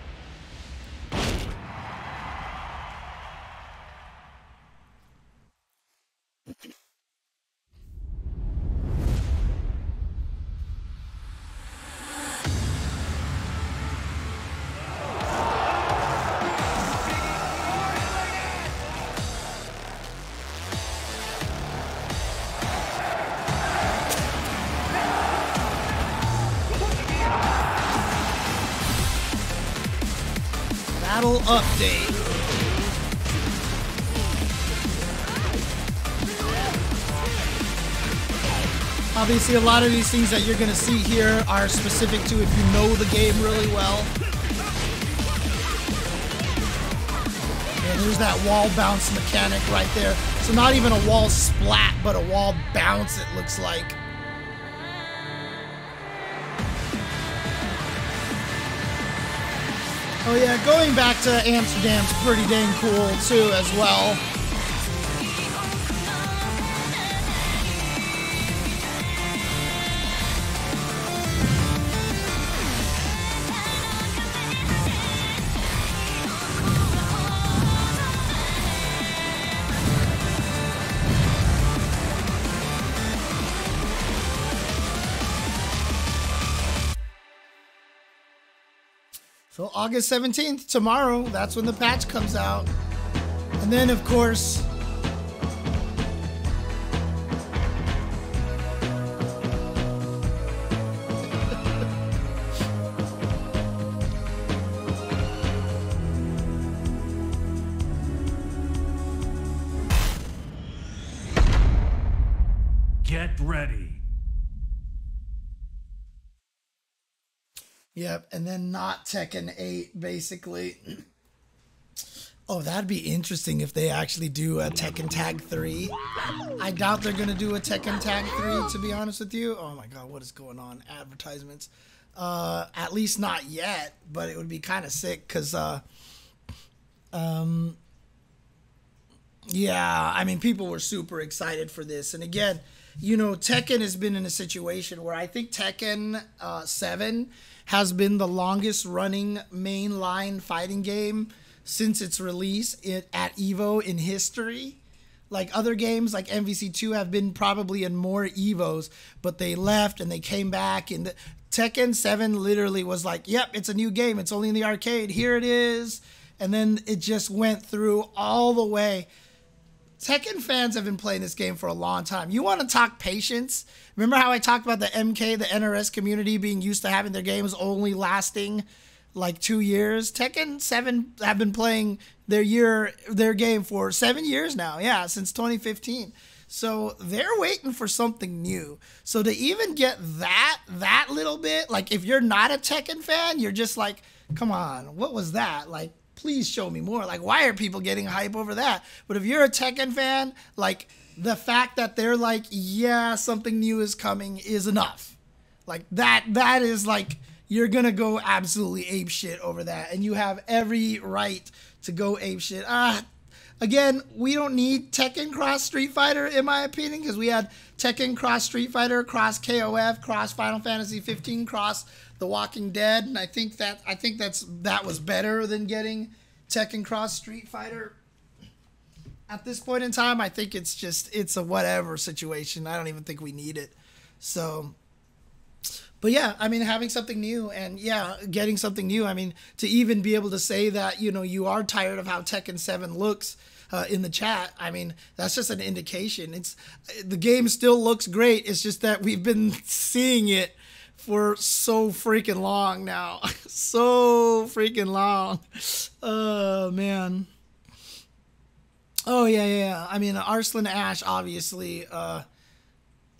Battle update. Obviously, a lot of these things that you're going to see here are specific to if you know the game really well. And there's that wall bounce mechanic right there. So not even a wall splat, but a wall bounce, it looks like. Oh yeah, going back to Amsterdam's pretty dang cool too as well. So August 17th, tomorrow, that's when the patch comes out. And then, of course, get ready. Yep, and then not Tekken 8, basically. Oh, that'd be interesting if they actually do a Tekken Tag 3. I doubt they're going to do a Tekken Tag 3, to be honest with you. Oh my god, what is going on? Advertisements. At least not yet, but it would be kind of sick, because, yeah, I mean, people were super excited for this. And again, you know, Tekken has been in a situation where I think Tekken 7 has been the longest running mainline fighting game since its release at EVO in history. Like other games like MVC2 have been probably in more EVOs, but they left and they came back. And Tekken 7 literally was like, yep, it's a new game. It's only in the arcade. Here it is. And then it just went through all the way. Tekken fans have been playing this game for a long time. You want to talk patience? Remember how I talked about the MK, the NRS community being used to having their games only lasting like 2 years? Tekken 7 have been playing their game for 7 years now. Yeah, since 2015. So they're waiting for something new. So to even get that little bit, like if you're not a Tekken fan, you're just like, come on, what was that? Like, please show me more. Like, why are people getting hype over that? But if you're a Tekken fan, like, the fact that they're like, yeah, something new is coming is enough. Like, that is like, you're gonna go absolutely apeshit over that. And you have every right to go apeshit. Again, we don't need Tekken cross Street Fighter, in my opinion, because we had Tekken cross Street Fighter, cross KOF, cross Final Fantasy 15, cross The Walking Dead, and I think that was better than getting Tekken cross Street Fighter. At this point in time, I think it's a whatever situation. I don't even think we need it. So, but yeah, I mean, having something new and yeah, getting something new. I mean, to even be able to say that, you know, you are tired of how Tekken 7 looks in the chat, I mean, that's just an indication. The game still looks great. It's just that we've been seeing it for so freaking long now. So freaking long. Oh, man. Oh, yeah. I mean, Arslan Ash, obviously. Oh,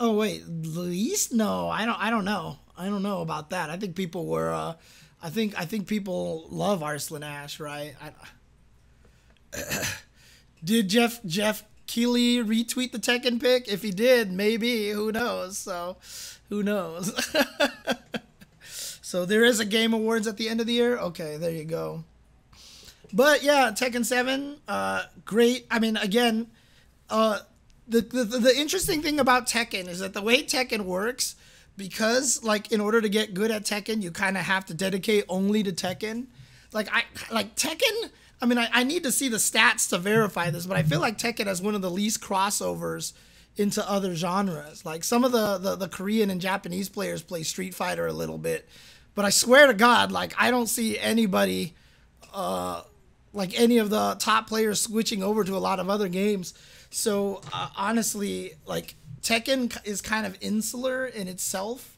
wait. Least? No, I don't know. I don't know about that. I think people were... I think people love Arslan Ash, right? Did Jeff Keighley retweet the Tekken pic? If he did, maybe. Who knows? So... who knows? So there is a Game Awards at the end of the year? Okay, there you go. But yeah, Tekken 7, great. I mean, again, the interesting thing about Tekken is that the way Tekken works, because like in order to get good at Tekken, you kind of have to dedicate only to Tekken. Like Tekken, I mean, I need to see the stats to verify this, but I feel like Tekken has one of the least crossovers into other genres. Like some of the Korean and Japanese players play Street Fighter a little bit, but I swear to God, like I don't see anybody, like any of the top players switching over to a lot of other games. So honestly, like Tekken is kind of insular in itself.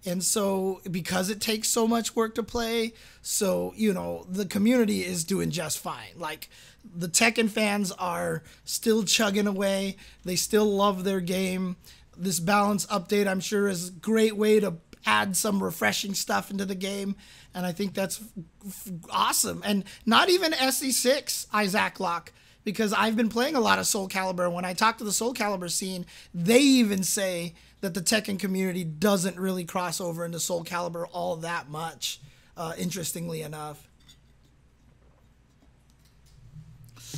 And so because it takes so much work to play, so, you know, the community is doing just fine. Like the Tekken fans are still chugging away. They still love their game. This balance update, I'm sure, is a great way to add some refreshing stuff into the game. And I think that's awesome. And not even SE6, Isaac Locke, because I've been playing a lot of Soul Calibur. When I talk to the Soul Calibur scene, they even say that the Tekken community doesn't really cross over into Soul Calibur all that much, interestingly enough.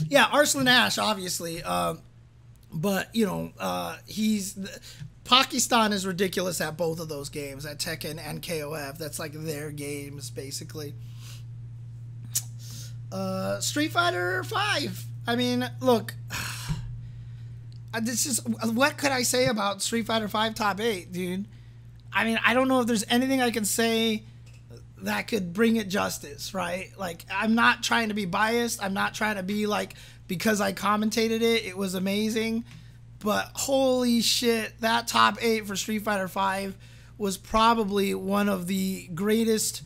Yeah, Arslan Ash, obviously. But, you know, Pakistan is ridiculous at both of those games, at Tekken and KOF. That's like their games, basically. Street Fighter 5. I mean, look, this is, what could I say about Street Fighter 5 Top 8, dude? I mean, I don't know if there's anything I can say that could bring it justice, right? Like, I'm not trying to be biased. I'm not trying to be like, because I commentated it, it was amazing. But holy shit, that Top 8 for Street Fighter 5 was probably one of the greatest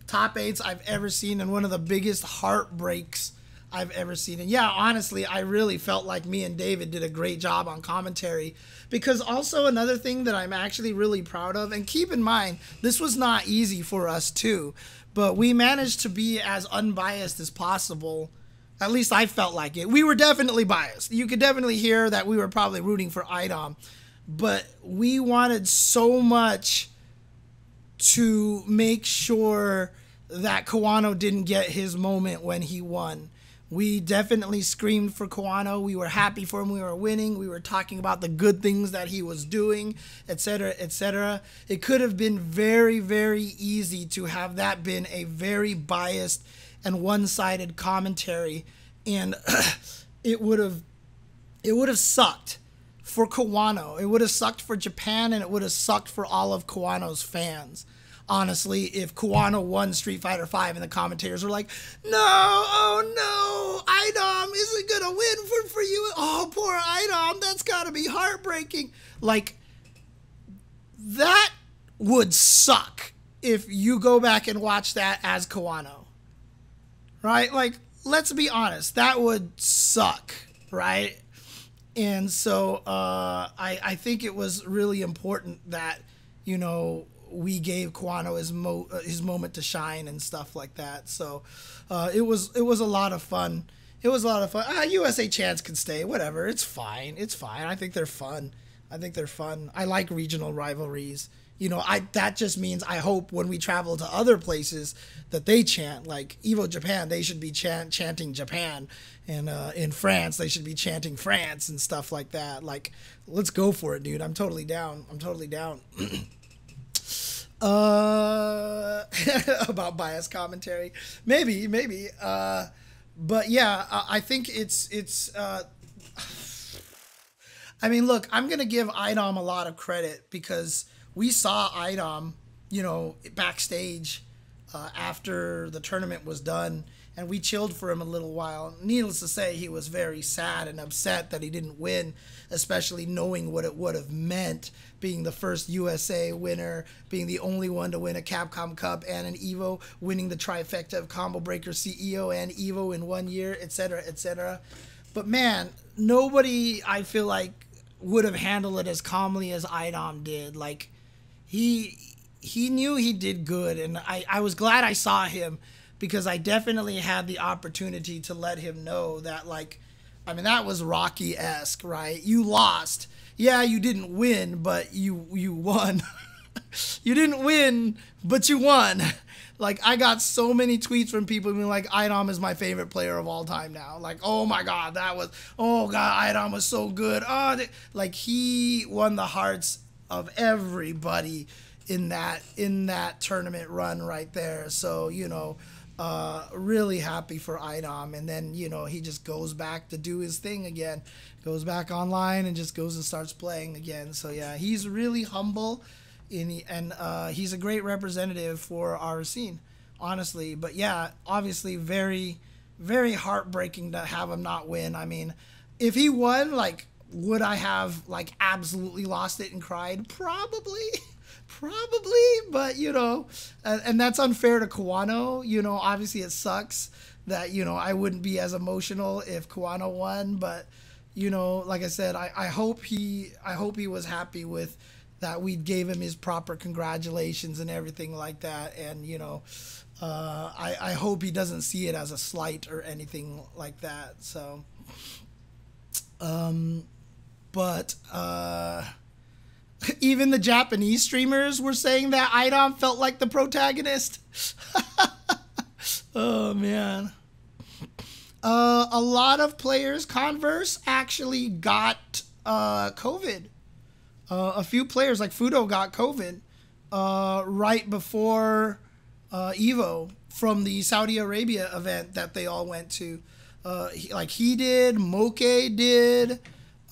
Top 8s I've ever seen, and one of the biggest heartbreaks I've ever seen. And yeah, honestly, I really felt like me and David did a great job on commentary, because also another thing that I'm actually really proud of, and keep in mind, this was not easy for us too, but we managed to be as unbiased as possible. At least I felt like it. We were definitely biased. You could definitely hear that we were probably rooting for IDOM, but we wanted so much to make sure that Kawano didn't get his moment when he won. We definitely screamed for Kawano. We were happy for him. We were winning. We were talking about the good things that he was doing, etc., etc. It could have been very, very easy to have that been a very biased and one-sided commentary, and it would have sucked for Kawano. It would have sucked for Japan, and it would have sucked for all of Kawano's fans. Honestly, if Kawano won Street Fighter 5 and the commentators were like, no, oh no, IDOM isn't gonna win for you. Oh, poor IDOM, that's gotta be heartbreaking. Like, that would suck if you go back and watch that as Kawano, right? Like, let's be honest, that would suck, right? And so I think it was really important that, you know, we gave Kawano his moment to shine and stuff like that. So it was a lot of fun. It was a lot of fun. USA Chants can stay, whatever. It's fine. It's fine. I think they're fun. I think they're fun. I like regional rivalries. You know, that just means I hope when we travel to other places that they chant. Like Evo Japan, they should be chanting Japan, and in France they should be chanting France and stuff like that. Like, let's go for it, dude. I'm totally down. I'm totally down. About biased commentary, maybe. But yeah, I think it's. I mean, look, I'm gonna give IDOM a lot of credit, because we saw IDOM, you know, backstage after the tournament was done, and we chilled for him a little while. Needless to say, he was very sad and upset that he didn't win, especially knowing what it would have meant, being the first USA winner, being the only one to win a Capcom Cup and an EVO, winning the trifecta of Combo Breaker, CEO, and EVO in 1 year, etc., etc. But man, nobody, I feel like, would have handled it as calmly as IDOM did. Like, he knew he did good, and I was glad I saw him, because I definitely had the opportunity to let him know that, like, I mean, that was Rocky-esque, right? You lost. Yeah, you didn't win, but you won. You didn't win, but you won. Like, I got so many tweets from people being like, IDOM is my favorite player of all time now. Like, oh my God, oh God, IDOM was so good. Oh, like, he won the hearts of everybody in that tournament run right there. So, you know, really happy for IDOM. And then, you know, he just goes back to do his thing again, goes back online and just goes and starts playing again. So yeah, he's really humble, and he's a great representative for our scene, honestly. But yeah, obviously very, very heartbreaking to have him not win. I mean, if he won, like, would I have, like, absolutely lost it and cried? Probably. But, you know, and that's unfair to Kawano. You know, obviously it sucks that, you know, I wouldn't be as emotional if Kawano won, but, you know, like I said, I hope he was happy with that. We gave him his proper congratulations and everything like that. And, you know, I hope he doesn't see it as a slight or anything like that. So But even the Japanese streamers were saying that Idom felt like the protagonist. Oh, man. A lot of players, Converse, actually got COVID. A few players, like Fudo, got COVID right before Evo from the Saudi Arabia event that they all went to. He did, Moke did.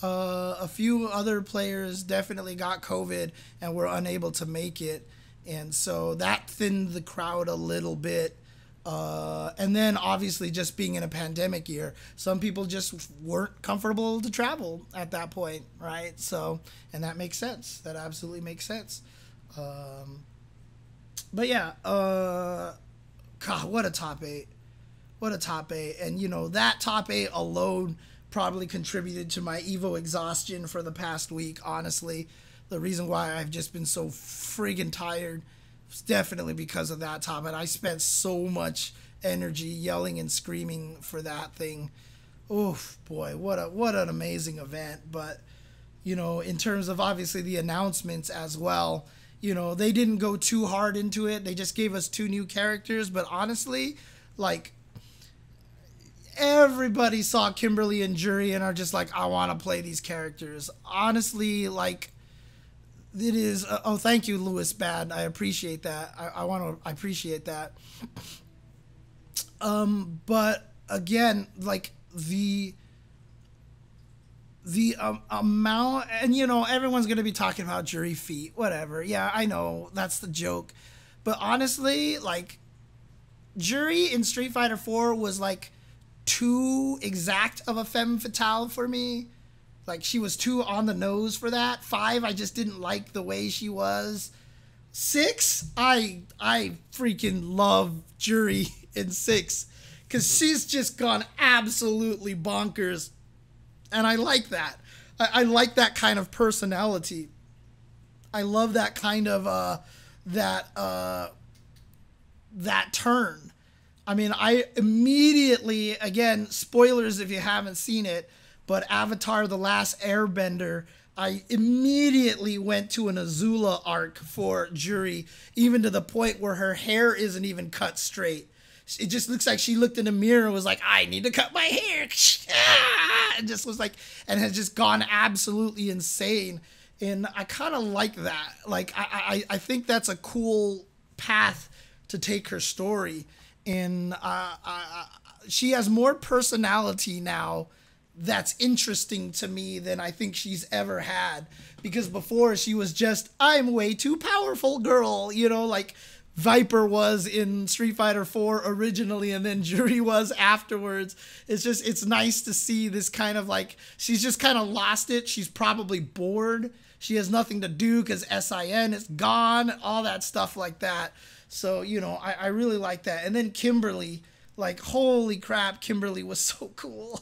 A few other players definitely got COVID and were unable to make it. And so that thinned the crowd a little bit. And then obviously just being in a pandemic year, some people just weren't comfortable to travel at that point, right? So, and that makes sense. That absolutely makes sense. But yeah, God, what a top 8. What a top 8. And, you know, that top 8 alone probably contributed to my Evo exhaustion for the past week, honestly. The reason why I've just been so friggin' tired is definitely because of that top 8. I spent so much energy yelling and screaming for that thing. Oof, boy, what an amazing event. But, you know, in terms of obviously the announcements as well, you know, they didn't go too hard into it. They just gave us 2 new characters. But honestly, like, everybody saw Kimberly and Jury and are just like, I want to play these characters. Honestly, like, it is. Oh, thank you, Louis Bad. I appreciate that. I appreciate that. But again, like the amount, and you know, everyone's gonna be talking about Jury feet, whatever. Yeah, I know that's the joke, but honestly, like, Jury in Street Fighter 4 was like too exact of a femme fatale for me. Like, she was too on the nose for that. 5, I just didn't like the way she was. 6, I freaking love Jury in 6 because she's just gone absolutely bonkers, and I like that. I like that kind of personality. I love that kind of that turn. I mean, I immediately, again, spoilers if you haven't seen it, but Avatar: The Last Airbender, I immediately went to an Azula arc for Jury, even to the point where her hair isn't even cut straight. It just looks like she looked in the mirror and was like, I need to cut my hair. And just was like, and has just gone absolutely insane. And I kind of like that. Like, I think that's a cool path to take her story. And she has more personality now that's interesting to me than I think she's ever had. Because before, she was just, I'm way too powerful girl, you know, like Viper was in Street Fighter 4 originally, and then Jury was afterwards. It's just, it's nice to see this kind of like, she's just kind of lost it. She's probably bored. She has nothing to do because SIN is gone, all that stuff like that. So, you know, I really like that. And then Kimberly, like, holy crap, Kimberly was so cool.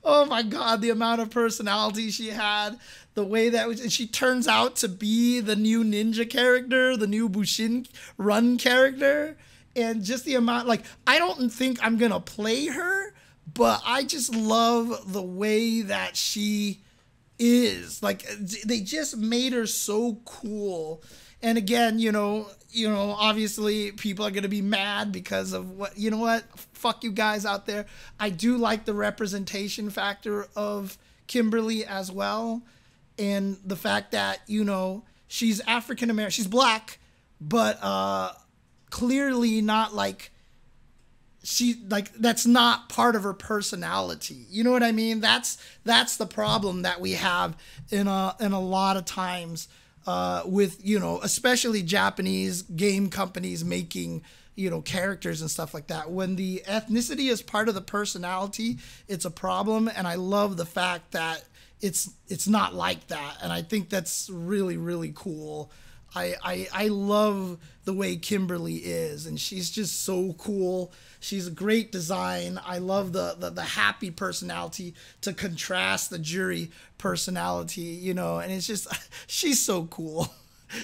Oh my God, the amount of personality she had, the way that was, and she turns out to be the new ninja character, the new Bushin Run character, and just the amount, like, I don't think I'm gonna play her, but I just love the way that she is. Like, they just made her so cool. And again, you know, obviously people are going to be mad because of what, you know what, fuck you guys out there. I do like the representation factor of Kimberly as well. And the fact that, you know, she's African American, she's black, but clearly not like, that's not part of her personality. You know what I mean? That's the problem that we have in a lot of times with, you know, especially Japanese game companies making, you know, characters and stuff like that. When the ethnicity is part of the personality, it's a problem. And I love the fact that it's not like that. And I think that's really, really cool. I love the way Kimberly is, and she's just so cool. She's a great design. I love the happy personality to contrast the Jury personality, you know, and it's just, she's so cool.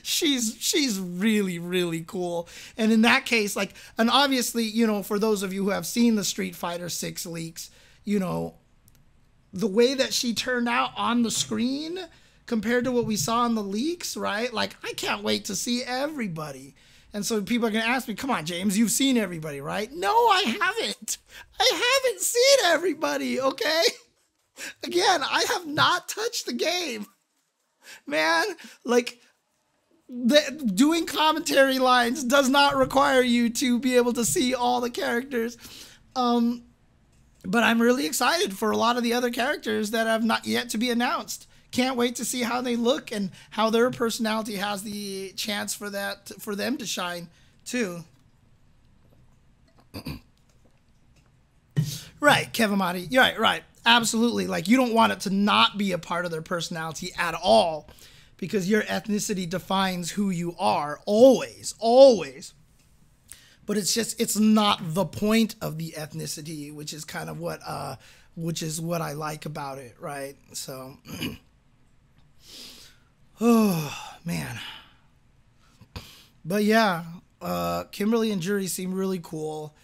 She's really, really cool. And in that case, like, and obviously, you know, for those of you who have seen the Street Fighter 6 leaks, you know, the way that she turned out on the screen compared to what we saw in the leaks, right? Like, I can't wait to see everybody. And so people are going to ask me, come on, James, you've seen everybody, right? No, I haven't. I haven't seen everybody, okay? Again, I have not touched the game. Man, like, doing commentary lines does not require you to be able to see all the characters. But I'm really excited for a lot of the other characters that have not yet to be announced. Can't wait to see how they look and how their personality has the chance for them to shine too. Right, Kevin Motti. You're right. Absolutely. Like, you don't want it to not be a part of their personality at all, because your ethnicity defines who you are. Always. But it's not the point of the ethnicity, which is kind of what I like about it, right? So, oh man. But yeah, Kimberly and Jury seem really cool.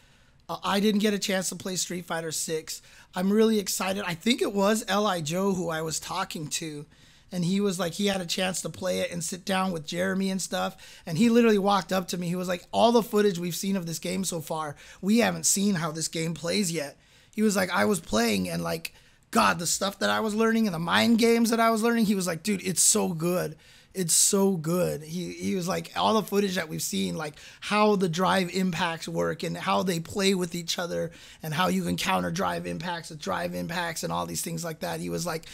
I didn't get a chance to play Street Fighter 6. I'm really excited. I think it was L.I. Joe who I was talking to, and he was like, he had a chance to play it and sit down with Jeremy and stuff. And he literally walked up to me. He was like, all the footage we've seen of this game so far, we haven't seen how this game plays yet. He was like, I was playing and like, God, the stuff that I was learning and the mind games that I was learning, he was like, dude, it's so good. It's so good. He was like, all the footage that we've seen, like how the drive impacts work and how they play with each other and how you can counter drive impacts with drive impacts and all these things like that. He was like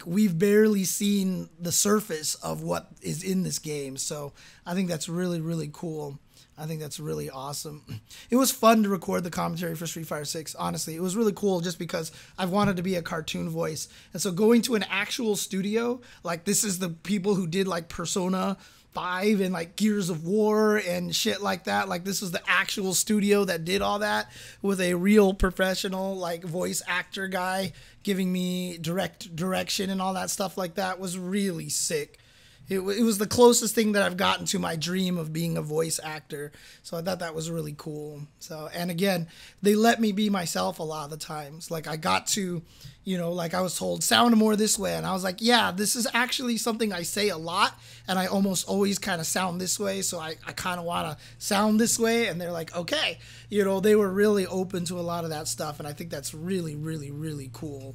we've barely seen the surface of what is in this game. So I think that's really, really cool. I think that's really awesome. It was fun to record the commentary for Street Fighter 6. Honestly, it was really cool just because I've wanted to be a cartoon voice. And so going to an actual studio, like this is the people who did like Persona 5 and like Gears of War and shit like that. Like this was the actual studio that did all that with a real professional like voice actor guy giving me direction and all that stuff like that. Was really sick. It was the closest thing that I've gotten to my dream of being a voice actor. So I thought that was really cool. So, and again, they let me be myself a lot of the times. Like I got to, you know, like I was told, sound more this way. And I was like, yeah, this is actually something I say a lot. And I almost always kind of sound this way. So I kind of want to sound this way. And they're like, okay. You know, they were really open to a lot of that stuff. And I think that's really, really, really cool.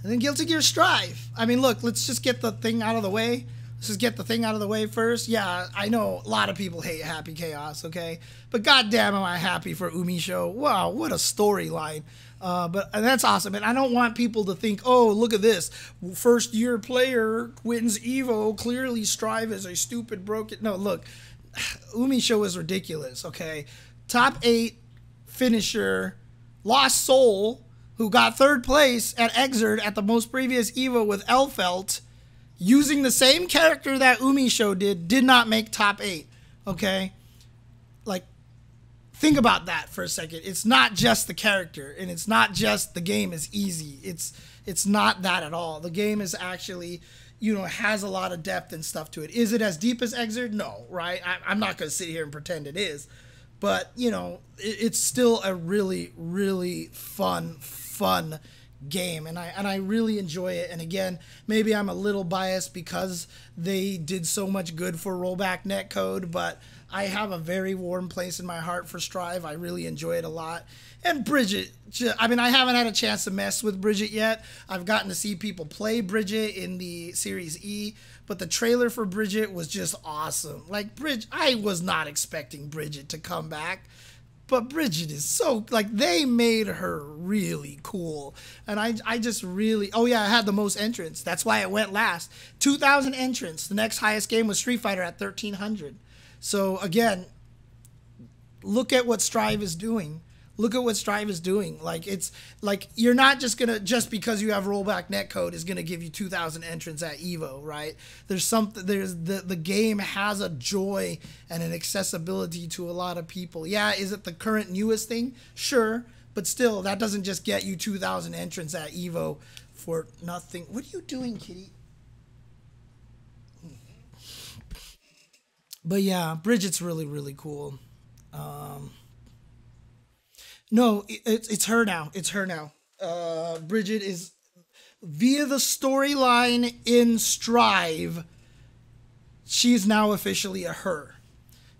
And then Guilty Gear Strive. I mean, look, let's just get the thing out of the way. Let's just get the thing out of the way first. Yeah, I know a lot of people hate Happy Chaos, okay? But goddamn am I happy for Umisho. Wow, what a storyline. And that's awesome. And I don't want people to think, oh, look at this. First year player wins Evo. Clearly Strive is a stupid broken. No, look, Umisho is ridiculous, okay? Top 8 finisher, Lost Soul, who got 3rd place at Exerd at the most previous EVO with Elfelt, using the same character that Umisho did not make top 8, okay? Like, think about that for a second. It's not just the character, and it's not just the game is easy. It's not that at all. The game is actually, you know, has a lot of depth and stuff to it. Is it as deep as Exerd? No, right? I'm not going to sit here and pretend it is. But, you know, it's still a really, really fun game, and I really enjoy it. And again, maybe I'm a little biased because they did so much good for Rollback Netcode, but I have a very warm place in my heart for Strive. I really enjoy it a lot. And Bridget, I mean, I haven't had a chance to mess with Bridget yet. I've gotten to see people play Bridget in the Series E, but the trailer for Bridget was just awesome. Like, I was not expecting Bridget to come back. But Bridget is so, like, they made her really cool. And I just really, oh yeah, I had the most entrants. That's why it went last. 2,000 entrants. The next highest game was Street Fighter at 1,300. So again, look at what Strive is doing. Look at what Strive is doing. Like, it's like, you're not just gonna, just because you have rollback netcode is gonna give you 2,000 entrants at Evo, right? There's something, the game has a joy and an accessibility to a lot of people. Yeah, is it the current newest thing? Sure, but still, that doesn't just get you 2,000 entrants at Evo for nothing. What are you doing, kitty? But yeah, Bridget's really, really cool. No, it's her now. It's her now. Bridget is, via the storyline in Strive, she's now officially a her.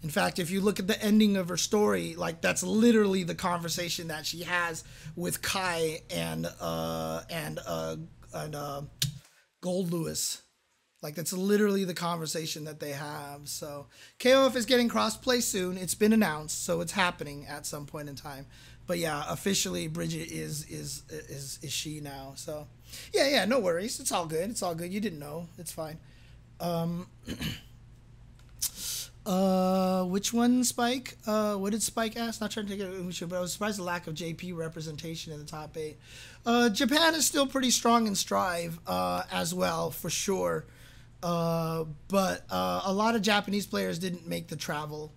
In fact, if you look at the ending of her story, like that's literally the conversation that she has with Kai and Gold Lewis. Like that's literally the conversation that they have. So KOF is getting crossplay soon. It's been announced, so it's happening at some point in time. But yeah, officially Bridget is she now. So yeah, no worries. It's all good. It's all good. You didn't know. It's fine. Which one, Spike? What did Spike ask? Not trying to take it, but I was surprised the lack of JP representation in the top 8. Japan is still pretty strong in Strive, as well, for sure. But a lot of Japanese players didn't make the travel.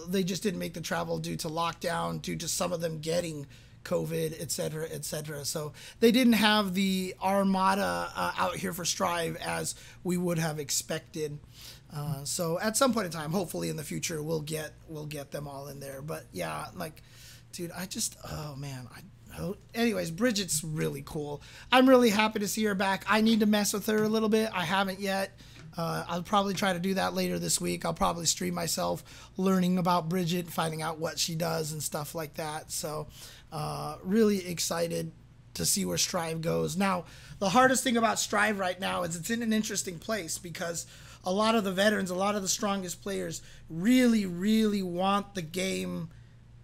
They just didn't make the travel due to lockdown, due to some of them getting COVID, etc., etc. So they didn't have the armada out here for Strive as we would have expected. So at some point in time, hopefully in the future, we'll get them all in there. But yeah, like, dude, oh man, anyways, Bridget's really cool. I'm really happy to see her back. I need to mess with her a little bit. I haven't yet. I'll probably try to do that later this week. I'll probably stream myself learning about Bridget, finding out what she does and stuff like that. So really excited to see where Strive goes. Now, the hardest thing about Strive right now is it's in an interesting place because a lot of the veterans, a lot of the strongest players really, really want the game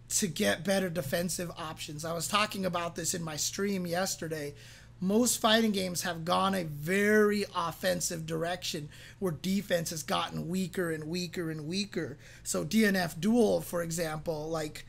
to get better defensive options. I was talking about this in my stream yesterday. Most fighting games have gone a very offensive direction where defense has gotten weaker and weaker and weaker. So DNF Duel, for example, like,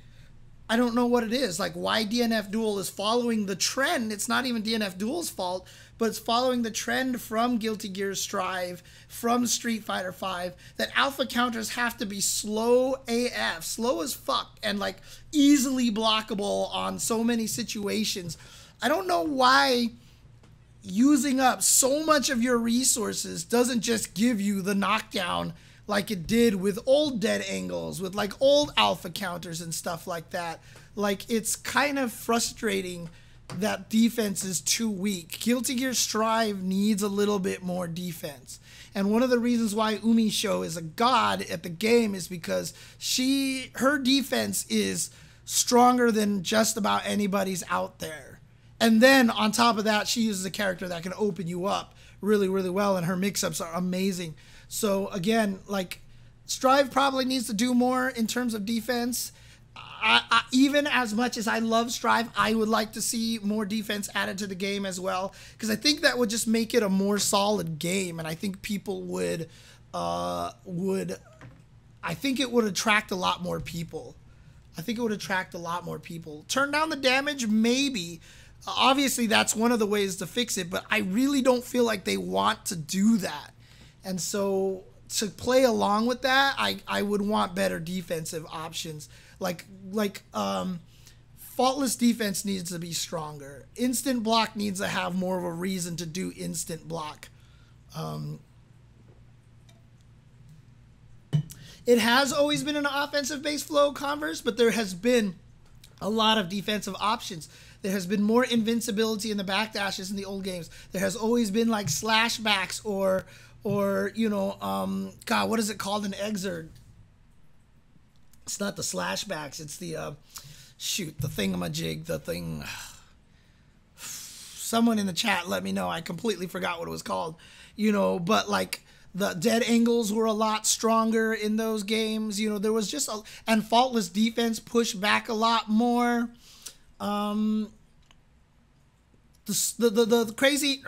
I don't know what it is. Like, why DNF Duel is following the trend. It's not even DNF Duel's fault, but it's following the trend from Guilty Gear Strive, from Street Fighter V, that alpha counters have to be slow AF, slow as fuck, and like easily blockable on so many situations. I don't know why using up so much of your resources doesn't just give you the knockdown like it did with old dead angles, with like old alpha counters and stuff like that. Like, it's kind of frustrating that defense is too weak. Guilty Gear Strive needs a little bit more defense. And one of the reasons why Umisho is a god at the game is because her defense is stronger than just about anybody's out there. And then on top of that, she uses a character that can open you up really, really well, and her mix-ups are amazing. So again, like, Strive probably needs to do more in terms of defense. Even as much as I love Strive, I would like to see more defense added to the game as well, because I think that would just make it a more solid game, and I think people I think it would attract a lot more people. Turn down the damage, maybe. Obviously, that's one of the ways to fix it, but I really don't feel like they want to do that. And so to play along with that, I would want better defensive options. Like faultless defense needs to be stronger. Instant block needs to have more of a reason to do instant block. It has always been an offensive-based flow, Converse, but there has been a lot of defensive options. There has been more invincibility in the backdashes in the old games. There has always been like slashbacks or you know, God, what is it called in Exerd? It's not the slashbacks. It's the, shoot, the thingamajig, the thing. Someone in the chat let me know. I completely forgot what it was called. You know, but like the dead angles were a lot stronger in those games. You know, there was just and faultless defense pushed back a lot more. The crazy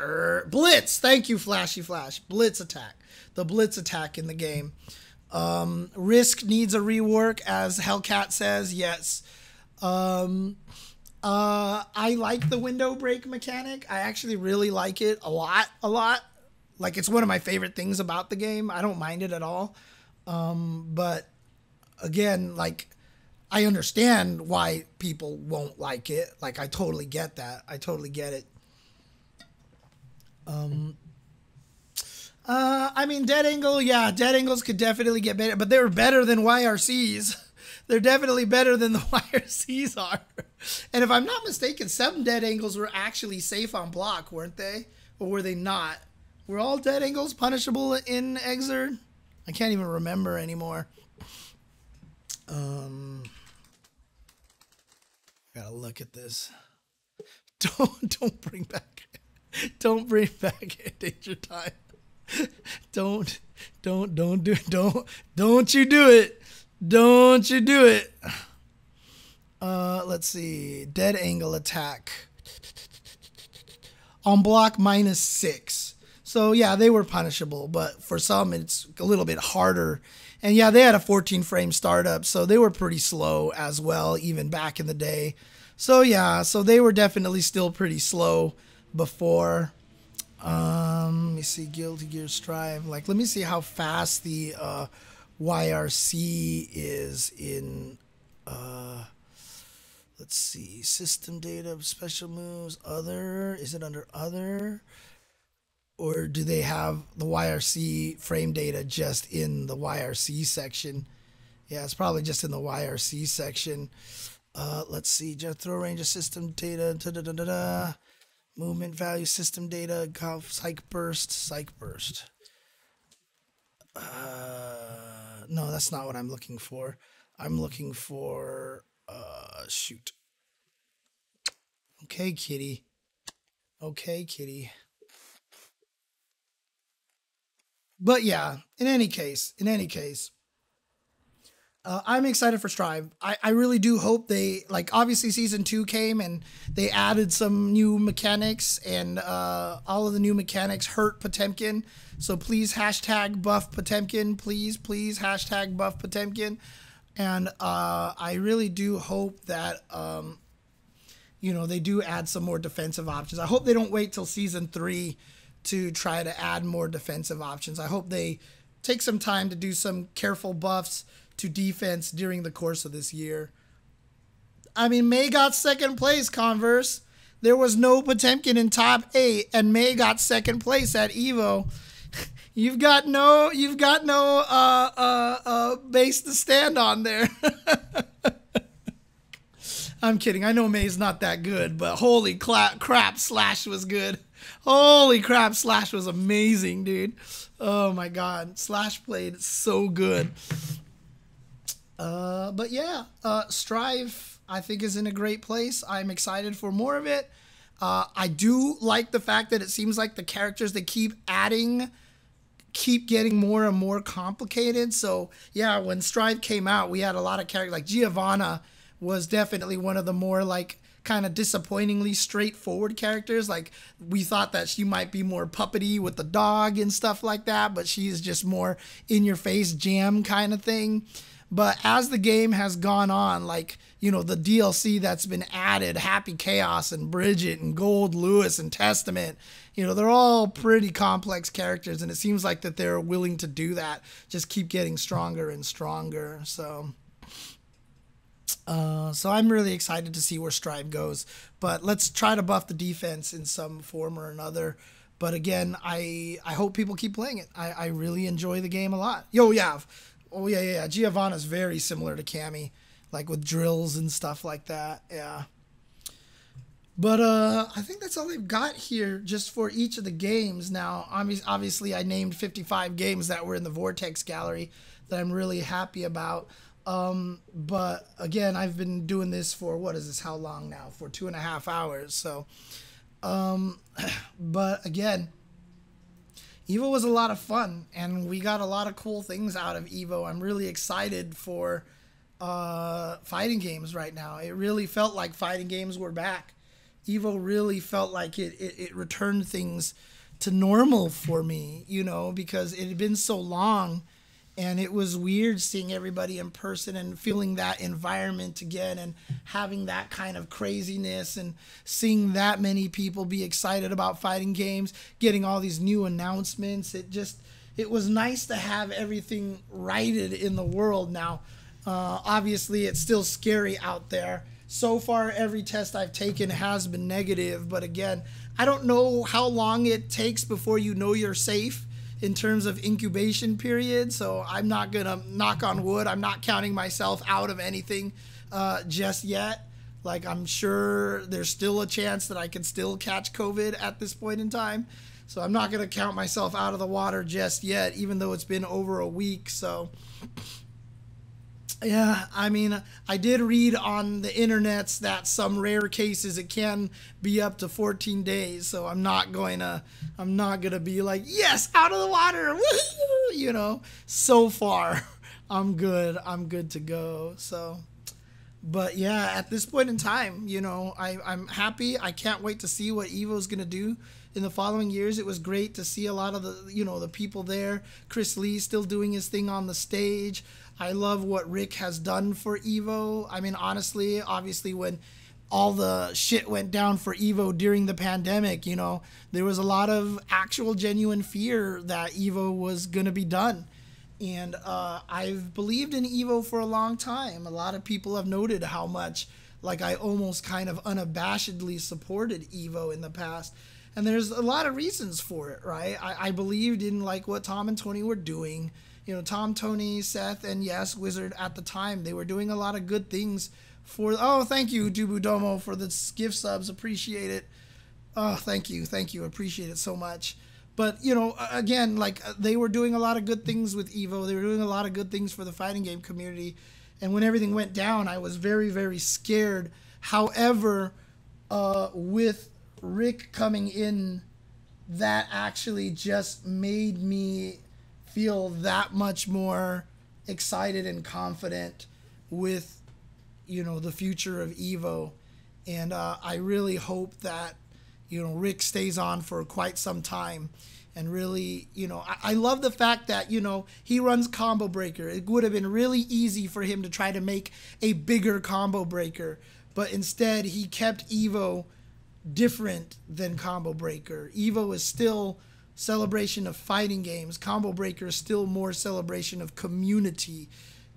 blitz. Thank you, Flashy Flash. Blitz attack. The blitz attack in the game. Risk needs a rework, as Hellcat says. Yes. I like the window break mechanic. I actually really like it a lot. Like, it's one of my favorite things about the game. I don't mind it at all. But again, like, I understand why people won't like it. Like, I totally get that. I totally get it. I mean, dead angle, yeah, dead angles could definitely get better, but they were better than YRCs. They're definitely better than the YRCs are. And if I'm not mistaken, some dead angles were actually safe on block, weren't they? Or were they not? Were all dead angles punishable in Exerd? I can't even remember anymore. Gotta look at this. Don't bring back Danger Time. Don't do it. Don't you do it. Don't you do it. Let's see. Dead angle attack. On block -6. So yeah, they were punishable, but for some it's a little bit harder. And yeah, they had a 14 frame startup, so they were pretty slow as well, even back in the day. So yeah, so they were definitely still pretty slow before. Let me see, Guilty Gear Strive. Like, let me see how fast the YRC is in, let's see, system data, special moves, other. Is it under other? Or do they have the YRC frame data just in the YRC section? Yeah, it's probably just in the YRC section. Let's see, just throw range of system data, movement value system data, psych burst. No, that's not what I'm looking for. I'm looking for, shoot. Okay, kitty. Okay, kitty. But yeah, in any case, I'm excited for Strive. I really do hope they, like, obviously season 2 came and they added some new mechanics, and all of the new mechanics hurt Potemkin. So please hashtag buff Potemkin. Please hashtag buff Potemkin. And I really do hope that, you know, they do add some more defensive options. I hope they don't wait till season 3 to try to add more defensive options. I hope they take some time to do some careful buffs to defense during the course of this year. I mean, May got second place, Converse. There was no Potemkin in top 8, and May got second place at Evo. You've got no base to stand on there. I'm kidding. I know May's not that good, but holy crap, Slash was good. Holy crap, Slash was amazing, dude. Oh my God, Slash played so good. But yeah, Strive, I think, is in a great place. I'm excited for more of it. I do like the fact that it seems like the characters they keep adding keep getting more and more complicated. So yeah, when Strive came out, we had a lot of characters. Like Giovanna was definitely one of the more, like, kind of disappointingly straightforward characters. Like, we thought that she might be more puppety with the dog and stuff like that, but she's just more in-your-face jam kind of thing. But as the game has gone on, like, you know, the DLC that's been added, Happy Chaos and Bridget and Gold Lewis and Testament, you know, they're all pretty complex characters, and it seems like that they're willing to do that, just keep getting stronger and stronger. So I'm really excited to see where Strive goes. But let's try to buff the defense in some form or another. But again, I hope people keep playing it. I really enjoy the game a lot. Yo, yeah. Oh, yeah. Giovanna's very similar to Cammy, like with drills and stuff like that. Yeah. But I think that's all they've got here just for each of the games. Now, obviously, I named 55 games that were in the Vortex gallery that I'm really happy about. But again, I've been doing this for, what is this, how long now? For 2.5 hours. So, but again, Evo was a lot of fun, and we got a lot of cool things out of Evo. I'm really excited for fighting games right now. It really felt like fighting games were back. Evo really felt like it returned things to normal for me, you know, because it had been so long, and it was weird seeing everybody in person and feeling that environment again and having that kind of craziness and seeing that many people be excited about fighting games, getting all these new announcements. It was nice to have everything righted in the world now. Obviously, it's still scary out there. So far, every test I've taken has been negative, but again, I don't know how long it takes before you know you're safe. in terms of incubation period. So I'm not gonna, knock on wood, I'm not counting myself out of anything just yet. Like, I'm sure there's still a chance that I can still catch COVID at this point in time. So I'm not gonna count myself out of the water just yet, even though it's been over a week. So yeah, I mean, I did read on the internets that some rare cases it can be up to 14 days. So I'm not gonna be like, yes, out of the water, woo-hoo! You know. So far, I'm good to go. So, but yeah, at this point in time, you know, I'm happy. I can't wait to see what Evo's gonna do in the following years. It was great to see a lot of the, you know, the people there. Chris Lee still doing his thing on the stage. I love what Rick has done for Evo. I mean, honestly, obviously, when all the shit went down for Evo during the pandemic, you know, there was a lot of actual genuine fear that Evo was going to be done. And I've believed in Evo for a long time. A lot of people have noted how much, like, I almost kind of unabashedly supported Evo in the past. And there's a lot of reasons for it, right? I believed in, like, what Tom and Tony were doing. You know, Tom, Tony, Seth, and yes, Wizard at the time, they were doing a lot of good things for, oh, thank you, Dubudomo, for the gift subs, appreciate it. Oh, thank you, appreciate it so much. But, you know, again, like, they were doing a lot of good things with Evo, they were doing a lot of good things for the fighting game community, and when everything went down, I was very, very scared. However, with Rick coming in, that actually just made me feel that much more excited and confident with, you know, the future of Evo. And I really hope that, you know, Rick stays on for quite some time. And really, you know, I love the fact that, you know, he runs Combo Breaker. It would have been really easy for him to try to make a bigger Combo Breaker, but instead he kept Evo different than Combo Breaker. Evo is still celebration of fighting games. Combo Breaker is still more celebration of community.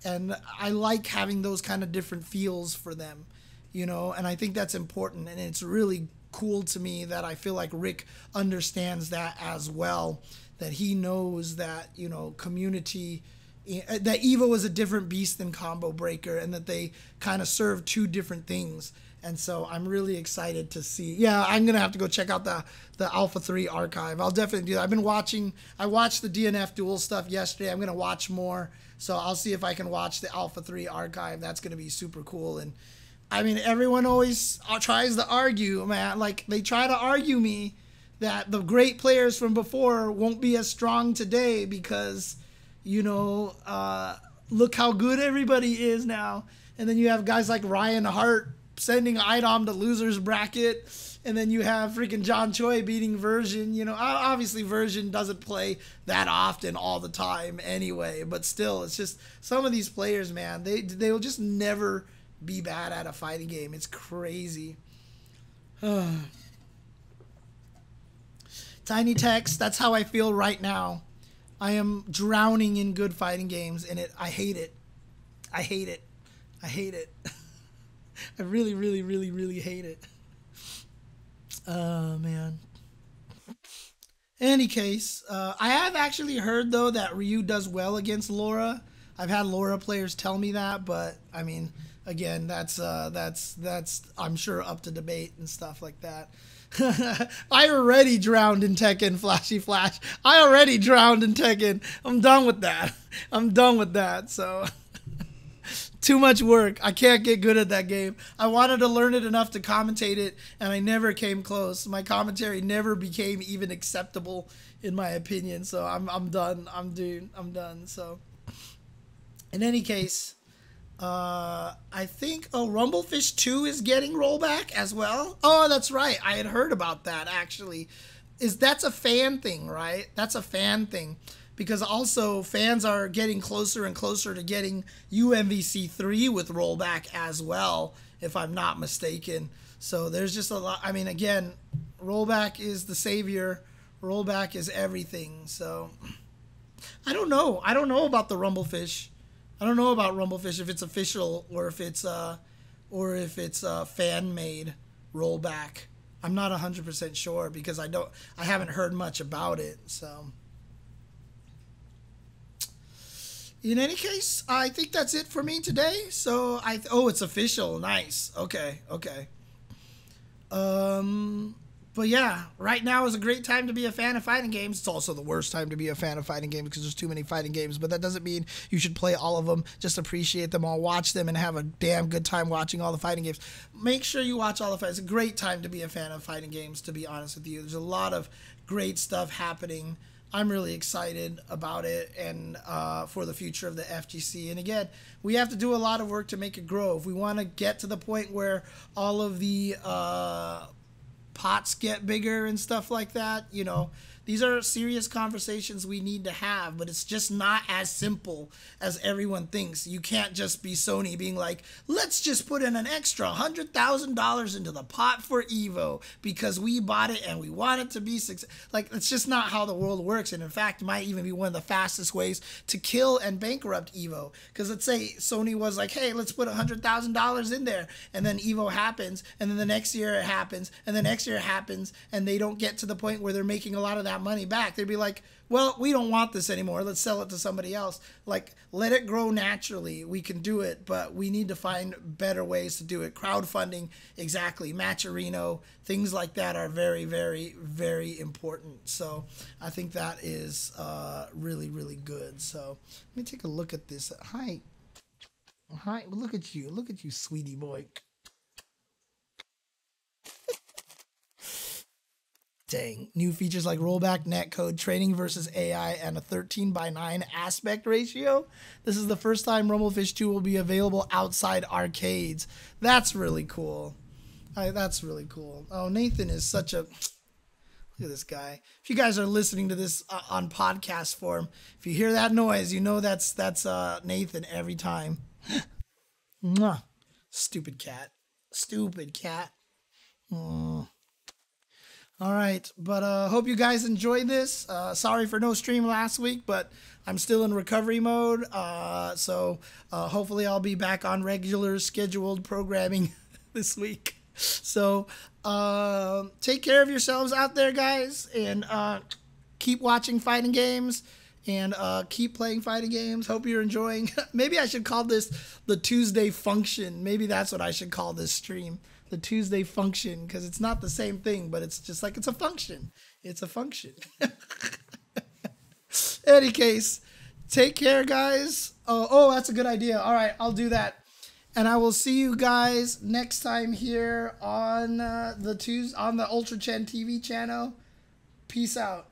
And I like having those kind of different feels for them, you know, and I think that's important. And it's really cool to me that I feel like Rick understands that as well, that he knows that, you know, community, that Evo is a different beast than Combo Breaker, and that they kind of serve two different things. And so I'm really excited to see. Yeah, I'm going to have to go check out the Alpha 3 archive. I'll definitely do that. I've been watching, I watched the DNF Duel stuff yesterday. I'm going to watch more. So I'll see if I can watch the Alpha 3 archive. That's going to be super cool. And I mean, everyone always tries to argue, man. Like, they try to argue me that the great players from before won't be as strong today because, you know, look how good everybody is now. And then you have guys like Ryan Hart sending IDOM to losers bracket, and then you have freaking John Choi beating Version. You know, obviously Version doesn't play that often all the time anyway, but still, it's just some of these players, man, they will just never be bad at a fighting game. It's crazy. Tiny Text, that's how I feel right now. I am drowning in good fighting games, and I hate it. I hate it. I hate it. I really, really, really, really hate it. Man. Any case, I have actually heard, though, that Ryu does well against Laura. I've had Laura players tell me that, but, I mean, again, that's I'm sure up to debate and stuff like that. I already drowned in Tekken, Flashy Flash. I already drowned in Tekken. I'm done with that. I'm done with that, so... Too much work. I can't get good at that game. I wanted to learn it enough to commentate it, and I never came close. My commentary never became even acceptable, in my opinion. So I'm done. I'm done. So, in any case, I think Rumblefish 2 is getting rollback as well. Oh, that's right. I had heard about that actually. That's a fan thing, right? That's a fan thing. Because also fans are getting closer and closer to getting UMVC 3 with rollback as well, if I'm not mistaken. So there's just a lot. I mean, again, rollback is the savior. Rollback is everything. So I don't know. I don't know about the Rumblefish. I don't know about Rumblefish, if it's official or if it's fan made rollback. I'm not 100% sure because I haven't heard much about it. So. in any case, I think that's it for me today. So oh, it's official. Nice. Okay. But yeah, right now is a great time to be a fan of fighting games. It's also the worst time to be a fan of fighting games because there's too many fighting games. But that doesn't mean you should play all of them. Just appreciate them all, watch them, and have a damn good time watching all the fighting games. Make sure you watch all the fights. It's a great time to be a fan of fighting games, to be honest with you. There's a lot of great stuff happening. I'm really excited about it and for the future of the FGC. And again, we have to do a lot of work to make it grow. If we want to get to the point where all of the pots get bigger and stuff like that, you know, these are serious conversations we need to have, but it's just not as simple as everyone thinks. You can't just be Sony being like, let's just put in an extra $100,000 into the pot for Evo because we bought it and we want it to be successful. Like, it's just not how the world works. And in fact, it might even be one of the fastest ways to kill and bankrupt Evo. Because let's say Sony was like, hey, let's put $100,000 in there. And then Evo happens. And then the next year it happens. And the next year it happens. And they don't get to the point where they're making a lot of that money back. They'd be like, well, we don't want this anymore. Let's sell it to somebody else. Like, let it grow naturally. We can do it, but we need to find better ways to do it. Crowdfunding, exactly. Matcherino, things like that are very, very, very important. So I think that is really, really good. So let me take a look at this. Hi. Look at you. Look at you, sweetie boy. Dang. New features like rollback, netcode, training versus AI, and a 13:9 aspect ratio. This is the first time Rumblefish 2 will be available outside arcades. That's really cool. That's really cool. Oh, Nathan is such a... Look at this guy. If you guys are listening to this on podcast form, if you hear that noise, you know that's Nathan every time. Mwah. Stupid cat. Stupid cat. All right, but hope you guys enjoyed this. Sorry for no stream last week, but I'm still in recovery mode. So hopefully I'll be back on regular scheduled programming this week. So take care of yourselves out there, guys, and keep watching fighting games and keep playing fighting games. Hope you're enjoying. Maybe I should call this the Tuesday function. Maybe that's what I should call this stream. The Tuesday function, because it's not the same thing, but it's just like it's a function. It's a function. Any case, take care, guys. Oh, that's a good idea. All right, I'll do that. And I will see you guys next time here on the Ultra Chen TV channel. Peace out.